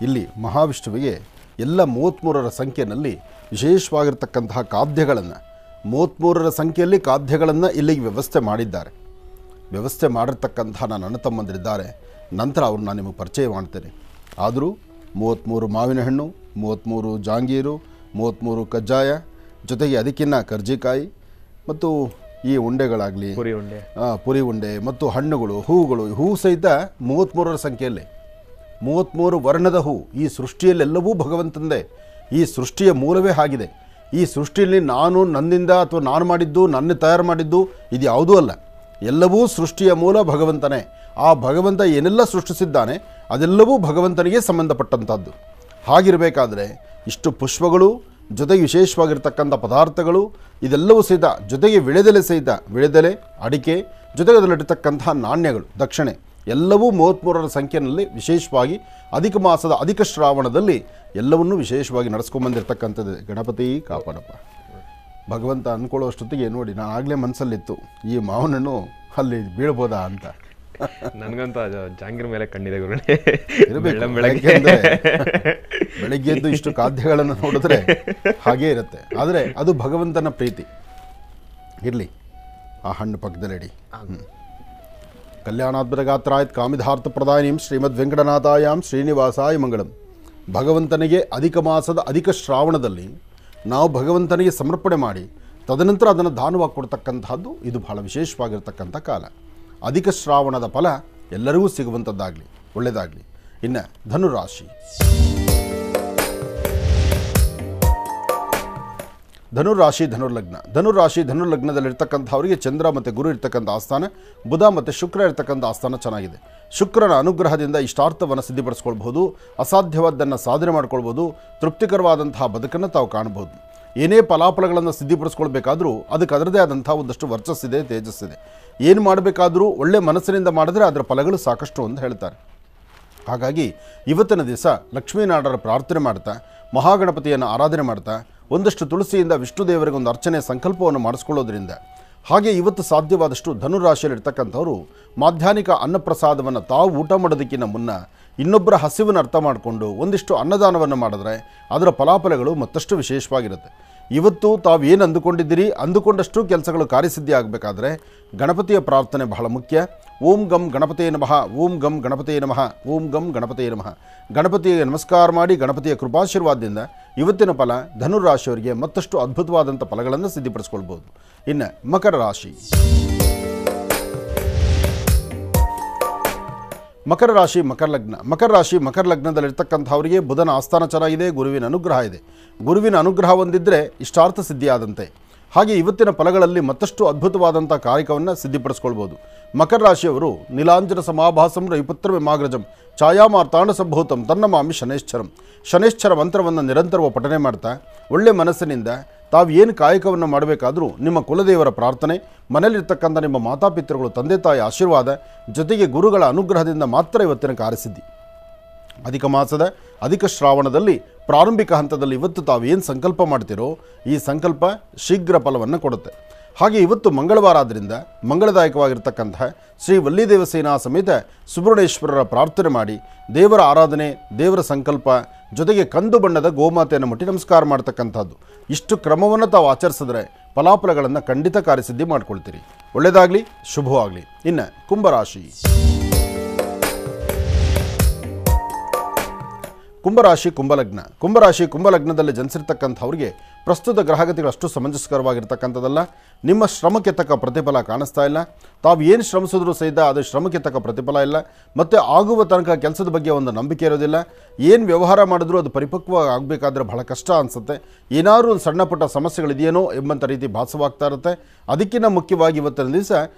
ಇಲ್ಲಿ ಮಹಾವಿಷ್ಣುವಿಗೆ ಎಲ್ಲ 33ರ ಸಂಖ್ಯೆಯಲ್ಲಿ ವಿಶೇಷವಾಗಿರ್ತಕ್ಕಂತಹ ಖಾದ್ಯಗಳನ್ನು 33ರ ಸಂಖ್ಯೆಯಲ್ಲಿ ಖಾದ್ಯಗಳನ್ನು ಇಲ್ಲಿಗೆ ವ್ಯವಸ್ಥೆ ಮಾಡಿದ್ದಾರೆ. ವ್ಯವಸ್ಥೆ ಮಾಡಿರ್ತಕ್ಕಂತಹ ನನ್ನ ಅಣ್ಣ ತಮ್ಮಂದಿರಿದ್ದಾರೆ. ನಂತರ ಅವ್ರನ್ನ ನಿಮಗೆ ಪರಿಚಯ ಮಾಡ್ತೇನೆ. ಆದರೂ 33 ಮಾವಿನ ಹಣ್ಣು, 33 ಜಾಂಗೀರು, 33 ಕಜ್ಜಾಯ, ಜೊತೆಗೆ ಅದಕ್ಕಿನ್ನ ಕರ್ಜಿಕಾಯಿ ಮತ್ತು ಈ ಉಂಡೆಗಳಾಗಲಿ, ಪುರಿ ಉಂಡೆ ಮತ್ತು ಹಣ್ಣುಗಳು, ಹೂವು ಸಹಿತ 33ರ ಸಂಖ್ಯೆಯಲ್ಲಿ 33 ವರ್ಣದ ಹೂ. ಈ ಸೃಷ್ಟಿಯಲ್ಲೆಲ್ಲವೂ ಭಗವಂತಂದೇ. ಈ ಸೃಷ್ಟಿಯ ಮೂಲವೇ ಆಗಿದೆ. ಈ ಸೃಷ್ಟಿಯಲ್ಲಿ ನಾನು ನನ್ನಿಂದ ಅಥವಾ ನಾನು ಮಾಡಿದ್ದು, ನನ್ನ ತಯಾರು ಮಾಡಿದ್ದು ಇದು ಯಾವುದೂ ಅಲ್ಲ. ಎಲ್ಲವೂ ಸೃಷ್ಟಿಯ ಮೂಲ ಭಗವಂತನೇ. ಆ ಭಗವಂತ ಏನೆಲ್ಲ ಸೃಷ್ಟಿಸಿದ್ದಾನೆ ಅದೆಲ್ಲವೂ ಭಗವಂತನಿಗೆ ಸಂಬಂಧಪಟ್ಟಂಥದ್ದು. ಹಾಗಿರಬೇಕಾದ್ರೆ ಇಷ್ಟು ಪುಷ್ಪಗಳು, ಜೊತೆಗೆ ವಿಶೇಷವಾಗಿರ್ತಕ್ಕಂಥ ಪದಾರ್ಥಗಳು ಇದೆಲ್ಲವೂ ಸಹಿತ, ಜೊತೆಗೆ ವಿಳೆದೆಲೆ, ಅಡಿಕೆ, ಜೊತೆಗೆ ಅದರಲ್ಲಿರ್ತಕ್ಕಂತಹ ನಾಣ್ಯಗಳು, ದಕ್ಷಿಣೆ ಎಲ್ಲವೂ 33ರ ಸಂಖ್ಯೆಯಲ್ಲಿ ವಿಶೇಷವಾಗಿ ಅಧಿಕ ಮಾಸದ ಅಧಿಕ ಶ್ರಾವಣದಲ್ಲಿ ಎಲ್ಲವನ್ನೂ ವಿಶೇಷವಾಗಿ ನಡೆಸ್ಕೊಂಬಂದಿರ್ತಕ್ಕಂಥದ್ದು. ಗಣಪತಿ ಕಾಪಾಡಪ್ಪ. ಭಗವಂತ ಅಂದ್ಕೊಳ್ಳೋಷ್ಟೊತ್ತಿಗೆ ನೋಡಿ, ನಾನು ಆಗಲೇ ಮನಸ್ಸಲ್ಲಿತ್ತು ಈ ಮಾವನಣ್ಣು ಅಲ್ಲಿ ಬೀಳ್ಬೋದಾ ಅಂತ. ನನಗಂತೂ ಜಾಂಗೀರ್ ಮೇಲೆ ಕಣ್ಣಿದೆ ಗುರು. ಬೆಳಗ್ಗೆ ಎದ್ದು ಇಷ್ಟು ಖಾದ್ಯಗಳನ್ನು ನೋಡಿದ್ರೆ ಹಾಗೇ ಇರುತ್ತೆ. ಆದರೆ ಅದು ಭಗವಂತನ ಪ್ರೀತಿ. ಇರಲಿ, ಆ ಹಣ್ಣು ಪಕ್ಕದಲ್ಲಿಡಿ. ಕಲ್ಯಾಣಾದ್ಭುತಗಾತ್ರಾಯತ್ ಕಾಮಿಧಾರ್ಥ ಪ್ರದಾಯಿನೀಂ ಶ್ರೀಮದ್ ವೆಂಕಟನಾಥಾಯಾಂ ಶ್ರೀನಿವಾಸಾಯ ಮಂಗಳಂ. ಭಗವಂತನಿಗೆ ಅಧಿಕ ಮಾಸದ ಅಧಿಕ ಶ್ರಾವಣದಲ್ಲಿ ನಾವು ಭಗವಂತನಿಗೆ ಸಮರ್ಪಣೆ ಮಾಡಿ ತದನಂತರ ಅದನ್ನು ದಾನವಾಗಿ ಕೊಡ್ತಕ್ಕಂಥದ್ದು ಇದು ಬಹಳ ವಿಶೇಷವಾಗಿರ್ತಕ್ಕಂಥ ಕಾಲ. ಅಧಿಕ ಶ್ರಾವಣದ ಫಲ ಎಲ್ಲರಿಗೂ ಸಿಗುವಂಥದ್ದಾಗಲಿ, ಒಳ್ಳೆಯದಾಗಲಿ. ಇನ್ನು ಧನುರಾಶಿ. ಧನುರಾಶಿ ಧನುರ್ಲಗ್ನದಲ್ಲಿರ್ತಕ್ಕಂಥವರಿಗೆ ಚಂದ್ರ ಮತ್ತು ಗುರು ಇರ್ತಕ್ಕಂಥ ಆಸ್ಥಾನ, ಬುಧ ಮತ್ತು ಶುಕ್ರ ಇರ್ತಕ್ಕಂಥ ಆಸ್ಥಾನ ಚೆನ್ನಾಗಿದೆ. ಶುಕ್ರನ ಅನುಗ್ರಹದಿಂದ ಇಷ್ಟಾರ್ಥವನ್ನು ಸಿದ್ಧಿಪಡಿಸ್ಕೊಳ್ಬೋದು, ಅಸಾಧ್ಯವಾದ್ದನ್ನು ಸಾಧನೆ ಮಾಡ್ಕೊಳ್ಬೋದು, ತೃಪ್ತಿಕರವಾದಂತಹ ಬದುಕನ್ನು ತಾವು ಕಾಣಬಹುದು. ಏನೇ ಫಲಾಫಲಗಳನ್ನು ಸಿದ್ಧಿಪಡಿಸ್ಕೊಳ್ಬೇಕಾದ್ರೂ ಅದಕ್ಕೆ ಅದರದೇ ಆದಂಥ ಒಂದಷ್ಟು ವರ್ಚಸ್ಸಿದೆ, ತೇಜಸ್ಸಿದೆ. ಏನು ಮಾಡಬೇಕಾದ್ರೂ ಒಳ್ಳೆ ಮನಸ್ಸಿನಿಂದ ಮಾಡಿದ್ರೆ ಅದರ ಫಲಗಳು ಸಾಕಷ್ಟು ಅಂತ ಹೇಳ್ತಾರೆ. ಹಾಗಾಗಿ ಇವತ್ತಿನ ದಿವಸ ಲಕ್ಷ್ಮೀನಾರಾಯಣರ ಪ್ರಾರ್ಥನೆ ಮಾಡ್ತಾ, ಮಹಾಗಣಪತಿಯನ್ನು ಆರಾಧನೆ ಮಾಡ್ತಾ, ಒಂದಷ್ಟು ತುಳಸಿಯಿಂದ ವಿಷ್ಣು ದೇವರಿಗೆ ಒಂದು ಅರ್ಚನೆ ಸಂಕಲ್ಪವನ್ನು ಮಾಡಿಸ್ಕೊಳ್ಳೋದ್ರಿಂದ, ಹಾಗೆ ಇವತ್ತು ಸಾಧ್ಯವಾದಷ್ಟು ಧನುರಾಶಿಯಲ್ಲಿರ್ತಕ್ಕಂಥವರು ಮಾಧ್ಯಾಹ್ನಿಕ ಅನ್ನಪ್ರಸಾದವನ್ನು ತಾವು ಊಟ ಮಾಡೋದಕ್ಕಿಂತ ಮುನ್ನ ಇನ್ನೊಬ್ಬರ ಹಸಿವನ್ನು ಅರ್ಥ ಮಾಡಿಕೊಂಡು ಒಂದಿಷ್ಟು ಅನ್ನದಾನವನ್ನು ಮಾಡಿದ್ರೆ ಅದರ ಫಲಾಫಲಗಳು ಮತ್ತಷ್ಟು ವಿಶೇಷವಾಗಿರುತ್ತೆ. ಇವತ್ತು ತಾವು ಏನು ಅಂದುಕೊಂಡಿದ್ದೀರಿ ಅಂದುಕೊಂಡಷ್ಟು ಕೆಲಸಗಳು ಕಾರ್ಯಸಿದ್ಧಿ ಆಗಬೇಕಾದ್ರೆ ಗಣಪತಿಯ ಪ್ರಾರ್ಥನೆ ಬಹಳ ಮುಖ್ಯ. ಓಂ ಗಂ ಗಣಪತಿಯೇ ನಮಃ, ಓಂ ಗಂ ಗಣಪತಿಯೇ ನಮಃ, ಓಂ ಗಂ ಗಣಪತಿಯೇ ನಮಃ. ಗಣಪತಿಗೆ ನಮಸ್ಕಾರ ಮಾಡಿ ಗಣಪತಿಯ ಕೃಪಾಶೀರ್ವಾದದಿಂದ ಇವತ್ತಿನ ಫಲ ಧನುರಾಶಿಯವರಿಗೆ ಮತ್ತಷ್ಟು ಅದ್ಭುತವಾದಂಥ ಫಲಗಳನ್ನು ಸಿದ್ಧಿಪಡಿಸ್ಕೊಳ್ಬೋದು. ಇನ್ನು ಮಕರ ರಾಶಿ. ಮಕರ ರಾಶಿ ಮಕರ ಲಗ್ನ. ಮಕರ ರಾಶಿ ಮಕರ ಲಗ್ನದಲ್ಲಿರ್ತಕ್ಕಂಥವರಿಗೆ ಬುಧನ ಆಸ್ಥಾನ ಚೆನ್ನಾಗಿದೆ, ಗುರುವಿನ ಅನುಗ್ರಹ ಇದೆ. ಗುರುವಿನ ಅನುಗ್ರಹ ಹೊಂದಿದ್ದರೆ ಇಷ್ಟಾರ್ಥ ಸಿದ್ಧಿಯಾದಂತೆ. ಹಾಗೆ ಇವತ್ತಿನ ಫಲಗಳಲ್ಲಿ ಮತ್ತಷ್ಟು ಅದ್ಭುತವಾದಂಥ ಕಾರ್ಯವನ್ನು ಸಿದ್ಧಿಪಡಿಸ್ಕೊಳ್ಬೋದು. ಮಕರ ರಾಶಿಯವರು ನೀಲಾಂಜನ ಸಮಾಭಾಸಂ ರವಿಪುತ್ರ ವಿಮಾಗ್ರಜಂ ಛಾಯಾಮಾರ್ತಾಂಡ ಸಂಭೂತಂ ತನ್ನಮಾಮಿ ಶನೇಶ್ಚರಂ. ಶನೇಶ್ಚರ ಮಂತ್ರವನ್ನು ನಿರಂತರವಾಗಿ ಪಠನೆ ಮಾಡ್ತಾ ಒಳ್ಳೆ ಮನಸ್ಸಿನಿಂದ ತಾವು ಏನು ಕಾಯಕವನ್ನು ಮಾಡಬೇಕಾದರೂ ನಿಮ್ಮ ಕುಲದೇವರ ಪ್ರಾರ್ಥನೆ, ಮನೆಯಲ್ಲಿರ್ತಕ್ಕಂಥ ನಿಮ್ಮ ಮಾತಾಪಿತೃಗಳು, ತಂದೆ ತಾಯಿ ಆಶೀರ್ವಾದ, ಜೊತೆಗೆ ಗುರುಗಳ ಅನುಗ್ರಹದಿಂದ ಮಾತ್ರ ಇವತ್ತಿನ ಕಾರ್ಯಸಿದ್ಧಿ. ಅಧಿಕ ಮಾಸದ ಅಧಿಕ ಶ್ರಾವಣದಲ್ಲಿ ಪ್ರಾರಂಭಿಕ ಹಂತದಲ್ಲಿ ಇವತ್ತು ತಾವು ಏನು ಸಂಕಲ್ಪ ಮಾಡ್ತೀರೋ ಈ ಸಂಕಲ್ಪ ಶೀಘ್ರ ಫಲವನ್ನು ಕೊಡುತ್ತೆ. ಹಾಗೆ ಇವತ್ತು ಮಂಗಳವಾರ ಆದ್ದರಿಂದ ಮಂಗಳದಾಯಕವಾಗಿರ್ತಕ್ಕಂತಹ ಶ್ರೀ ವಲ್ಲಿದೇವಸೇನಾ ಸಮೇತ ಸುಬ್ರಹ್ಮಣ್ಯೇಶ್ವರರ ಪ್ರಾರ್ಥನೆ ಮಾಡಿ ದೇವರ ಆರಾಧನೆ, ದೇವರ ಸಂಕಲ್ಪ, ಜೊತೆಗೆ ಕಂದು ಬಣ್ಣದ ಗೋಮಾತೆಯನ್ನು ಮುಟ್ಟಿ ನಮಸ್ಕಾರ ಮಾಡ್ತಕ್ಕಂಥದ್ದು. ಇಷ್ಟು ಕ್ರಮವನ್ನು ತಾವು ಆಚರಿಸಿದ್ರೆ ಫಲಾಫಲಗಳನ್ನು ಖಂಡಿತ ಕಾರ್ಯಸಿದ್ಧಿ ಮಾಡ್ಕೊಳ್ತೀರಿ. ಒಳ್ಳೆಯದಾಗಲಿ, ಶುಭವಾಗಲಿ. ಇನ್ನು ಕುಂಭರಾಶಿ. ಕುಂಭರಾಶಿ ಕುಂಭಲಗ್ನ. ಕುಂಭರಾಶಿ ಕುಂಭಲಗ್ನದಲ್ಲಿ ಜನಿಸಿರ್ತಕ್ಕಂಥವ್ರಿಗೆ ಪ್ರಸ್ತುತ ಗ್ರಹಗತಿಗಳು ಅಷ್ಟು ಸಮಂಜಸ್ಕರವಾಗಿರ್ತಕ್ಕಂಥದ್ದಲ್ಲ. ನಿಮ್ಮ ಶ್ರಮಕ್ಕೆ ತಕ್ಕ ಪ್ರತಿಫಲ ಕಾಣಿಸ್ತಾ ಇಲ್ಲ. ತಾವು ಏನು ಶ್ರಮಿಸಿದ್ರೂ ಸಹಿತ ಅದು ಶ್ರಮಕ್ಕೆ ತಕ್ಕ ಪ್ರತಿಫಲ ಇಲ್ಲ. ಮತ್ತು ಆಗುವ ತನಕ ಕೆಲಸದ ಬಗ್ಗೆ ಒಂದು ನಂಬಿಕೆ ಇರೋದಿಲ್ಲ. ಏನು ವ್ಯವಹಾರ ಮಾಡಿದ್ರೂ ಅದು ಪರಿಪಕ್ವ ಆಗಬೇಕಾದ್ರೆ ಬಹಳ ಕಷ್ಟ ಅನಿಸುತ್ತೆ. ಏನಾದರೂ ಒಂದು ಸಣ್ಣ ಪುಟ್ಟ ಸಮಸ್ಯೆಗಳಿದೆಯೇನೋ ಎಂಬಂಥ ರೀತಿ ಭಾಸವಾಗ್ತಾ ಇರುತ್ತೆ. ಅದಕ್ಕಿಂತ ಮುಖ್ಯವಾಗಿ ಇವತ್ತಿನ ದಿವಸ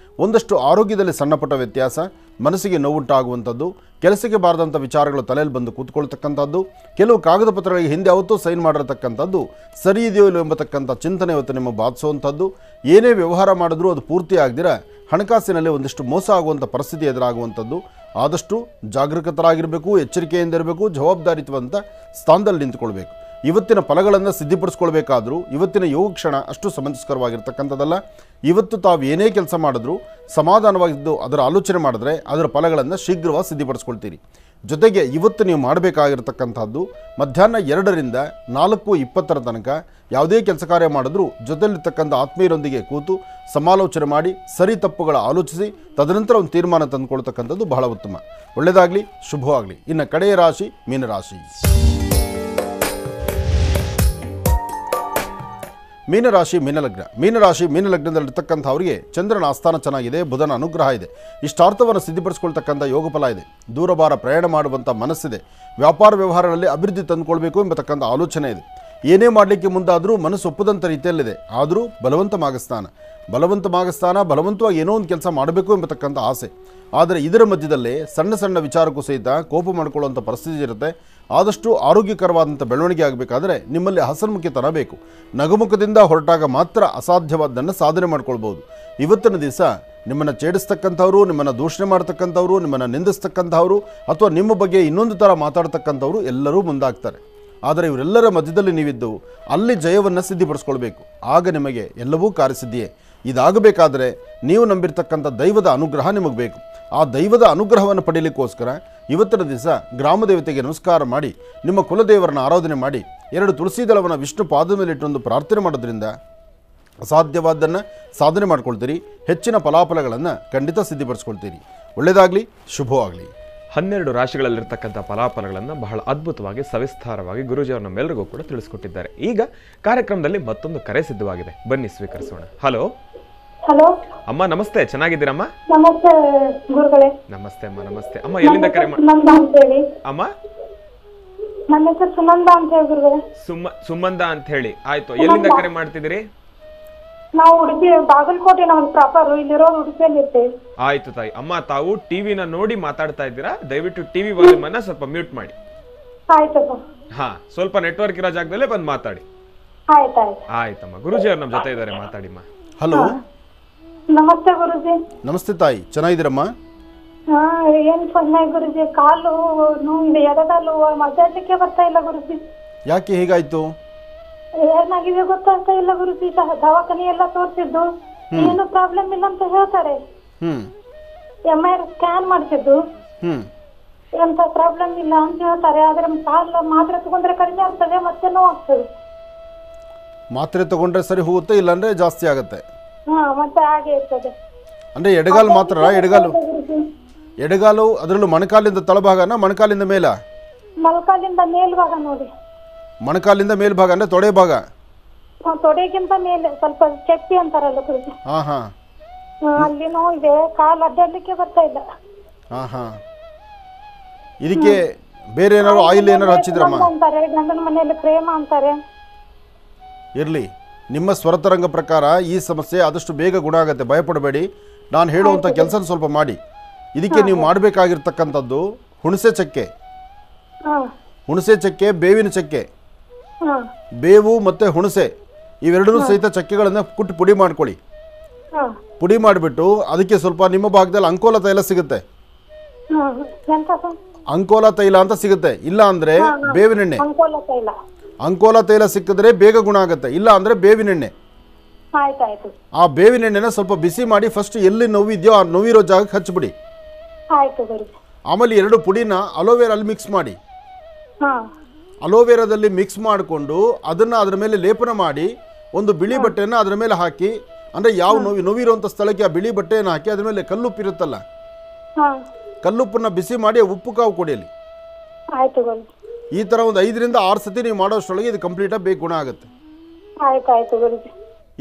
ಒಂದಷ್ಟು ಆರೋಗ್ಯದಲ್ಲಿ ಸಣ್ಣ ಪುಟ್ಟ ವ್ಯತ್ಯಾಸ, ಮನಸ್ಸಿಗೆ ನೋವುಂಟಾಗುವಂಥದ್ದು, ಕೆಲಸಕ್ಕೆ ಬಾರದಂಥ ವಿಚಾರಗಳು ತಲೆಯಲ್ಲಿ ಬಂದು ಕೂತ್ಕೊಳ್ತಕ್ಕಂಥದ್ದು, ಕೆಲವು ಕಾಗದ ಪತ್ರಗಳಿಗೆ ಹಿಂದೆ ಯಾವತ್ತೂ ಸೈನ್ ಮಾಡಿರತಕ್ಕಂಥದ್ದು ಸರಿ ಇದೆಯೋ ಇಲ್ಲೋ ಎಂಬತಕ್ಕಂಥ ಚಿಂತನೆ ಇವತ್ತು ನಿಮ್ಮ ಬಾಧಿಸುವಂಥದ್ದು. ಏನೇ ವ್ಯವಹಾರ ಮಾಡಿದ್ರೂ ಅದು ಪೂರ್ತಿ ಆಗದಿರ ಹಣಕಾಸಿನಲ್ಲಿ ಒಂದಿಷ್ಟು ಮೋಸ ಆಗುವಂಥ ಪರಿಸ್ಥಿತಿ ಎದುರಾಗುವಂಥದ್ದು. ಆದಷ್ಟು ಜಾಗರೂಕತರಾಗಿರಬೇಕು, ಎಚ್ಚರಿಕೆಯಿಂದ ಇರಬೇಕು, ಜವಾಬ್ದಾರಿತ್ವಂತ ಸ್ಥಾನದಲ್ಲಿ ನಿಂತುಕೊಳ್ಬೇಕು. ಇವತ್ತಿನ ಫಲಗಳನ್ನು ಸಿದ್ಧಿಪಡಿಸ್ಕೊಳ್ಬೇಕಾದ್ರೂ ಇವತ್ತಿನ ಯೋಗಕ್ಷಣ ಅಷ್ಟು ಸಮಂಜಸ್ಕರವಾಗಿರ್ತಕ್ಕಂಥದ್ದಲ್ಲ. ಇವತ್ತು ತಾವು ಏನೇ ಕೆಲಸ ಮಾಡಿದ್ರೂ ಸಮಾಧಾನವಾಗಿದ್ದು ಅದರ ಆಲೋಚನೆ ಮಾಡಿದ್ರೆ ಅದರ ಫಲಗಳನ್ನು ಶೀಘ್ರವಾಗಿ ಸಿದ್ಧಿಪಡಿಸ್ಕೊಳ್ತೀರಿ. ಜೊತೆಗೆ ಇವತ್ತು ನೀವು ಮಾಡಬೇಕಾಗಿರ್ತಕ್ಕಂಥದ್ದು ಮಧ್ಯಾಹ್ನ 2ರಿಂದ 4:20 ತನಕ ಯಾವುದೇ ಕೆಲಸ ಕಾರ್ಯ ಮಾಡಿದ್ರೂ ಜೊತೆಯಲ್ಲಿರ್ತಕ್ಕಂಥ ಆತ್ಮೀಯರೊಂದಿಗೆ ಕೂತು ಸಮಾಲೋಚನೆ ಮಾಡಿ ಸರಿ ತಪ್ಪುಗಳ ಆಲೋಚಿಸಿ ತದನಂತರ ಒಂದು ತೀರ್ಮಾನ ತಂದುಕೊಳ್ತಕ್ಕಂಥದ್ದು ಬಹಳ ಉತ್ತಮ. ಒಳ್ಳೆಯದಾಗಲಿ, ಶುಭವಾಗಲಿ. ಇನ್ನು ಕಡೆಯ ರಾಶಿ ಮೀನರಾಶಿ. ಮೀನರಾಶಿ ಮೀನಲಗ್ನ. ಮೀನರಾಶಿ ಮೀನಲಗ್ನದಲ್ಲಿರ್ತಕ್ಕಂಥವರಿಗೆ ಚಂದ್ರನ ಆಸ್ಥಾನ ಚೆನ್ನಾಗಿದೆ, ಬುಧನ ಅನುಗ್ರಹ ಇದೆ, ಇಷ್ಟಾರ್ಥವನ್ನು ಸಿದ್ಧಿಪಡಿಸ್ಕೊಳ್ತಕ್ಕಂಥ ಯೋಗ ಫಲ ಇದೆ. ದೂರಭಾರ ಪ್ರಯಾಣ ಮಾಡುವಂಥ ಮನಸ್ಸಿದೆ. ವ್ಯಾಪಾರ ವ್ಯವಹಾರಗಳಲ್ಲಿ ಅಭಿವೃದ್ಧಿ ತಂದುಕೊಳ್ಬೇಕು ಎಂಬತಕ್ಕಂಥ ಆಲೋಚನೆ ಇದೆ. ಏನೇ ಮಾಡಲಿಕ್ಕೆ ಮುಂದಾದರೂ ಮನಸ್ಸು ಒಪ್ಪದಂಥ ರೀತಿಯಲ್ಲಿದೆ. ಆದರೂ ಬಲವಂತ ಬಲವಂತವಾಗಿ ಏನೋ ಒಂದು ಕೆಲಸ ಮಾಡಬೇಕು ಎಂಬತಕ್ಕಂಥ ಆಸೆ. ಆದರೆ ಇದರ ಮಧ್ಯದಲ್ಲೇ ಸಣ್ಣ ಸಣ್ಣ ವಿಚಾರಕ್ಕೂ ಸಹಿತ ಕೋಪ ಮಾಡಿಕೊಳ್ಳುವಂಥ ಪರಿಸ್ಥಿತಿ ಇರುತ್ತೆ. ಆದಷ್ಟು ಆರೋಗ್ಯಕರವಾದಂಥ ಬೆಳವಣಿಗೆ ಆಗಬೇಕಾದ್ರೆ ನಿಮ್ಮಲ್ಲಿ ಹಸನ್ಮುಖಿತನ ಬೇಕು. ನಗುಮುಖದಿಂದ ಹೊರಟಾಗ ಮಾತ್ರ ಅಸಾಧ್ಯವಾದ್ದನ್ನು ಸಾಧನೆ ಮಾಡ್ಕೊಳ್ಬೋದು. ಇವತ್ತಿನ ದಿವಸ ನಿಮ್ಮನ್ನು ಛೇಡಿಸ್ತಕ್ಕಂಥವ್ರು, ನಿಮ್ಮನ್ನು ದೂಷಣೆ ಮಾಡ್ತಕ್ಕಂಥವ್ರು, ನಿಮ್ಮನ್ನು ನಿಂದಿಸ್ತಕ್ಕಂಥವ್ರು ಅಥವಾ ನಿಮ್ಮ ಬಗ್ಗೆ ಇನ್ನೊಂದು ಥರ ಮಾತಾಡ್ತಕ್ಕಂಥವ್ರು ಎಲ್ಲರೂ ಮುಂದಾಗ್ತಾರೆ. ಆದರೆ ಇವರೆಲ್ಲರ ಮಧ್ಯದಲ್ಲಿ ನೀವಿದ್ದು ಅಲ್ಲಿ ಜಯವನ್ನು ಸಿದ್ಧಿಪಡಿಸ್ಕೊಳ್ಬೇಕು. ಆಗ ನಿಮಗೆ ಎಲ್ಲವೂ ಕಾರ್ಯಸಿದ್ಧಿಯೇ. ಇದಾಗಬೇಕಾದ್ರೆ ನೀವು ನಂಬಿರ್ತಕ್ಕಂಥ ದೈವದ ಅನುಗ್ರಹ ನಿಮಗೆ ಬೇಕು. ಆ ದೈವದ ಅನುಗ್ರಹವನ್ನು ಪಡೀಲಿಕ್ಕೋಸ್ಕರ ಇವತ್ತಿನ ದಿವಸ ಗ್ರಾಮ ದೇವತೆಗೆ ನಮಸ್ಕಾರ ಮಾಡಿ ನಿಮ್ಮ ಕುಲದೇವರನ್ನು ಆರಾಧನೆ ಮಾಡಿ 2 ತುಳಸಿ ದಳವನ್ನು ವಿಷ್ಣು ಪಾದದ ಮೇಲೆ ಇಟ್ಟೊಂದು ಪ್ರಾರ್ಥನೆ ಮಾಡೋದ್ರಿಂದ ಅಸಾಧ್ಯವಾದ್ದನ್ನು ಸಾಧನೆ ಮಾಡ್ಕೊಳ್ತೀರಿ. ಹೆಚ್ಚಿನ ಫಲಾಫಲಗಳನ್ನು ಖಂಡಿತ ಸಿದ್ಧಿಪಡಿಸ್ಕೊಳ್ತೀರಿ. ಒಳ್ಳೆಯದಾಗಲಿ, ಶುಭವಾಗಲಿ. 12 ರಾಶಿಗಳಲ್ಲಿರ್ತಕ್ಕಂಥ ಫಲಾಫಲಗಳನ್ನು ಬಹಳ ಅದ್ಭುತವಾಗಿ ಸವಿಸ್ತಾರವಾಗಿ ಗುರೂಜಿಯವರು ನಮ್ಮೆಲ್ಲರಿಗೂ ಕೂಡ ತಿಳಿಸ್ಕೊಟ್ಟಿದ್ದಾರೆ. ಈಗ ಕಾರ್ಯಕ್ರಮದಲ್ಲಿ ಮತ್ತೊಂದು ಕರೆ ಸಿದ್ಧವಾಗಿದೆ, ಬನ್ನಿ ಸ್ವೀಕರಿಸೋಣ. ಹಲೋ ಹಲೋ ಅಮ್ಮ, ನಮಸ್ತೆ. ಚೆನ್ನಾಗಿದ್ದೀರಮ್ಮ? ನಮಸ್ತೆ ಗುರುಗಳೇ. ನಮಸ್ತೆ ಅಮ್ಮ. ನಮಸ್ತೆ ಅಮ್ಮ. ಎಲ್ಲಿಂದ ಕರೆ ಸುಮಂದ ಅಂತ ಹೇಳಿ. ಅಮ್ಮ, ನನ್ನ ಹೆಸರು ಸುಮಂದ ಅಂತ ಹೇಳಿ ಗುರುಗಳೇ. ಸುಮಂದ ಅಂತ ಹೇಳಿ. ಆಯ್ತು, ಎಲ್ಲಿಂದ ಕರೆ ಮಾಡ್ತಿದ್ದೀರಿ? ನಾವು ಉಡುಪಿ ಬಾಗಲಕೋಟೆ, ನಾವು ಪ್ರಾಪರ್ ಇಲ್ಲಿರೋದು ಉಡುಪಿಯಲ್ಲಿ ಇರ್ತೇವೆ. ಆಯ್ತು ತಾಯಿ. ಅಮ್ಮ, ತಾವು ಟಿವಿನ ನೋಡಿ ಮಾತಾಡ್ತಾ ಇದ್ದೀರಾ? ದಯವಿಟ್ಟು ಟಿವಿ ವಾಲ್ಯೂಮ್ ಅನ್ನ ಸ್ವಲ್ಪ ಮ್ಯೂಟ್ ಮಾಡಿ. ಆಯ್ತಪ್ಪ. ಹಾ, ಸ್ವಲ್ಪ ನೆಟ್ವರ್ಕ್ ಇರೋ ಜಾಗದಲ್ಲೇ ಬಂದು ಮಾತಾಡಿ. ಆಯ್ತಾಯ್ತು. ಆಯ್ತಮ್ಮ. ಗುರುಜಿ ಅವ್ರು ನಮ್ಮ ಜೊತೆ ಇದ್ದಾರೆ, ಮಾತಾಡಿಮ್ಮ. ಹಲೋ, ನಮಸ್ತೆ ಗುರುಜಿ. ನಮಸ್ತೆ ತಾಯಿ, ಚೆನ್ನಾಗಿದ್ದೀರಮ್ಮ? ಹಾ, ಏನ್ ಚೆನ್ನಾಗಿ ಗುರುಜಿ. ಕಾಲು ನೋವು, ಎಡಗಾಲು ಮಾತಾಡ್ಲಿಕ್ಕೆ ಬರ್ತಾ ಇಲ್ಲ ಗುರುಜಿ. ಯಾಕೆ ಹೀಗಾಯ್ತು? ಏನಾಗಿದೆ ಗೊತ್ತಾಗ್ತಾ ಇಲ್ಲ ಗುರುಜಿ. ದವಾಖಾನೆ ಎಲ್ಲ ತೋರಿಸಿದ್ದು ಏನು ಪ್ರಾಬ್ಲಮ್ ಇಲ್ಲ ಅಂತ ಹೇಳ್ತಾರೆ. MRI ಸ್ಕ್ಯಾನ್ ಮಾಡಿಸಿದ್ದು ಎಂತ ಪ್ರಾಬ್ಲಮ್ ಇಲ್ಲ ಅಂತ ಹೇಳ್ತಾರೆ. ಆದ್ರೆ ಕಾಲು ಮಾತ್ರೆ ತಗೊಂಡ್ರೆ ಕಡಿಮೆ ಆಗ್ತದೆ, ಮತ್ತೆ ನೋವು ಆಗ್ತದೆ. ಮಾತ್ರೆ ತಗೊಂಡ್ರೆ ಸರಿ ಹೋಗುತ್ತೆ, ಇಲ್ಲಾಂದ್ರೆ ಜಾಸ್ತಿ ಆಗುತ್ತೆ. ಹಾ, ಮತ್ತೆ ಹಾಗೆ ಇರ್ತದೆ. ಅಂದ್ರೆ ಎಡಗಾಲು ಮಾತ್ರ? ಎಡಗಾಲು ಅದರಲ್ಲೂ ಮೊಣಕಾಲಿಂದ ತಳಭಾಗನ ಮೊಣಕಾಲಿಂದ ಮೇಲ? ಮೊಳಕಾಲಿಂದ ಮೇಲ್ಭಾಗ ನೋಡಿ. ಮೊಣಕಾಲಿಂದ ಮೇಲ್ಭಾಗ ಅಂದ್ರೆ ತೊಡೆ ಭಾಗ? ತೊಡೆಗಿಂತ ಮೇಲೆ ಸ್ವಲ್ಪ ಚಪ್ಪಿ ಅಂತಾರಲ್ಲ ಗುರುಜಿ. ಹಾ ಹಾ, ಅಲ್ಲಿ ನೋವಿದೆ, ಕಾಲು ಅಡ್ಡಾಡ್ಲಿಕ್ಕೆ ಬರ್ತಾ ಇಲ್ಲ. ಹಾ ಹಾ. ಇದಕ್ಕೆ ಬೇರೆ ಏನಾದ್ರು ಆಯಿಲ್ ಏನಾದ್ರು ಹಚ್ಚಿದ್ರಮ್ಮ? ಅಂತಾರೆ, ಗಂಡನ ಮನೆಯಲ್ಲಿ ಪ್ರೇಮ ಅಂತಾರೆ. ಇರಲಿ, ನಿಮ್ಮ ಸ್ವರತರಂಗ ಪ್ರಕಾರ ಈ ಸಮಸ್ಯೆ ಆದಷ್ಟು ಬೇಗ ಗುಣ ಆಗುತ್ತೆ, ಭಯಪಡಬೇಡಿ. ನಾನು ಹೇಳುವಂಥ ಕೆಲಸ ಸ್ವಲ್ಪ ಮಾಡಿ. ಇದಕ್ಕೆ ನೀವು ಮಾಡಬೇಕಾಗಿರ್ತಕ್ಕಂಥದ್ದು ಹುಣಸೆ ಚಕ್ಕೆ, ಹುಣಸೆ ಚಕ್ಕೆ, ಬೇವಿನ ಚಕ್ಕೆ, ಬೇವು ಮತ್ತು ಹುಣಸೆ ಇವೆರಡೂ ಸಹಿತ ಚಕ್ಕೆಗಳನ್ನು ಕುಟ್ಟಿ ಪುಡಿ ಮಾಡ್ಕೊಳ್ಳಿ. ಪುಡಿ ಮಾಡಿಬಿಟ್ಟು ಅದಕ್ಕೆ ಸ್ವಲ್ಪ ನಿಮ್ಮ ಭಾಗದಲ್ಲಿ ಅಂಕೋಲ ತೈಲ ಸಿಗುತ್ತೆ, ಅಂಕೋಲ ತೈಲ ಅಂತ ಸಿಗುತ್ತೆ. ಇಲ್ಲ ಅಂದರೆ ಬೇವಿನೆಣ್ಣೆ, ಅಂಕೋಲ ತೈಲ ಸಿಕ್ಕಿದ್ರೆ ಬೇಗ ಗುಣ ಆಗುತ್ತೆ. ಇಲ್ಲ ಅಂದರೆ ಬೇವಿನೆಣ್ಣೆ, ಆ ಬೇವಿನೆಣ್ಣೆನ ಸ್ವಲ್ಪ ಬಿಸಿ ಮಾಡಿ ಫಸ್ಟ್ ಎಲ್ಲಿ ನೋವಿದೆಯೋ ಆ ನೋವಿರೋ ಜಾಗಕ್ಕೆ ಹಚ್ಚಿಬಿಡಿ. ಆಮೇಲೆ 2 ಪುಡಿನ ಅಲೋವೆರಲ್ಲಿ ಮಿಕ್ಸ್ ಮಾಡಿ, ಅಲೋವೆರಾದಲ್ಲಿ ಮಿಕ್ಸ್ ಮಾಡಿಕೊಂಡು ಅದನ್ನು ಅದರ ಮೇಲೆ ಲೇಪನ ಮಾಡಿ ಒಂದು ಬಿಳಿ ಬಟ್ಟೆಯನ್ನು ಅದರ ಮೇಲೆ ಹಾಕಿ, ಅಂದರೆ ಯಾವ ನೋವಿರುವಂಥ ಸ್ಥಳಕ್ಕೆ ಆ ಬಿಳಿ ಬಟ್ಟೆಯನ್ನು ಹಾಕಿ ಅದ್ರ ಮೇಲೆ ಕಲ್ಲುಪ್ಪು ಇರುತ್ತಲ್ಲ, ಕಲ್ಲುಪ್ಪನ್ನು ಬಿಸಿ ಮಾಡಿ ಉಪ್ಪು ಕಾವು ಕೊಡಿಯಲ್ಲಿ. ಈ ಥರ ಒಂದು 5 ರಿಂದ 6 ಸತಿ ನೀವು ಮಾಡೋಷ್ಟರೊಳಗೆ ಇದು ಕಂಪ್ಲೀಟಾಗಿ ಬೇಗ ಗುಣ ಆಗುತ್ತೆ.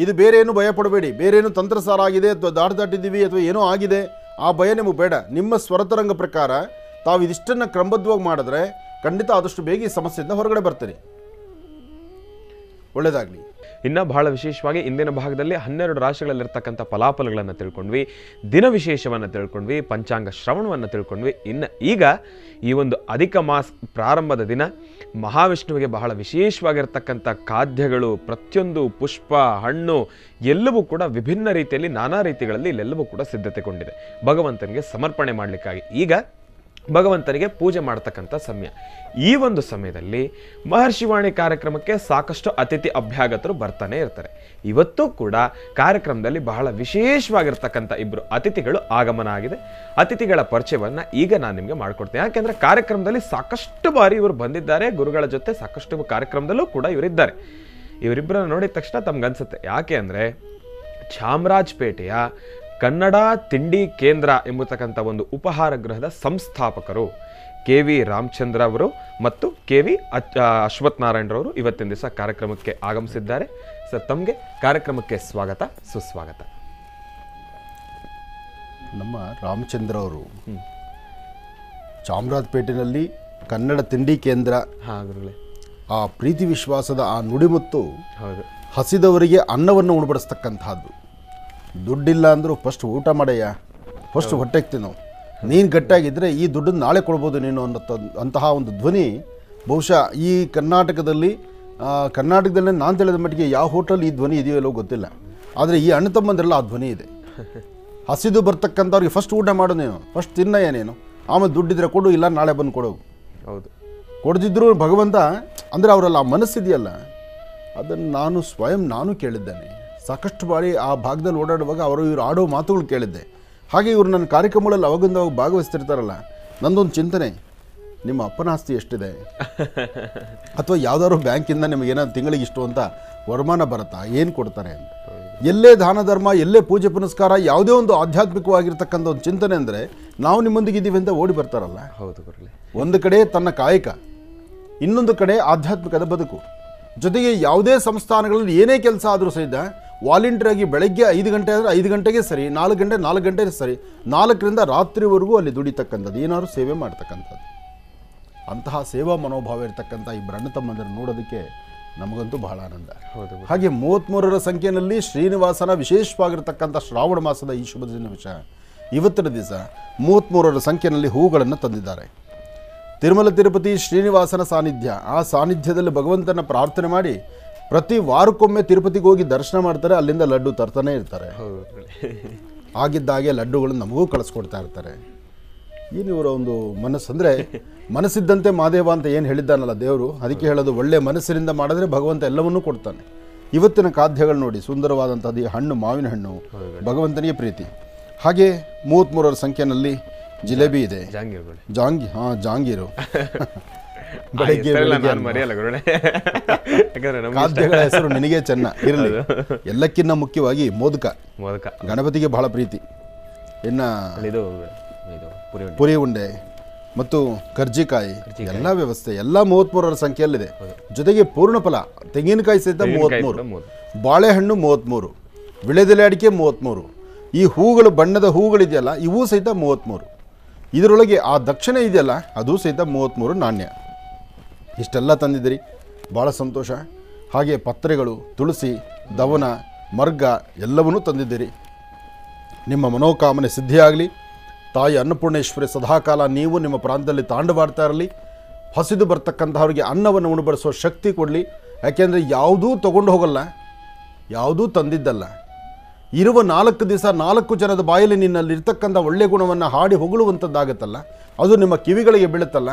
ಇದು ಬೇರೆ ಏನು ಭಯ ಪಡಬೇಡಿ. ಬೇರೆ ಏನು ತಂತ್ರಸಾರ ಆಗಿದೆ ಅಥವಾ ದಾಟಿದ್ದೀವಿ ಅಥವಾ ಏನೋ ಆಗಿದೆ ಆ ಭಯ ನಿಮಗೆ ಬೇಡ. ನಿಮ್ಮ ಸ್ವರತರಂಗ ಪ್ರಕಾರ ತಾವು ಇದಿಷ್ಟನ್ನು ಕ್ರಮಬದ್ಧವಾಗಿ ಮಾಡಿದ್ರೆ ಖಂಡಿತ ಆದಷ್ಟು ಬೇಗ ಈ ಸಮಸ್ಯೆಯಿಂದ ಹೊರಗಡೆ ಬರ್ತೀರಿ. ಒಳ್ಳೆಯದಾಗಲಿ. ಇನ್ನು ಬಹಳ ವಿಶೇಷವಾಗಿ ಇಂದಿನ ಭಾಗದಲ್ಲಿ 12 ರಾಶಿಗಳಲ್ಲಿರ್ತಕ್ಕಂಥ ಫಲಾಫಲಗಳನ್ನು ತಿಳ್ಕೊಂಡ್ವಿ, ದಿನ ವಿಶೇಷವನ್ನು ತಿಳ್ಕೊಂಡ್ವಿ, ಪಂಚಾಂಗ ಶ್ರವಣವನ್ನು ತಿಳ್ಕೊಂಡ್ವಿ. ಇನ್ನು ಈಗ ಈ ಒಂದು ಅಧಿಕ ಮಾಸ ಪ್ರಾರಂಭದ ದಿನ ಮಹಾವಿಷ್ಣುವಿಗೆ ಬಹಳ ವಿಶೇಷವಾಗಿರ್ತಕ್ಕಂಥ ಖಾದ್ಯಗಳು, ಪ್ರತಿಯೊಂದು ಪುಷ್ಪ, ಹಣ್ಣು ಎಲ್ಲವೂ ಕೂಡ ವಿಭಿನ್ನ ರೀತಿಯಲ್ಲಿ ನಾನಾ ರೀತಿಗಳಲ್ಲಿ ಇಲ್ಲೆಲ್ಲವೂ ಕೂಡ ಸಿದ್ಧತೆಗೊಂಡಿದೆ ಭಗವಂತನಿಗೆ ಸಮರ್ಪಣೆ ಮಾಡಲಿಕ್ಕಾಗಿ. ಈಗ ಭಗವಂತನಿಗೆ ಪೂಜೆ ಮಾಡ್ತಕ್ಕಂಥ ಸಮಯ. ಈ ಒಂದು ಸಮಯದಲ್ಲಿ ಮಹರ್ಷಿವಾಣಿ ಕಾರ್ಯಕ್ರಮಕ್ಕೆ ಸಾಕಷ್ಟು ಅತಿಥಿ ಅಭ್ಯಾಗತರು ಬರ್ತಾನೆ ಇರ್ತಾರೆ. ಇವತ್ತು ಕೂಡ ಕಾರ್ಯಕ್ರಮದಲ್ಲಿ ಬಹಳ ವಿಶೇಷವಾಗಿರ್ತಕ್ಕಂಥ 2 ಅತಿಥಿಗಳು ಆಗಮನ ಆಗಿದೆ. ಅತಿಥಿಗಳ ಪರಿಚಯವನ್ನು ಈಗ ನಾನು ನಿಮಗೆ ಮಾಡಿಕೊಡ್ತೇನೆ. ಯಾಕೆಂದರೆ ಕಾರ್ಯಕ್ರಮದಲ್ಲಿ ಸಾಕಷ್ಟು ಬಾರಿ ಇವರು ಬಂದಿದ್ದಾರೆ, ಗುರುಗಳ ಜೊತೆ ಸಾಕಷ್ಟು ಕಾರ್ಯಕ್ರಮದಲ್ಲೂ ಕೂಡ ಇವರಿದ್ದಾರೆ. ಇವರಿಬ್ಬರನ್ನು ನೋಡಿದ ತಕ್ಷಣ ತಮ್ಗನ್ಸುತ್ತೆ, ಯಾಕೆ ಅಂದರೆ ಚಾಮರಾಜಪೇಟೆಯ ಕನ್ನಡ ತಿಂಡಿ ಕೇಂದ್ರ ಎಂಬತಕ್ಕಂಥ ಒಂದು ಉಪಹಾರ ಗೃಹದ ಸಂಸ್ಥಾಪಕರು KV ರಾಮಚಂದ್ರ ಅವರು ಮತ್ತು KV ಅಶ್ವಥ್ ನಾರಾಯಣರವರು ಇವತ್ತಿನ ದಿವಸ ಕಾರ್ಯಕ್ರಮಕ್ಕೆ ಆಗಮಿಸಿದ್ದಾರೆ. ಸರ್, ತಮಗೆ ಕಾರ್ಯಕ್ರಮಕ್ಕೆ ಸ್ವಾಗತ, ಸುಸ್ವಾಗತ. ನಮ್ಮ ರಾಮಚಂದ್ರ ಅವರು ಚಾಮರಾಜಪೇಟೆಯಲ್ಲಿ ಕನ್ನಡ ತಿಂಡಿ ಕೇಂದ್ರ, ಆ ಪ್ರೀತಿ ವಿಶ್ವಾಸದ ಆ ನುಡಿಮುತ್ತು, ಹಸಿದವರಿಗೆ ಅನ್ನವನ್ನು ಉಣಬಡಿಸ್ತಕ್ಕಂಥದ್ದು. ದುಡ್ಡಿಲ್ಲ ಅಂದರೂ ಫಸ್ಟ್ ಊಟ ಮಾಡಯ್ಯ, ಫಸ್ಟ್ ಹೊಟ್ಟೆಗೆ ತಿನ್ನು, ನೀನು ಗಟ್ಟಾಗಿದ್ದರೆ ಈ ದುಡ್ಡನ್ನು ನಾಳೆ ಕೊಡ್ಬೋದು ನೀನು ಅಂತಹ ಒಂದು ಧ್ವನಿ ಬಹುಶಃ ಈ ಕರ್ನಾಟಕದಲ್ಲಿ ನಾನು ತಿಳಿದ ಮಟ್ಟಿಗೆ ಯಾವ ಹೋಟೆಲ್ ಈ ಧ್ವನಿ ಇದೆಯೋ ಎಲ್ಲೋ ಗೊತ್ತಿಲ್ಲ. ಆದರೆ ಈ ಅಣ್ಣ ತಮ್ಮಂದ್ರೆಲ್ಲ ಆ ಧ್ವನಿ ಇದೆ. ಹಸಿದು ಬರ್ತಕ್ಕಂಥವ್ರಿಗೆ ಫಸ್ಟ್ ಊಟ ಮಾಡು ನೀನು, ಫಸ್ಟ್ ತಿನ್ನಯ್ಯ ನೀನು, ಆಮೇಲೆ ದುಡ್ಡಿದ್ರೆ ಕೊಡು, ಇಲ್ಲ ನಾಳೆ ಬಂದು ಕೊಡು. ಹೌದು, ಕೊಡದಿದ್ರು ಭಗವಂತ ಅಂದರೆ ಅವರಲ್ಲಿ ಆ ಮನಸ್ಸಿದೆಯಲ್ಲ, ಅದನ್ನು ನಾನು ಕೇಳಿದ್ದೇನೆ ಸಾಕಷ್ಟು ಬಾರಿ. ಆ ಭಾಗದಲ್ಲಿ ಓಡಾಡುವಾಗ ಇವರು ಆಡೋ ಮಾತುಗಳು ಕೇಳಿದ್ದೆ. ಹಾಗೆ ಇವರು ನನ್ನ ಕಾರ್ಯಕ್ರಮಗಳಲ್ಲಿ ಅವಾಗಿಂದ ಭಾಗವಹಿಸ್ತಿರ್ತಾರಲ್ಲ, ನಂದೊಂದು ಚಿಂತನೆ, ನಿಮ್ಮ ಅಪ್ಪನ ಆಸ್ತಿ ಎಷ್ಟಿದೆ, ಅಥವಾ ಯಾವುದಾದ್ರು ಬ್ಯಾಂಕಿಂದ ನಿಮಗೇನಾದ್ರು ತಿಂಗಳಿಗೆ ಇಷ್ಟು ಅಂತ ವರಮಾನ ಬರುತ್ತಾ, ಏನು ಕೊಡ್ತಾರೆ ಅಂತ. ಎಲ್ಲೇ ದಾನ ಧರ್ಮ, ಎಲ್ಲೇ ಪೂಜೆ ಪುನಸ್ಕಾರ, ಯಾವುದೇ ಒಂದು ಆಧ್ಯಾತ್ಮಿಕವಾಗಿರ್ತಕ್ಕಂಥ ಒಂದು ಚಿಂತನೆ ಅಂದರೆ ನಾವು ನಿಮ್ಮೊಂದಿಗೆ ಇದ್ದೀವಿ ಅಂತ ಓಡಿ ಬರ್ತಾರಲ್ಲ. ಹೌದು ಬರಲಿ. ಒಂದು ಕಡೆ ತನ್ನ ಕಾಯಕ, ಇನ್ನೊಂದು ಕಡೆ ಆಧ್ಯಾತ್ಮಿಕದ ಬದುಕು. ಜೊತೆಗೆ ಯಾವುದೇ ಸಂಸ್ಥಾನಗಳಲ್ಲಿ ಏನೇ ಕೆಲಸ ಆದರೂ ಸಹಿತ ವಾಲಂಟಿಯರಾಗಿ ಬೆಳಗ್ಗೆ 5 ಗಂಟೆ ಆದರೆ 5 ಗಂಟೆಗೆ ಸರಿ, 4 ಗಂಟೆ ಸರಿ, 4ರಿಂದ ರಾತ್ರಿವರೆಗೂ ಅಲ್ಲಿ ದುಡಿತಕ್ಕಂಥದ್ದು, ಏನಾದ್ರು ಸೇವೆ ಮಾಡ್ತಕ್ಕಂಥದ್ದು. ಅಂತಹ ಸೇವಾ ಮನೋಭಾವ ಇರತಕ್ಕಂಥ ಈ ಅಣ್ಣ ತಮ್ಮಂದಿರನ್ನು ನೋಡೋದಕ್ಕೆ ನಮಗಂತೂ ಬಹಳ ಆನಂದ. ಹಾಗೆ 33ರ ಸಂಖ್ಯೆಯಲ್ಲಿ ಶ್ರೀನಿವಾಸನ ವಿಶೇಷವಾಗಿರ್ತಕ್ಕಂಥ ಶ್ರಾವಣ ಮಾಸದ ಈ ಶುಭ ದಿನವಿಷ ಇವತ್ತಿನ ದಿವಸ 33ರ ಸಂಖ್ಯೆಯಲ್ಲಿ ಹೂಗಳನ್ನು ತಂದಿದ್ದಾರೆ. ತಿರುಮಲ ತಿರುಪತಿ ಶ್ರೀನಿವಾಸನ ಸಾನ್ನಿಧ್ಯ, ಆ ಸಾನ್ನಿಧ್ಯದಲ್ಲಿ ಭಗವಂತನ ಪ್ರಾರ್ಥನೆ ಮಾಡಿ ಪ್ರತಿ ವಾರಕ್ಕೊಮ್ಮೆ ತಿರುಪತಿಗೆ ಹೋಗಿ ದರ್ಶನ ಮಾಡ್ತಾರೆ, ಅಲ್ಲಿಂದ ಲಡ್ಡು ತರ್ತಾನೆ ಇರ್ತಾರೆ. ಆಗಿದ್ದಾಗೆ ಲಡ್ಡುಗಳನ್ನು ನಮಗೂ ಕಳಿಸ್ಕೊಡ್ತಾ ಇರ್ತಾರೆ. ಏನು ಇವರ ಒಂದು ಮನಸ್ಸು ಅಂದರೆ ಮನಸ್ಸಿದ್ದಂತೆ ಮಾದೇವ ಅಂತ ಏನು ಹೇಳಿದ್ದಾನಲ್ಲ ದೇವರು, ಅದಕ್ಕೆ ಹೇಳೋದು ಒಳ್ಳೆ ಮನಸ್ಸಿನಿಂದ ಮಾಡಿದ್ರೆ ಭಗವಂತ ಎಲ್ಲವನ್ನೂ ಕೊಡ್ತಾನೆ. ಇವತ್ತಿನ ಖಾದ್ಯಗಳು ನೋಡಿ, ಸುಂದರವಾದಂಥದ್ದು ಈ ಹಣ್ಣು, ಮಾವಿನ ಹಣ್ಣು, ಭಗವಂತನಿಗೆ ಪ್ರೀತಿ. ಹಾಗೆ 33ರ ಸಂಖ್ಯೆಯಲ್ಲಿ ಜಿಲೇಬಿ ಇದೆ, ಜಾಂಗೀರು. ಬೆಳಗ್ಗೆ ಖಾದ್ಯಗಳ ಹೆಸರು ನಿನಗೆ ಚೆನ್ನ ಇರಲಿ. ಎಲ್ಲಕ್ಕಿಂತ ಮುಖ್ಯವಾಗಿ ಮೋದಕ, ಗಣಪತಿಗೆ ಬಹಳ ಪ್ರೀತಿ. ಇನ್ನು ಪುರಿ ಉಂಡೆ ಮತ್ತು ಕರ್ಜಿಕಾಯಿ ಎಲ್ಲ ವ್ಯವಸ್ಥೆ ಎಲ್ಲ 33ರ ಸಂಖ್ಯೆಯಲ್ಲಿದೆ. ಜೊತೆಗೆ ಪೂರ್ಣ ಫಲ ತೆಂಗಿನಕಾಯಿ ಸಹಿತ 33, ಬಾಳೆಹಣ್ಣು 33, ವಿಳೆದೆಲೆ ಅಡಿಕೆ 33, ಈ ಹೂಗಳು, ಬಣ್ಣದ ಹೂಗಳಿದೆಯಲ್ಲ ಇವು ಸಹಿತ 33. ಇದರೊಳಗೆ ಆ ದಕ್ಷಿಣ ಇದೆಯಲ್ಲ ಅದು ಸಹಿತ 33 ನಾಣ್ಯ. ಇಷ್ಟೆಲ್ಲ ತಂದಿದ್ದೀರಿ, ಭಾಳ ಸಂತೋಷ. ಹಾಗೆ ಪತ್ರೆಗಳು, ತುಳಸಿ, ದವನ, ಮರ್ಗ ಎಲ್ಲವನ್ನೂ ತಂದಿದ್ದೀರಿ. ನಿಮ್ಮ ಮನೋಕಾಮನೆ ಸಿದ್ಧಿಯಾಗಲಿ. ತಾಯಿ ಅನ್ನಪೂರ್ಣೇಶ್ವರಿ ಸದಾಕಾಲ ನೀವು ನಿಮ್ಮ ಪ್ರಾಂತದಲ್ಲಿ ತಾಂಡವಾಡ್ತಾ ಇರಲಿ. ಹಸಿದು ಬರ್ತಕ್ಕಂಥವ್ರಿಗೆ ಅನ್ನವನ್ನು ಉಣಬಡಿಸೋ ಶಕ್ತಿ ಕೊಡಲಿ. ಯಾಕೆಂದರೆ ಯಾವುದೂ ತೊಗೊಂಡು ಹೋಗಲ್ಲ, ಯಾವುದೂ ತಂದಿದ್ದಲ್ಲ. ಇರುವ 4 ದಿವಸ 4 ಜನದ ಬಾಯಲ್ಲಿ ನಿನ್ನಲ್ಲಿರ್ತಕ್ಕಂಥ ಒಳ್ಳೆಯ ಗುಣವನ್ನು ಹಾಡಿ ಹೊಗಳುವಂಥದ್ದಾಗತ್ತಲ್ಲ, ಅದು ನಿಮ್ಮ ಕಿವಿಗಳಿಗೆ ಬೀಳುತ್ತಲ್ಲ,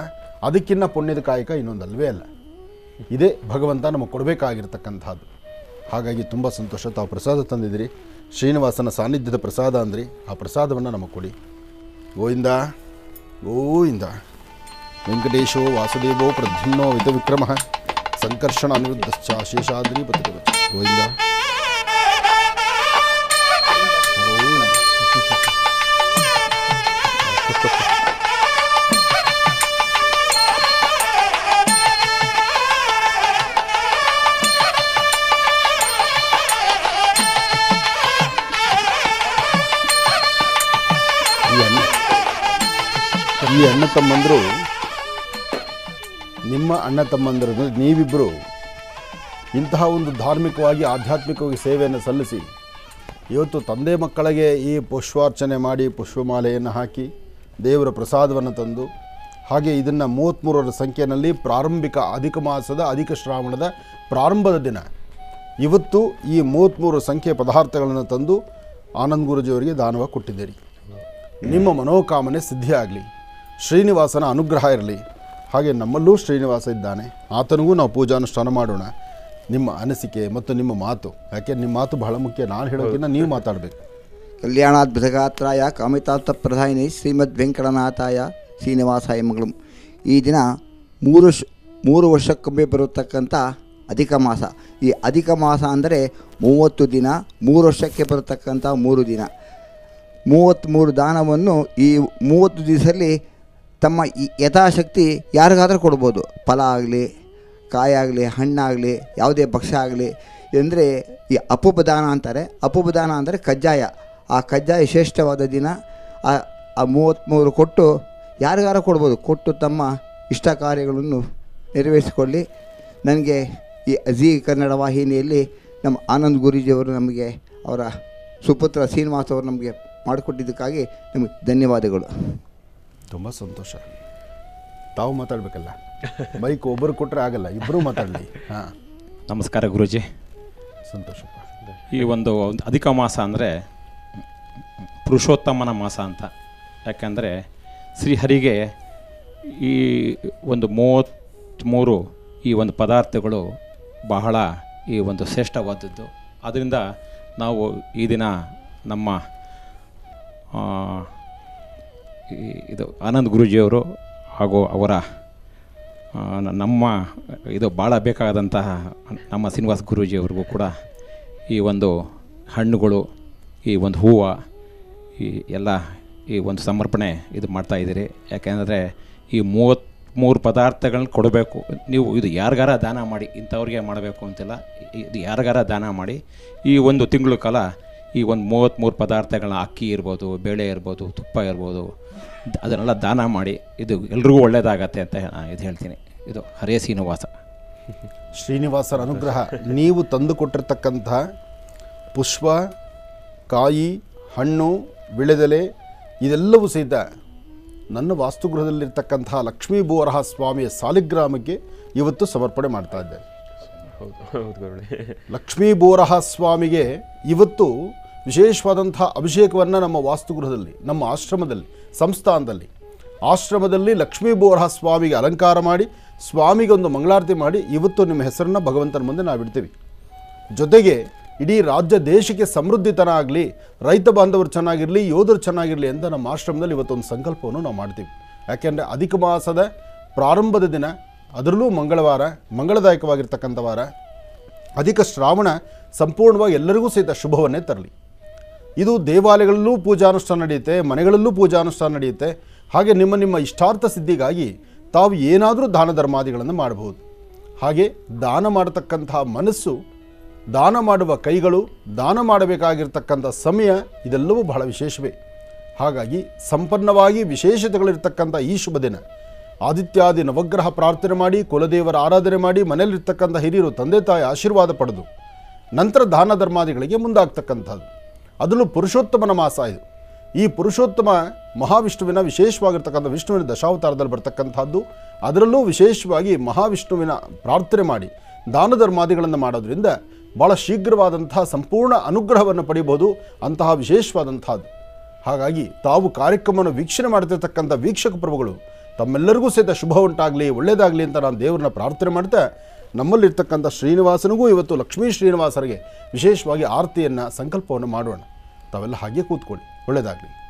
ಅದಕ್ಕಿನ್ನ ಪುಣ್ಯದ ಕಾಯಕ ಇನ್ನೊಂದಲ್ವೇ ಅಲ್ಲ. ಇದೇ ಭಗವಂತ ನಮಗೆ ಕೊಡಬೇಕಾಗಿರ್ತಕ್ಕಂಥದ್ದು. ಹಾಗಾಗಿ ತುಂಬ ಸಂತೋಷ. ತಾವು ಪ್ರಸಾದ ತಂದಿದ್ದೀರಿ, ಶ್ರೀನಿವಾಸನ ಸಾನ್ನಿಧ್ಯದ ಪ್ರಸಾದ ಅಂದ್ರಿ, ಆ ಪ್ರಸಾದವನ್ನು ನಮಗೆ ಕೊಡಿ. ಗೋವಿಂದ ಗೋವಿಂದ. ವೆಂಕಟೇಶೋ ವಾಸುದೇವೋ ಪ್ರದ್ಯುಮ್ನೋ ವಿತವಿಕ್ರಮ ಸಂಕರ್ಷಣ ಅನಿರುದ್ಧಶ್ಚ ಶೇಷಾದ್ರಿಪತಿ. ಗೋವಿಂದ ಈ ಅಣ್ಣ ತಮ್ಮಂದರು, ನಿಮ್ಮ ಅಣ್ಣ ತಮ್ಮಂದರು ನೀವಿಬ್ಬರು ಇಂತಹ ಒಂದು ಧಾರ್ಮಿಕವಾಗಿ ಆಧ್ಯಾತ್ಮಿಕವಾಗಿ ಸೇವೆಯನ್ನು ಸಲ್ಲಿಸಿ ಇವತ್ತು ತಂದೆ ಮಕ್ಕಳಿಗೆ ಈ ಪುಷ್ಪಾರ್ಚನೆ ಮಾಡಿ ಪುಷ್ಪಮಾಲೆಯನ್ನು ಹಾಕಿ ದೇವರ ಪ್ರಸಾದವನ್ನು ತಂದು, ಹಾಗೆ ಇದನ್ನು 33ರ ಸಂಖ್ಯೆಯಲ್ಲಿ ಪ್ರಾರಂಭಿಕ ಅಧಿಕ ಮಾಸದ ಅಧಿಕ ಶ್ರಾವಣದ ಪ್ರಾರಂಭದ ದಿನ ಇವತ್ತು ಈ 33 ಸಂಖ್ಯೆಯ ಪದಾರ್ಥಗಳನ್ನು ತಂದು ಆನಂದ್ ಗುರೂಜಿಯವರಿಗೆ ದಾನವಾಗಿ ಕೊಟ್ಟಿದ್ದೀರಿ. ನಿಮ್ಮ ಮನೋಕಾಮನೆ ಸಿದ್ಧಿಯಾಗಲಿ, ಶ್ರೀನಿವಾಸನ ಅನುಗ್ರಹ ಇರಲಿ. ಹಾಗೆ ನಮ್ಮಲ್ಲೂ ಶ್ರೀನಿವಾಸ ಇದ್ದಾನೆ, ಆತನಿಗೂ ನಾವು ಪೂಜಾನುಷ್ಠಾನ ಮಾಡೋಣ. ನಿಮ್ಮ ಅನಿಸಿಕೆ ಮತ್ತು ನಿಮ್ಮ ಮಾತು, ಯಾಕೆ ನಿಮ್ಮ ಮಾತು ಬಹಳ ಮುಖ್ಯ. ನಾನು ಹೇಳೋಕ್ಕಿಂತ ನೀವು ಮಾತಾಡಬೇಕು. ಕಲ್ಯಾಣಾದ್ಭುತಗಾತ್ರಾಯ ಕಾಮಿತಾರ್ಥ ಪ್ರಧಾನಿ ಶ್ರೀಮದ್ ವೆಂಕಟನಾಥಾಯ ಶ್ರೀನಿವಾಸಾಯ ಮಂಗಳಂ. ಈ ದಿನ 3 ವರ್ಷಕ್ಕೊಮ್ಮೆ ಬರತಕ್ಕಂಥ ಅಧಿಕ ಮಾಸ. ಈ ಅಧಿಕ ಮಾಸ ಅಂದರೆ 30 ದಿನ, 3 ವರ್ಷಕ್ಕೆ ಬರತಕ್ಕಂಥ 3 ದಿನ, 33 ದಾನವನ್ನು ಈ 30 ದಿವಸದಲ್ಲಿ ತಮ್ಮ ಯಥಾಶಕ್ತಿ ಯಾರಿಗಾದರೂ ಕೊಡ್ಬೋದು. ಫಲ ಆಗಲಿ, ಕಾಯಾಗಲಿ, ಹಣ್ಣಾಗಲಿ, ಯಾವುದೇ ಭಕ್ಷ್ಯ ಆಗಲಿ. ಅಂದರೆ ಈ ಅಪುಪದಾನ ಅಂತಾರೆ. ಅಪುಪದಾನ ಅಂದರೆ ಕಜ್ಜಾಯ. ಆ ಕಜ್ಜಾಯ ಶ್ರೇಷ್ಠವಾದ ದಿನ. ಆ 33 ಕೊಟ್ಟು ಯಾರಿಗಾರು ಕೊಡ್ಬೋದು. ಕೊಟ್ಟು ತಮ್ಮ ಇಷ್ಟ ಕಾರ್ಯಗಳನ್ನು ನೆರವೇರಿಸಿಕೊಳ್ಳಿ. ನನಗೆ ಈ ಜೀ ಕನ್ನಡ ವಾಹಿನಿಯಲ್ಲಿ ನಮ್ಮ ಆನಂದ್ ಗುರೂಜಿಯವರು ನಮಗೆ ಅವರ ಸುಪುತ್ರ ಶ್ರೀನಿವಾಸ ಅವರು ನಮಗೆ ಮಾಡಿಕೊಟ್ಟಿದ್ದಕ್ಕಾಗಿ ನಿಮಗೆ ಧನ್ಯವಾದಗಳು. ತುಂಬ ಸಂತೋಷ. ತಾವು ಮಾತಾಡಬೇಕಲ್ಲ, ಬೈಕ್ ಒಬ್ಬರು ಕೊಟ್ಟರೆ ಆಗಲ್ಲ, ಇಬ್ಬರೂ ಮಾತಾಡಲಿ. ಹಾಂ, ನಮಸ್ಕಾರ ಗುರೂಜಿ. ಸಂತೋಷಪ್ಪ. ಈ ಒಂದು ಅಧಿಕ ಮಾಸ ಅಂದರೆ ಪುರುಷೋತ್ತಮನ ಮಾಸ ಅಂತ. ಯಾಕೆಂದರೆ ಶ್ರೀಹರಿಗೆ ಈ ಒಂದು 33 ಈ ಒಂದು ಪದಾರ್ಥಗಳು ಬಹಳ ಈ ಒಂದು ಶ್ರೇಷ್ಠವಾದದ್ದು. ಆದ್ದರಿಂದ ನಾವು ಈ ದಿನ ನಮ್ಮ ಇದು ಆನಂದ್ ಗುರೂಜಿಯವರು ಹಾಗೂ ಅವರ ನಮ್ಮ ಇದು ಭಾಳ ಬೇಕಾದಂತಹ ನಮ್ಮ ಶ್ರೀನಿವಾಸ ಗುರೂಜಿಯವ್ರಿಗೂ ಕೂಡ ಈ ಒಂದು ಹಣ್ಣುಗಳು, ಈ ಒಂದು ಹೂವು, ಈ ಎಲ್ಲ ಈ ಒಂದು ಸಮರ್ಪಣೆ ಇದು ಮಾಡ್ತಾಯಿದ್ದೀರಿ. ಯಾಕೆಂದರೆ ಈ 33 ಪದಾರ್ಥಗಳನ್ನ ಕೊಡಬೇಕು. ನೀವು ಇದು ಯಾರಿಗಾರ ದಾನ ಮಾಡಿ, ಇಂಥವ್ರಿಗೆ ಮಾಡಬೇಕು ಅಂತಿಲ್ಲ, ಇದು ಯಾರಿಗಾರ ದಾನ ಮಾಡಿ ಈ ಒಂದು ತಿಂಗಳ ಕಾಲ ಈ ಒಂದು 33 ಪದಾರ್ಥಗಳನ್ನ, ಅಕ್ಕಿ ಇರ್ಬೋದು, ಬೇಳೆ ಇರ್ಬೋದು, ತುಪ್ಪ ಇರ್ಬೋದು, ಅದನ್ನೆಲ್ಲ ದಾನ ಮಾಡಿ. ಇದು ಎಲ್ರಿಗೂ ಒಳ್ಳೆಯದಾಗತ್ತೆ ಅಂತ ಇದು ಹೇಳ್ತೀನಿ. ಇದು ಹರೇ ಶ್ರೀನಿವಾಸ. ಶ್ರೀನಿವಾಸರ ಅನುಗ್ರಹ. ನೀವು ತಂದು ಕೊಟ್ಟಿರ್ತಕ್ಕಂಥ ಪುಷ್ಪ, ಕಾಯಿ, ಹಣ್ಣು, ವಿಳೆದೆಲೆ ಇದೆಲ್ಲವೂ ಸಹಿತ ನನ್ನ ವಾಸ್ತುಗೃಹದಲ್ಲಿರ್ತಕ್ಕಂಥ ಲಕ್ಷ್ಮೀ ಬೋರಹ ಸ್ವಾಮಿಯ ಸಾಲಿಗ್ರಾಮಕ್ಕೆ ಇವತ್ತು ಸಮರ್ಪಣೆ ಮಾಡ್ತಾ ಇದ್ದೇನೆ. ಲಕ್ಷ್ಮೀ ಬೋರಹ ಸ್ವಾಮಿಗೆ ಇವತ್ತು ವಿಶೇಷವಾದಂಥ ಅಭಿಷೇಕವನ್ನು ನಮ್ಮ ವಾಸ್ತುಗೃಹದಲ್ಲಿ, ನಮ್ಮ ಆಶ್ರಮದಲ್ಲಿ, ಆಶ್ರಮದಲ್ಲಿ ಲಕ್ಷ್ಮೀ ಬೋರಹ ಸ್ವಾಮಿಗೆ ಅಲಂಕಾರ ಮಾಡಿ, ಸ್ವಾಮಿಗೆ ಒಂದು ಮಂಗಳಾರತಿ ಮಾಡಿ ಇವತ್ತು ನಿಮ್ಮ ಹೆಸರನ್ನು ಭಗವಂತನ ಮುಂದೆ ನಾವು ಇಡ್ತೀವಿ. ಜೊತೆಗೆ ಇಡೀ ರಾಜ್ಯ ದೇಶಕ್ಕೆ ಸಮೃದ್ಧಿತನ ಆಗಲಿ, ರೈತ ಬಾಂಧವರು ಚೆನ್ನಾಗಿರಲಿ, ಯೋಧರು ಚೆನ್ನಾಗಿರಲಿ ಅಂತ ನಮ್ಮ ಆಶ್ರಮದಲ್ಲಿ ಇವತ್ತೊಂದು ಸಂಕಲ್ಪವನ್ನು ನಾವು ಮಾಡ್ತೀವಿ. ಯಾಕೆಂದರೆ ಅಧಿಕ ಮಾಸದ ಪ್ರಾರಂಭದ ದಿನ, ಅದರಲ್ಲೂ ಮಂಗಳವಾರ, ಮಂಗಳದಾಯಕವಾಗಿರ್ತಕ್ಕಂಥ ವಾರ, ಅಧಿಕ ಶ್ರಾವಣ ಸಂಪೂರ್ಣವಾಗಿ ಎಲ್ಲರಿಗೂ ಸಹಿತ ಶುಭವನ್ನೇ ತರಲಿ. ಇದು ದೇವಾಲಯಗಳಲ್ಲೂ ಪೂಜಾನುಷ್ಠಾನ ನಡೆಯುತ್ತೆ, ಮನೆಗಳಲ್ಲೂ ಪೂಜಾನುಷ್ಠಾನ ನಡೆಯುತ್ತೆ. ಹಾಗೆ ನಿಮ್ಮ ಇಷ್ಟಾರ್ಥ ಸಿದ್ಧಿಗಾಗಿ ತಾವು ಏನಾದರೂ ದಾನ ಧರ್ಮಾದಿಗಳನ್ನು ಮಾಡಬಹುದು. ಹಾಗೆ ದಾನ ಮಾಡತಕ್ಕಂತಹ ಮನಸ್ಸು, ದಾನ ಮಾಡುವ ಕೈಗಳು, ದಾನ ಮಾಡಬೇಕಾಗಿರ್ತಕ್ಕಂಥ ಸಮಯ ಇದೆಲ್ಲವೂ ಬಹಳ ವಿಶೇಷವೇ. ಹಾಗಾಗಿ ಸಂಪನ್ನವಾಗಿ ವಿಶೇಷತೆಗಳಿರ್ತಕ್ಕಂಥ ಈ ಶುಭ ದಿನ ಆದಿತ್ಯಾದಿ ನವಗ್ರಹ ಪ್ರಾರ್ಥನೆ ಮಾಡಿ, ಕುಲದೇವರ ಆರಾಧನೆ ಮಾಡಿ, ಮನೆಯಲ್ಲಿರ್ತಕ್ಕಂಥ ಹಿರಿಯರು ತಂದೆ ತಾಯಿ ಆಶೀರ್ವಾದ ಪಡೆದು ನಂತರ ದಾನ ಧರ್ಮಾದಿಗಳಿಗೆ ಮುಂದಾಗ್ತಕ್ಕಂಥದ್ದು. ಅದರಲ್ಲೂ ಪುರುಷೋತ್ತಮನ ಮಾಸ ಇದು. ಈ ಪುರುಷೋತ್ತಮ ಮಹಾವಿಷ್ಣುವಿನ ವಿಶೇಷವಾಗಿರ್ತಕ್ಕಂಥ ವಿಷ್ಣುವಿನ ದಶಾವತಾರದಲ್ಲಿ ಬರ್ತಕ್ಕಂಥದ್ದು. ಅದರಲ್ಲೂ ವಿಶೇಷವಾಗಿ ಮಹಾವಿಷ್ಣುವಿನ ಪ್ರಾರ್ಥನೆ ಮಾಡಿ ದಾನ ಧರ್ಮಾದಿಗಳನ್ನು ಮಾಡೋದ್ರಿಂದ ಭಾಳ ಶೀಘ್ರವಾದಂತಹ ಸಂಪೂರ್ಣ ಅನುಗ್ರಹವನ್ನು ಪಡಿಬೋದು, ಅಂತಹ ವಿಶೇಷವಾದಂಥದ್ದು. ಹಾಗಾಗಿ ತಾವು ಕಾರ್ಯಕ್ರಮವನ್ನು ವೀಕ್ಷಣೆ ಮಾಡ್ತಿರ್ತಕ್ಕಂಥ ವೀಕ್ಷಕ ಪ್ರಭುಗಳು ತಮ್ಮೆಲ್ಲರಿಗೂ ಸಹಿತ ಶುಭ ಉಂಟಾಗಲಿ, ಒಳ್ಳೆಯದಾಗಲಿ ಅಂತ ನಾನು ದೇವರನ್ನ ಪ್ರಾರ್ಥನೆ ಮಾಡ್ತಾ, ನಮ್ಮಲ್ಲಿರ್ತಕ್ಕಂಥ ಶ್ರೀನಿವಾಸನಿಗೂ ಇವತ್ತು ಲಕ್ಷ್ಮೀ ಶ್ರೀನಿವಾಸರಿಗೆ ವಿಶೇಷವಾಗಿ ಆರತಿಯನ್ನು ಸಂಕಲ್ಪವನ್ನು ಮಾಡೋಣ. ತಾವೆಲ್ಲ ಹಾಗೆ ಕೂತ್ಕೊಳ್ಳಿ. ಒಳ್ಳೆಯದಾಗಲಿ.